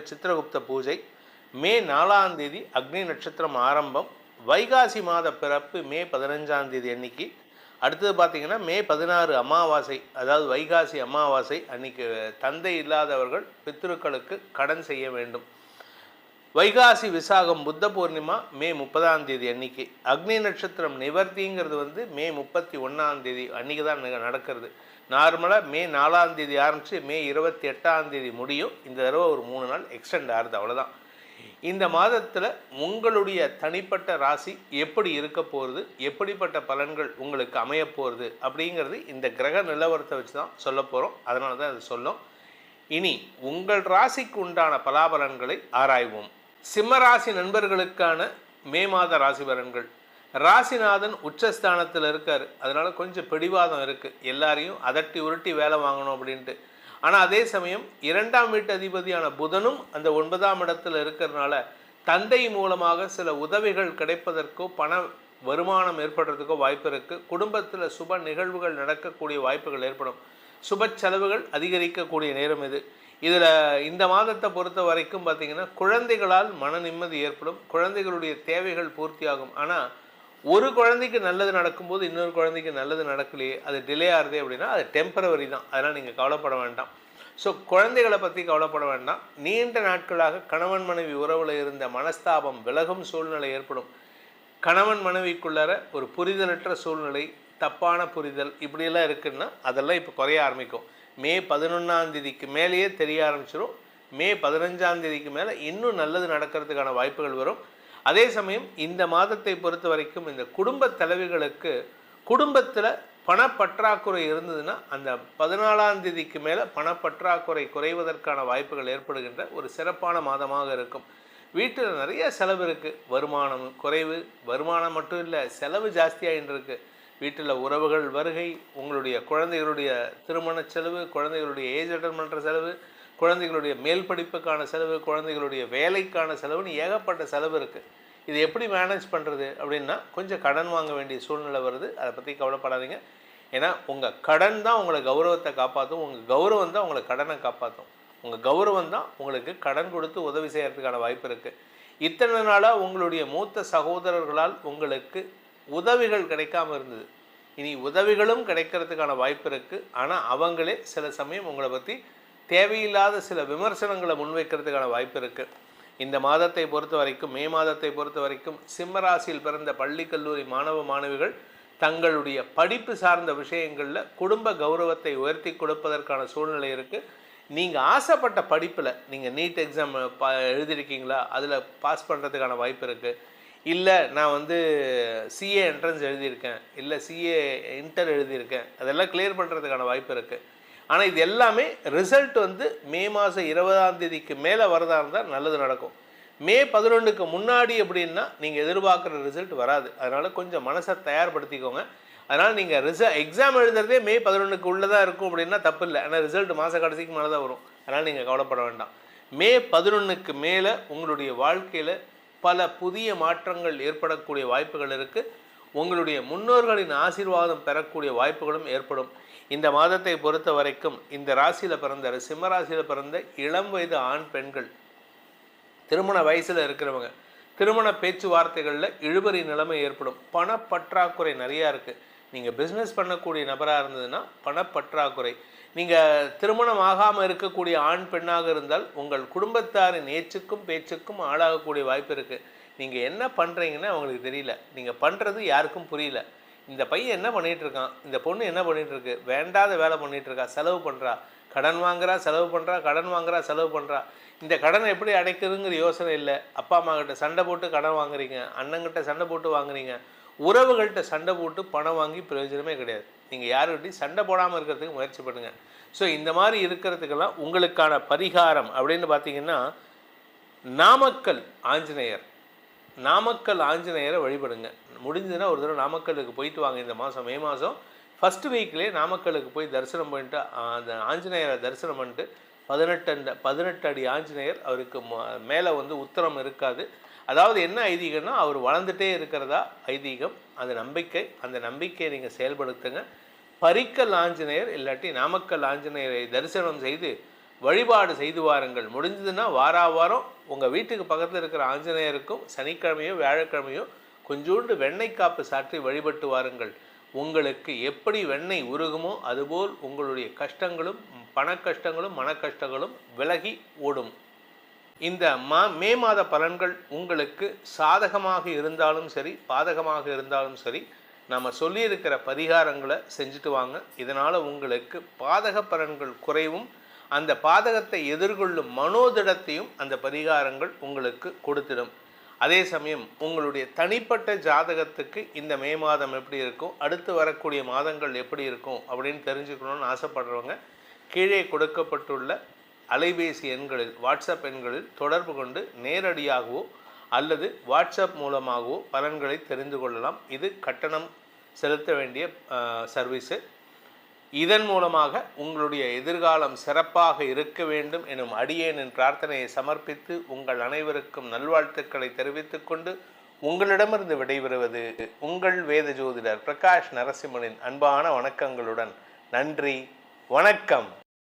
சித்திரகுப்த பூஜை. மே 4ஆம் தேதி அக்னி நட்சத்திரம் ஆரம்பம். வைகாசி மாத பிறப்பு மே 15ஆம் தேதி அன்னைக்கு. அடுத்தது பார்த்திங்கன்னா மே 16 அமாவாசை, அதாவது வைகாசி அமாவாசை அன்னைக்கு தந்தை இல்லாதவர்கள் பித்ருக்களுக்கு கடன் செய்ய வேண்டும். வைகாசி விசாகம் புத்த பூர்ணிமா மே 30ஆம் தேதி அன்னைக்கு. அக்னி நட்சத்திரம் நிவர்த்திங்கிறது மே 31ஆம் தேதி அன்றைக்கி தான் நடக்கிறது. நார்மலாக மே 4ஆம் தேதி ஆரம்பித்து மே 28ஆம் தேதி முடியும். இந்த தடவை ஒரு 3 நாள் எக்ஸ்டெண்ட் ஆகுது, அவ்வளோதான். இந்த மாதத்தில் உங்களுடைய தனிப்பட்ட ராசி எப்படி இருக்க போகிறது, எப்படிப்பட்ட பலன்கள் உங்களுக்கு அமைய போகிறது அப்படிங்கிறது இந்த கிரக நிலவரத்தை வச்சு தான் சொல்ல போகிறோம். அதனால தான் அது சொல்லும். இனி உங்கள் ராசிக்கு உண்டான பலாபலன்களை ஆராய்வோம். சிம்மராசி நண்பர்களுக்கான மே மாத ராசி பலன்கள். ராசிநாதன் உச்சஸ்தானத்தில் இருக்கார். அதனால் கொஞ்சம் பிடிவாதம் இருக்குது, எல்லாரையும் அதட்டி உருட்டி வேலை வாங்கணும் அப்படின்ட்டு. ஆனால் அதே சமயம் 2ஆம் வீட்டு அதிபதியான புதனும் அந்த 9ஆம் இடத்துல இருக்கிறதுனால தந்தை மூலமாக சில உதவிகள் கிடைப்பதற்கோ பண வருமானம் ஏற்படுறதுக்கோ வாய்ப்பு இருக்குது. குடும்பத்தில் சுப நிகழ்வுகள் நடக்கக்கூடிய வாய்ப்புகள் ஏற்படும். சுப செலவுகள் அதிகரிக்கக்கூடிய நேரம் இது. இதில் இந்த மாதத்தை பொறுத்த வரைக்கும் பார்த்திங்கன்னா குழந்தைகளால் மன நிம்மதி ஏற்படும். குழந்தைகளுடைய தேவைகள் பூர்த்தியாகும். ஆனால் ஒரு குழந்தைக்கு நல்லது நடக்கும்போது இன்னொரு குழந்தைக்கு நல்லது நடக்கலையே, அது டிலே ஆகுது அப்படின்னா அது டெம்பரவரி தான். அதனால் நீங்கள் கவலைப்பட வேண்டாம். ஸோ குழந்தைகளை பற்றி கவலைப்பட வேண்டாம். நீண்ட நாட்களாக கணவன் மனைவி உறவில் இருந்த மனஸ்தாபம் விலகும் சூழ்நிலை ஏற்படும். கணவன் மனைவிக்குள்ளார ஒரு புரிதலற்ற சூழ்நிலை, தப்பான புரிதல் இப்படியெல்லாம் இருக்குன்னா அதெல்லாம் இப்போ குறைய ஆரம்பிக்கும். மே 11ஆம் தேதிக்கு மேலேயே தெரிய ஆரம்பிச்சிடும். மே 15ஆம் தேதிக்கு மேலே இன்னும் நல்லது நடக்கிறதுக்கான வாய்ப்புகள் வரும். அதே சமயம் இந்த மாதத்தை பொறுத்த வரைக்கும் இந்த குடும்ப தலைவிகளுக்கு குடும்பத்தில் பணப்பற்றாக்குறை இருந்ததுன்னா அந்த 14ஆம் தேதிக்கு மேலே பணப்பற்றாக்குறை குறைவதற்கான வாய்ப்புகள் ஏற்படுகின்ற ஒரு சிறப்பான மாதமாக இருக்கும். வீட்டில் நிறைய செலவு இருக்குது. வருமானம் குறைவு, வருமானம் மட்டும் இல்லை, செலவு ஜாஸ்தியாகின்னு இருக்குது. வீட்டில் உறவுகள் வருகை, உங்களுடைய குழந்தைகளுடைய திருமண செலவு, குழந்தைகளுடைய ஏஜ் அட்டன் பண்ணுற செலவு, குழந்தைகளுடைய மேல் படிப்புக்கான செலவு, குழந்தைகளுடைய வேலைக்கான செலவுன்னு ஏகப்பட்ட செலவு இருக்குது. இது எப்படி மேனேஜ் பண்ணுறது அப்படின்னா கொஞ்சம் கடன் வாங்க வேண்டிய சூழ்நிலை வருது. அதை பற்றி கவலைப்படாதீங்க. ஏன்னா உங்கள் கடன் தான் உங்களை கௌரவத்தை காப்பாற்றும், உங்கள் கௌரவம் தான் உங்களை கடனை காப்பாற்றும். உங்கள் கௌரவம் தான் உங்களுக்கு கடன் கொடுத்து உதவி செய்கிறதுக்கான வாய்ப்பு இருக்குது. இத்தனை நாளாக உங்களுடைய மூத்த சகோதரர்களால் உங்களுக்கு உதவிகள் கிடைக்காமல் இருந்தது. இனி உதவிகளும் கிடைக்கிறதுக்கான வாய்ப்பு இருக்குது. ஆனால் அவங்களே சில சமயம் உங்களை பற்றி தேவையில்லாத சில விமர்சனங்களை முன்வைக்கிறதுக்கான வாய்ப்பு இருக்குது. இந்த மாதத்தை பொறுத்த வரைக்கும், மே மாதத்தை பொறுத்த வரைக்கும் சிம்மராசியில் பிறந்த பள்ளி கல்லூரி மாணவ மாணவிகள் தங்களுடைய படிப்பு சார்ந்த விஷயங்களில் குடும்ப கௌரவத்தை உயர்த்தி கொடுப்பதற்கான சூழ்நிலை இருக்குது. நீங்கள் ஆசைப்பட்ட படிப்பில் நீங்கள் நீட் எக்ஸாம் எழுதியிருக்கீங்களா, அதில் பாஸ் பண்ணுறதுக்கான வாய்ப்பு இருக்குது. இல்லை நான் சிஏ என்ட்ரன்ஸ் எழுதியிருக்கேன், இல்லை சிஏ இன்டர் எழுதியிருக்கேன், அதெல்லாம் கிளியர் பண்ணுறதுக்கான வாய்ப்பு இருக்குது. ஆனால் இது எல்லாமே ரிசல்ட் மே மாதம் 20ஆம் தேதிக்கு மேலே வரதா இருந்தால் நல்லது நடக்கும். மே 11க்கு முன்னாடி அப்படின்னா நீங்கள் எதிர்பார்க்குற ரிசல்ட் வராது. அதனால் கொஞ்சம் மனசை தயார்படுத்திக்கோங்க. அதனால் நீங்கள் எக்ஸாம் எழுதுறதே மே 11க்கு உள்ளே தான் இருக்கும் அப்படின்னா தப்பு இல்லை. ஆனால் ரிசல்ட் மாத கடைசிக்கு மேலே தான் வரும். அதனால் நீங்கள் கவலைப்பட வேண்டாம். மே 11க்கு மேலே உங்களுடைய வாழ்க்கையில் பல புதிய மாற்றங்கள் ஏற்படக்கூடிய வாய்ப்புகள் இருக்குது. உங்களுடைய முன்னோர்களின் ஆசீர்வாதம் பெறக்கூடிய வாய்ப்புகளும் ஏற்படும். இந்த மாதத்தை பொறுத்த வரைக்கும் இந்த ராசியில் பிறந்த சிம்ம ராசியில் பிறந்த இளம் வயது ஆண் பெண்கள், திருமண வயசில் இருக்கிறவங்க, திருமண பேச்சுவார்த்தைகளில் இழுபறி நிலைமை ஏற்படும். பணப்பற்றாக்குறை நிறையா இருக்குது. நீங்கள் பிஸ்னஸ் பண்ணக்கூடிய நபராக இருந்ததுன்னா பணப்பற்றாக்குறை. நீங்கள் திருமணம் ஆகாமல் இருக்கக்கூடிய ஆண் பெண்ணாக இருந்தால் உங்கள் குடும்பத்தாரின் ஏச்சுக்கும் பேச்சுக்கும் ஆளாகக்கூடிய வாய்ப்பு இருக்குது. நீங்கள் என்ன பண்ணுறீங்கன்னு அவங்களுக்கு தெரியல, நீங்கள் பண்ணுறது யாருக்கும் புரியல. இந்த பையன் என்ன பண்ணிகிட்ருக்கான், இந்த பொண்ணு என்ன பண்ணிகிட்ருக்கு, வேண்டாத வேலை பண்ணிகிட்ருக்கா, செலவு பண்ணுறா, கடன் வாங்குறா, செலவு பண்ணுறா, கடன் வாங்குறா, செலவு பண்ணுறா. இந்த கடனை எப்படி அடைக்கிறதுங்கிற யோசனை இல்லை. அப்பா அம்மா கிட்ட சண்டை போட்டு கடன் வாங்குறீங்க, அண்ணங்கிட்ட சண்டை போட்டு வாங்குறீங்க, உறவுகள்கிட்ட சண்டை போட்டு பணம் வாங்கி பிரயோஜனமே கிடையாது. நீங்கள் யாருக்கிட்டையும் சண்டை போடாமல் இருக்கிறதுக்கு முயற்சி பண்ணுங்கள். ஸோ இந்த மாதிரி இருக்கிறதுக்கெல்லாம் உங்களுக்கான பரிகாரம் அப்படின்னு பார்த்தீங்கன்னா நாமக்கல் ஆஞ்சநேயர், நாமக்கல் ஆஞ்சநேயரை வழிபடுங்க. முடிஞ்சதுன்னா ஒரு தடவை நாமக்கலுக்கு போயிட்டு வாங்க. இந்த மாதம் மே மாதம் ஃபஸ்ட்டு வீக்லேயே நாமக்கலுக்கு போய் தரிசனம் பண்ணிட்டு அந்த ஆஞ்சநேயரை தரிசனம் பண்ணிட்டு 18 அடி ஆஞ்சநேயர். அவருக்கு மேலே வந்து உத்தரம் இருக்காது. அதாவது என்ன ஐதீகம்னா, அவர் வளர்ந்துட்டே இருக்கிறதா ஐதீகம். அது நம்பிக்கை. அந்த நம்பிக்கையை நீங்கள் செயல்படுத்துங்க. பரிக்கல் ஆஞ்சநேயர் இல்லாட்டி நாமக்கல் ஆஞ்சநேயரை தரிசனம் செய்து வழிபாடு செய்து வாருங்கள். முடிஞ்சதுன்னா வாரம் உங்கள் வீட்டுக்கு பக்கத்தில் இருக்கிற ஆஞ்சநேயருக்கும் சனிக்கிழமையோ வியாழக்கிழமையோ கொஞ்சோண்டு வெண்ணெய் காப்பு சாற்றி வழிபட்டு வாருங்கள். உங்களுக்கு எப்படி வெண்ணெய் உருகுமோ அதுபோல் உங்களுடைய கஷ்டங்களும் பண கஷ்டங்களும் மன கஷ்டங்களும் விலகி ஓடும். இந்த மே மாத பலன்கள் உங்களுக்கு சாதகமாக இருந்தாலும் சரி பாதகமாக இருந்தாலும் சரி நம்ம சொல்லியிருக்கிற பரிகாரங்களை செஞ்சுட்டு வாங்க. இதனால் உங்களுக்கு பாதக பலன்கள் குறைவும் அந்த பாதகத்தை எதிர்கொள்ளும் மனோதிடத்தையும் அந்த பரிகாரங்கள் உங்களுக்கு கொடுத்திடும். அதே சமயம் உங்களுடைய தனிப்பட்ட ஜாதகத்துக்கு இந்த மே மாதம் எப்படி இருக்கும், அடுத்து வரக்கூடிய மாதங்கள் எப்படி இருக்கும் அப்படின்னு தெரிஞ்சுக்கணும்னு ஆசைப்படுறவங்க கீழே கொடுக்கப்பட்டுள்ள அலைபேசி எண்களில் வாட்ஸ்அப் எண்களில் தொடர்பு கொண்டு நேரடியாகவோ அல்லது வாட்ஸ்அப் மூலமாகவோ பலன்களை தெரிந்து கொள்ளலாம். இது கட்டணம் செலுத்த வேண்டிய சர்வீஸு. இதன் மூலமாக உங்களுடைய எதிர்காலம் சிறப்பாக இருக்க வேண்டும் எனும் அடியேனின் பிரார்த்தனையை சமர்ப்பித்து உங்கள் அனைவருக்கும் நல்வாழ்த்துக்களை தெரிவித்துக் கொண்டு உங்களிடமிருந்து விடைபெறுவது உங்கள் வேத ஜோதிடர் பிரகாஷ் நரசிம்மனின் அன்பான வணக்கங்களுடன். நன்றி, வணக்கம்.